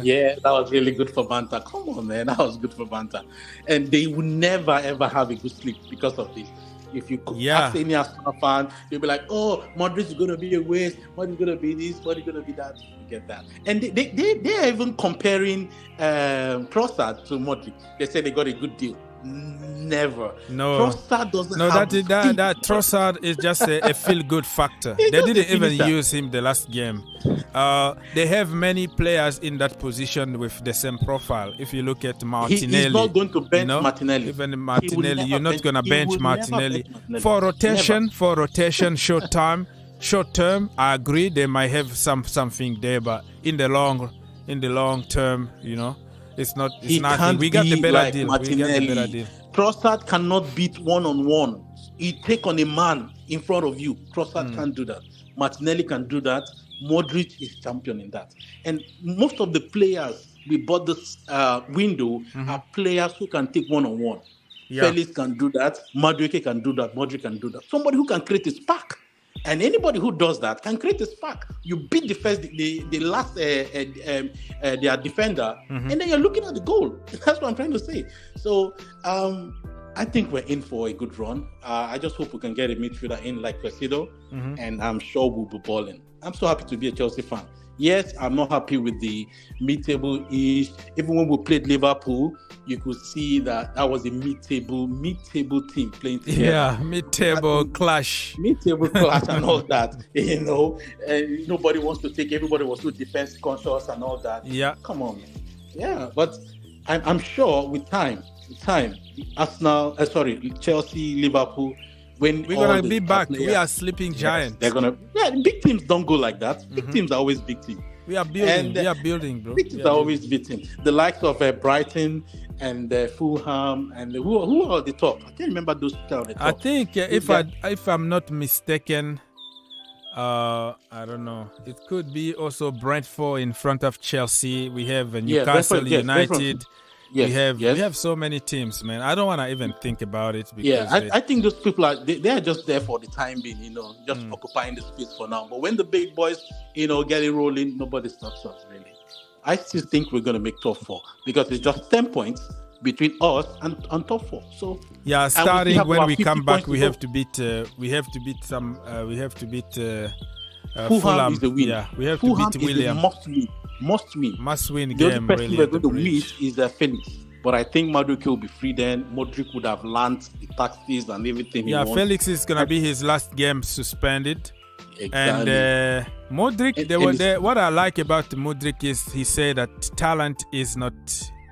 Yeah, that was really good for banter. Come on, man, that was good for banter. And they will never ever have a good sleep because of this. If you ask any Arsenal fan, they'll be like, "Oh, Mudryk is going to be a waste. Mudryk is going to be this. Mudryk is going to be that." You get that. And they are even comparing Trossard to Mudryk. They say they got a good deal. Never. No. Trossard doesn't have that Trossard is just a feel-good factor. They didn't even use him the last game. They have many players in that position with the same profile. If you look at Martinelli, he's not going to bench Martinelli. Even Martinelli, you're not going to bench Martinelli. For rotation, short term, I agree they might have something there, but in the long term, you know, it's nothing. We got the better deal. Trossard cannot beat one-on-one. He take on a man in front of you. Trossard can't do that. Martinelli can do that. Mudryk is champion in that. And most of the players we bought this window are players who can take one-on-one. Yeah. Felix can do that. Mudryk can do that. Mudryk can do that. Somebody who can create a spark. And anybody who does that can create a spark. You beat the last their defender, and then you're looking at the goal. That's what I'm trying to say. So I think we're in for a good run. I just hope we can get a midfielder in like Caicedo, and I'm sure we'll be balling. I'm so happy to be a Chelsea fan. Yes, I'm not happy with the mid-table-ish. Even when we played Liverpool, you could see that was a mid-table team playing together. Yeah, mid-table clash. Mid-table clash and all that. You know, nobody wants to take. Everybody was so defense conscious and all that. Yeah, come on, man. Yeah, but I'm sure with time, Arsenal, Chelsea, Liverpool. When we're gonna be back, players, we are sleeping giants. They're gonna. Yeah, big teams don't go like that. Big teams are always big teams. We are building, bro. Big teams are always big teams. The likes of Brighton and Fulham and who are at the top? I can't remember those people at the top. I think if I'm not mistaken, I don't know. It could be also Brentford in front of Chelsea. We have Newcastle United. Yes, we have so many teams, man. I don't want to even think about it. Because I think those people are just there for the time being, you know, just occupying the space for now. But when the big boys, you know, get it rolling, nobody stops us really. I still think we're going to make top 4 because it's just 10 points between us and top 4. So starting when we come back, we have to beat Fulham is the win. Yeah, we have Fulham to beat William. Must win the game. Only person we're going to miss is Felix, but I think Mudryk will be free then. Mudryk would have learned the tactics and everything. Felix is going to be his last game suspended. Exactly. And Mudryk, what I like about Mudryk is he said that talent is not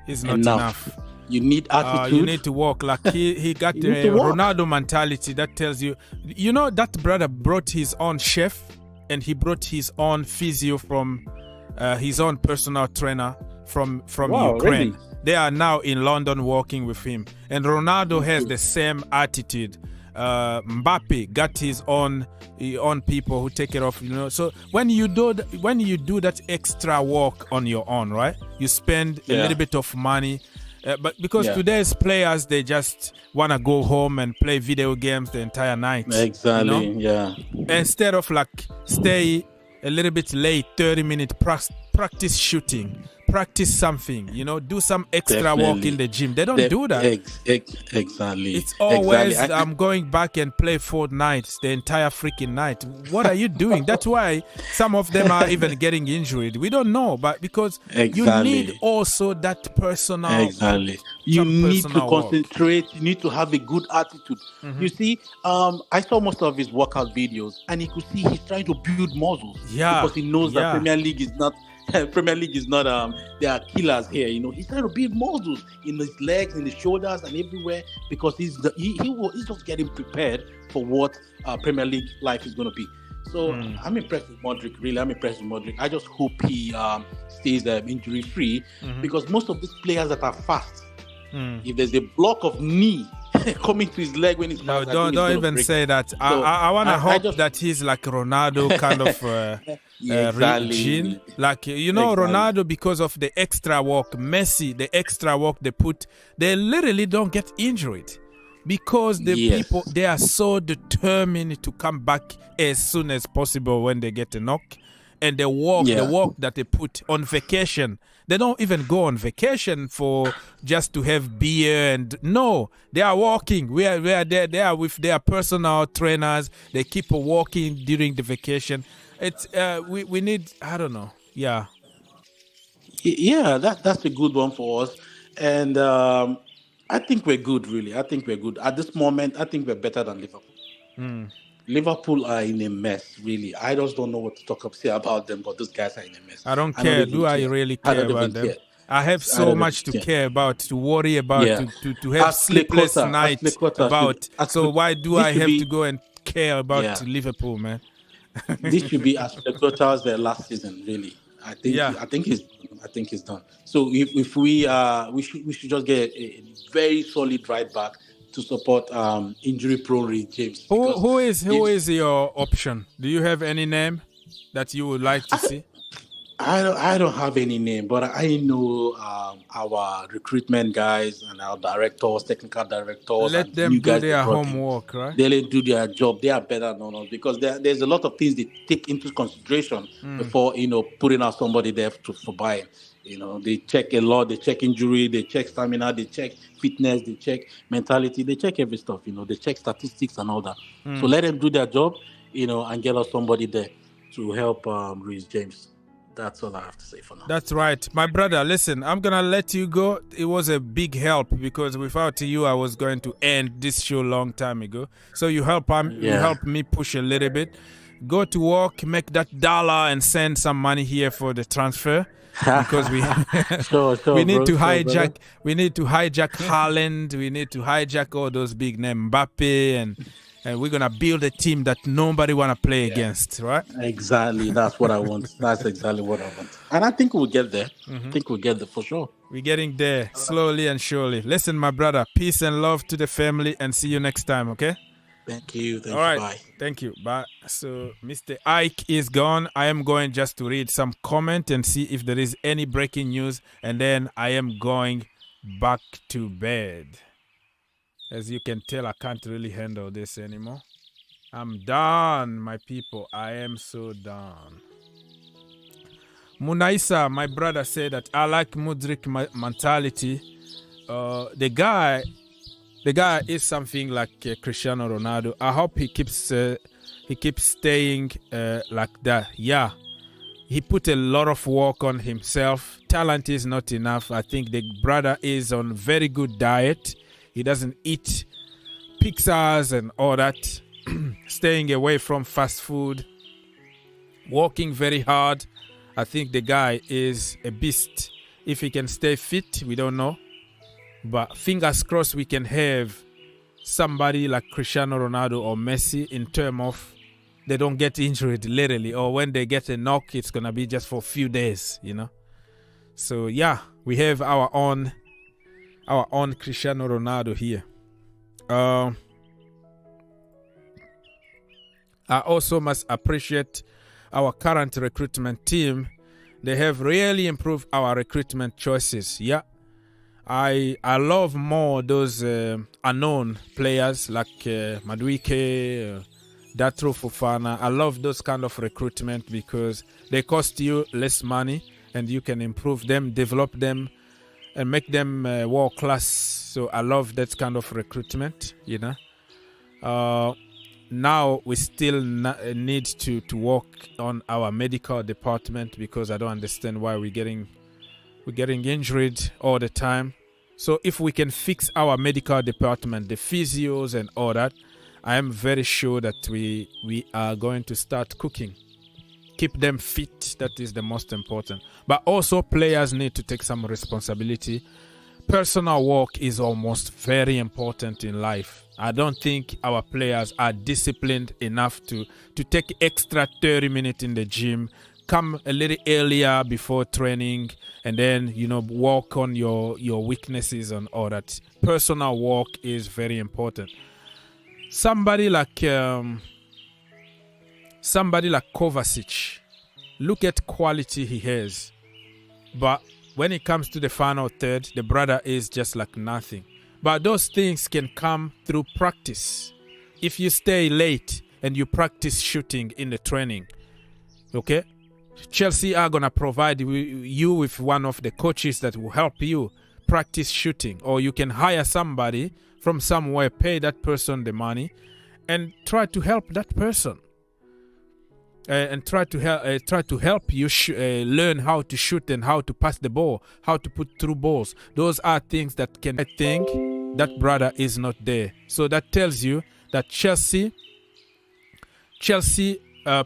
enough. You need attitude. You need to walk. Like he got a Ronaldo mentality that tells you, that brother brought his own chef and he brought his own physio from his own personal trainer from Ukraine. Really? They are now in London working with him. And Ronaldo has the same attitude. Mbappe got his own people who take care of, So when you do that extra work on your own, right? You spend a little bit of money. But because today's players, they just want to go home and play video games the entire night. Exactly, yeah. Instead of stay a little bit late, 30-minute practice shooting, practice something, do some extra work in the gym. They don't do that. Exactly. It's always, I'm going back and play Fortnite the entire freaking night. What are you doing? That's why some of them are even getting injured. We don't know, but because you need also that personal. Exactly. You need to concentrate. You need to have a good attitude. Mm-hmm. You see, I saw most of his workout videos, and you could see he's trying to build muscles. Yeah. Because he knows that Premier League is not. There are killers here. He's trying to build muscles in his legs, in his shoulders, and everywhere because he's just getting prepared for what Premier League life is going to be. So I'm impressed with Mudryk. Really, I'm impressed with Mudryk. I just hope he stays injury free because most of these players that are fast, if there's a block of knee coming to his leg when he's fast, don't even say that. So I want to hope that he's like Ronaldo kind of. Gene. Like Ronaldo, because of the extra work, Messi, the extra work they put, they literally don't get injured because the people, they are so determined to come back as soon as possible when they get a knock. And the work that they put on vacation, they don't even go on vacation for just to have beer and no, they are walking. We are there. They are with their personal trainers. They keep walking during the vacation. It's we need, I don't know. Yeah, that's a good one for us, and I think we're good. Really, I think we're good at this moment. I think we're better than Liverpool. Liverpool are in a mess. Really, I just don't know what to say about them. But those guys are in a mess. I don't care. Do I really care about them? I have so much to care about, to worry about, to have sleepless nights about. So why do I have to go and care about Liverpool, man? This should be as spectacular as the last season, really. I think he's done. So if we should just get a very solid right back to support injury-prone Rory Jennings. Who is your option? Do you have any name that you would like to see? I don't have any name, but I know our recruitment guys and our directors, technical directors. Let them do their homework, right? They do their job. They are better than us because there's a lot of things they take into consideration before putting out somebody there for buying. They check a lot. They check injury. They check stamina. They check fitness. They check mentality. They check every stuff. They check statistics and all that. So let them do their job. And get us somebody there to help Rory Jennings. That's all I have to say for now. That's right. My brother, listen, I'm going to let you go. It was a big help because without you, I was going to end this show a long time ago. So you help me push a little bit. Go to work, make that dollar and send some money here for the transfer. Because we we need to hijack Haaland, we need to hijack all those big names, Mbappe, and we're gonna build a team that nobody wanna play against, right? Exactly. That's what I want. That's exactly what I want. And I think we'll get there. I think we'll get there for sure. We're getting there slowly and surely. Listen, my brother, peace and love to the family and see you next time, okay? Thank you. All right. Bye. Thank you. Bye. So Mr. Ike is gone. I am going just to read some comment and see if there is any breaking news, and then I am going back to bed. As you can tell, I can't really handle this anymore. I'm done, my people. I am so done. Munaisa, my brother, said that I like Mudryk mentality. The guy is something like Cristiano Ronaldo. I hope he keeps staying like that. Yeah, he put a lot of work on himself. Talent is not enough. I think the brother is on very good diet. He doesn't eat pizzas and all that. Staying away from fast food. Working very hard. I think the guy is a beast. If he can stay fit, we don't know. But fingers crossed we can have somebody like Cristiano Ronaldo or Messi in terms of they don't get injured literally, or when they get a knock, it's going to be just for a few days, you know. So, yeah, we have our own Cristiano Ronaldo here. I also must appreciate our current recruitment team. They have really improved our recruitment choices. Yeah, I love more those unknown players like Mudryk, Datro Fofana. I love those kind of recruitment because they cost you less money and you can improve them, develop them, and make them world class. So I love that kind of recruitment, you know. Now we still need to work on our medical department because I don't understand why we're getting injured all the time. So if we can fix our medical department, the physios and all that, I am very sure that we are going to start cooking. Keep them fit, that is the most important. But also players need to take some responsibility. Personal work is almost very important in life. I don't think our players are disciplined enough to take extra 30 minutes in the gym, come a little earlier before training, and then, you know, work on your weaknesses and all that. Personal work is very important. Somebody like Kovacic, look at quality he has, but when it comes to the final third, the brother is just like nothing. But those things can come through practice. If you stay late and you practice shooting in the training, okay, Chelsea are going to provide you with one of the coaches that will help you practice shooting. Or you can hire somebody from somewhere, pay that person the money, and try to help that person. And try to help you learn how to shoot and how to pass the ball, how to put through balls. Those are things that I think that brother is not there. So that tells you that Chelsea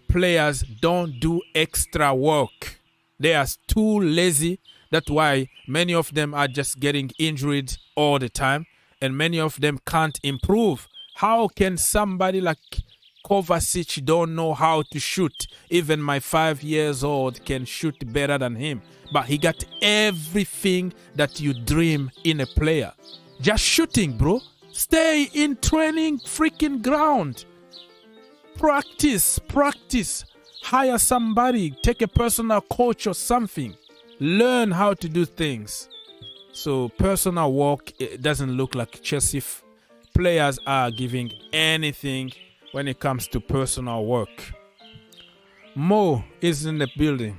players don't do extra work. They are too lazy. That's why many of them are just getting injured all the time, and many of them can't improve. How can somebody like Kovacic don't know how to shoot? Even my 5 years old can shoot better than him. But he got everything that you dream in a player. Just shooting, bro. Stay in training freaking ground. Practice. Hire somebody. Take a personal coach or something. Learn how to do things. So personal work, it doesn't look like Chelsea players are giving anything when it comes to personal work. Mo is in the building.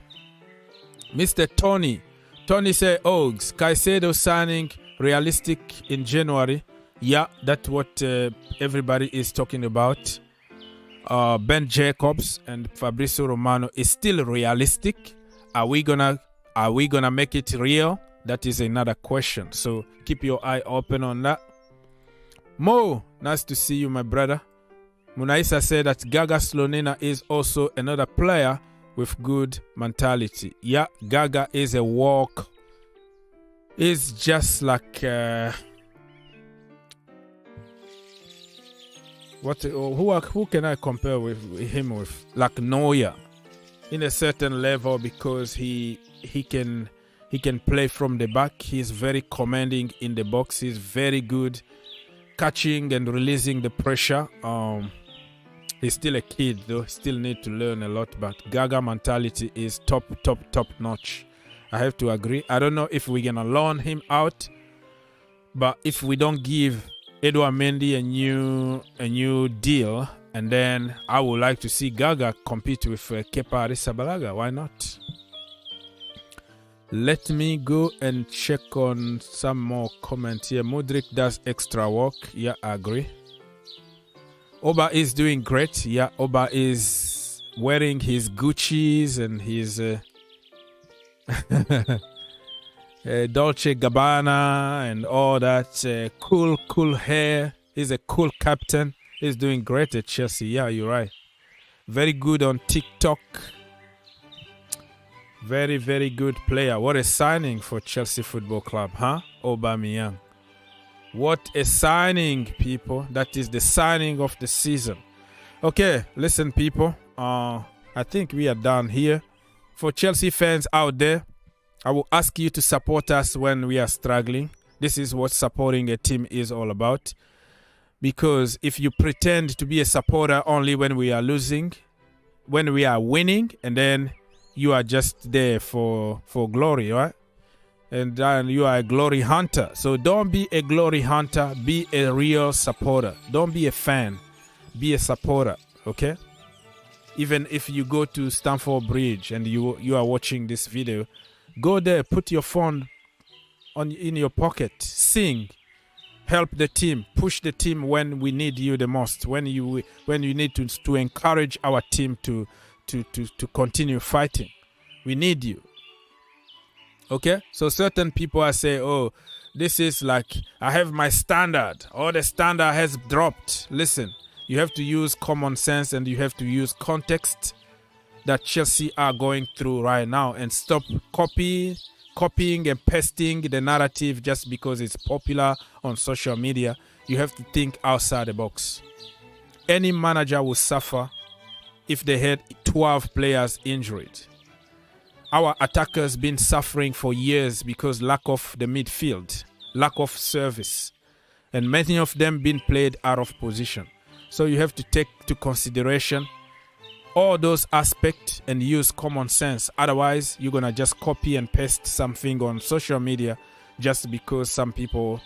Mr. Tony said, Ogs, Caicedo signing realistic in January. Yeah, that's what everybody is talking about. Ben Jacobs and Fabrizio Romano is still realistic. Are we gonna make it real? That is another question. So keep your eye open on that. Mo, nice to see you, my brother. Munaisa said that Gaga Slonina is also another player with good mentality. Yeah, Gaga is a walk. Is just like who can I compare with him with? Like Neuer in a certain level, because he can play from the back. He's very commanding in the box. He's very good catching and releasing the pressure. He's still a kid though. Still need to learn a lot, but Gaga mentality is top notch. I have to agree. I don't know if we're gonna loan him out, but if we don't give Edouard Mendy a new deal, and then I would like to see Gaga compete with Kepa Arrizabalaga. Why not? Let me go and check on some more comments here. Mudryk does extra work. Yeah, I agree. Oba is doing great. Yeah, Oba is wearing his Gucci's and his Dolce Gabbana and all that. Cool hair. He's a cool captain. He's doing great at Chelsea. Yeah, you're right. Very good on TikTok. Very, very good player. What a signing for Chelsea Football Club, huh? Aubameyang. What a signing, people. That is the signing of the season. Okay, listen, people. I think we are done here. For Chelsea fans out there, I will ask you to support us when we are struggling. This is what supporting a team is all about. Because if you pretend to be a supporter only when we are losing, when we are winning, and then you are just there for glory, right? And then you are a glory hunter. So don't be a glory hunter. Be a real supporter. Don't be a fan. Be a supporter, okay? Even if you go to Stamford Bridge and you are watching this video, go there, put your phone in your pocket, sing, help the team, push the team when we need you the most, when you need to encourage our team to continue fighting. We need you. Okay? So certain people are saying, oh, this is like, I have my standard. Oh, the standard has dropped. Listen, you have to use common sense and you have to use context that Chelsea are going through right now and stop copying and pasting the narrative just because it's popular on social media. You have to think outside the box. Any manager will suffer if they had 12 players injured. Our attackers been suffering for years because lack of the midfield, lack of service, and many of them been played out of position. So you have to take to consideration all those aspects and use common sense. Otherwise, you're going to just copy and paste something on social media just because some people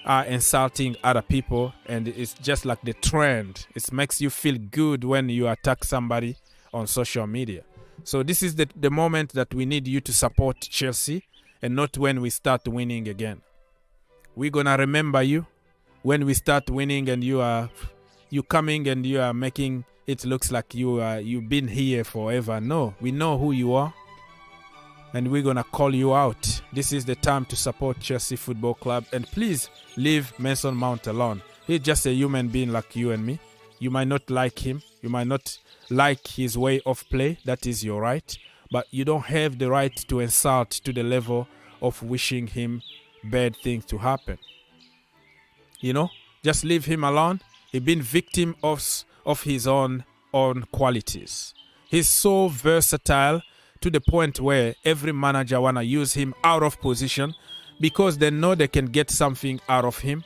are insulting other people, and it's just like the trend. It makes you feel good when you attack somebody on social media. So this is the moment that we need you to support Chelsea, and not when we start winning again. We're going to remember you when we start winning and you coming and you are making it looks like you've been here forever. No, we know who you are, and we're going to call you out. This is the time to support Chelsea Football Club, and please leave Mason Mount alone. He's just a human being like you and me. You might not like him. You might not like his way of play. That is your right. But you don't have the right to insult to the level of wishing him bad things to happen. You know, just leave him alone. He's been victim of his own qualities. He's so versatile to the point where every manager want to use him out of position because they know they can get something out of him.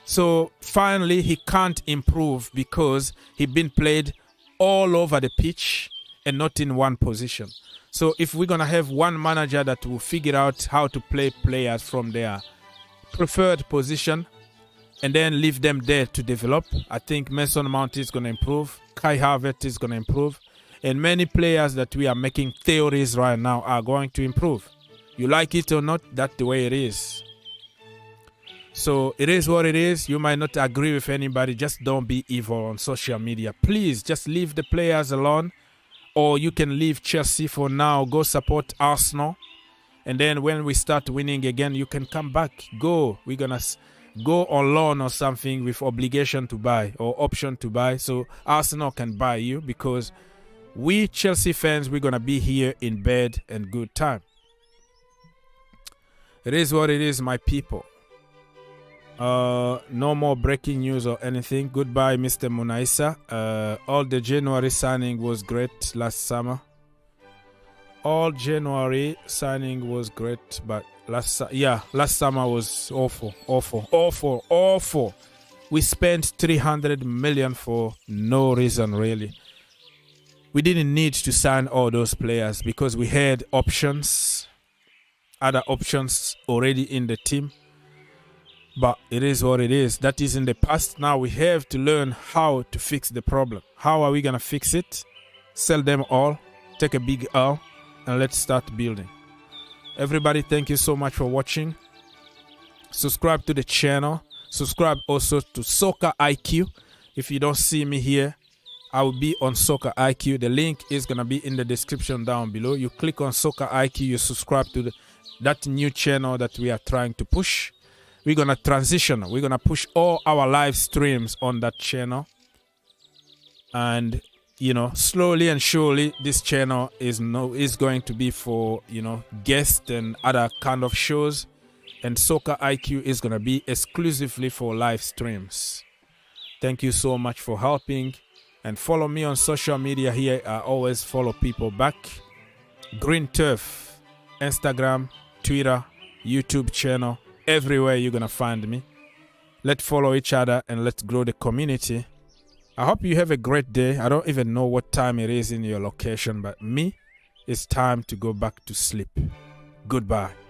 So finally he can't improve because he's been played all over the pitch and not in one position. So if we're going to have one manager that will figure out how to play players from their preferred position and then leave them there to develop, I think Mason Mount is going to improve. Kai Havertz is going to improve. And many players that we are making theories right now are going to improve. You like it or not, that's the way it is. So it is what it is. You might not agree with anybody. Just don't be evil on social media. Please, just leave the players alone. Or you can leave Chelsea for now. Go support Arsenal. And then when we start winning again, you can come back. Go. We're going to go on loan or something with obligation to buy or option to buy. So Arsenal can buy you, because we Chelsea fans, we're going to be here in bed and good time. It is what it is, my people. No more breaking news or anything. Goodbye, Mr. Munaisa. All the January signing was great last summer. All January signing was great, but last summer was awful. We spent 300 million for no reason, really. We didn't need to sign all those players because we had other options already in the team. But it is what it is. That is in the past. Now we have to learn how to fix the problem. How are we going to fix it? Sell them all, take a big L, and let's start building. Everybody, thank you so much for watching. Subscribe to the channel. Subscribe also to Soccer IQ. If you don't see me here, I will be on Soccer IQ. The link is going to be in the description down below. You click on Soccer IQ, you subscribe to that new channel that we are trying to push. We're going to transition. We're going to push all our live streams on that channel. And, you know, slowly and surely, this channel is going to be for, you know, guests and other kind of shows. and Soccer IQ is going to be exclusively for live streams. Thank you so much for helping. And follow me on social media here. I always follow people back. Green Turf, Instagram, Twitter, YouTube channel, everywhere you're going to find me. Let's follow each other and let's grow the community. I hope you have a great day. I don't even know what time it is in your location, but me, it's time to go back to sleep. Goodbye.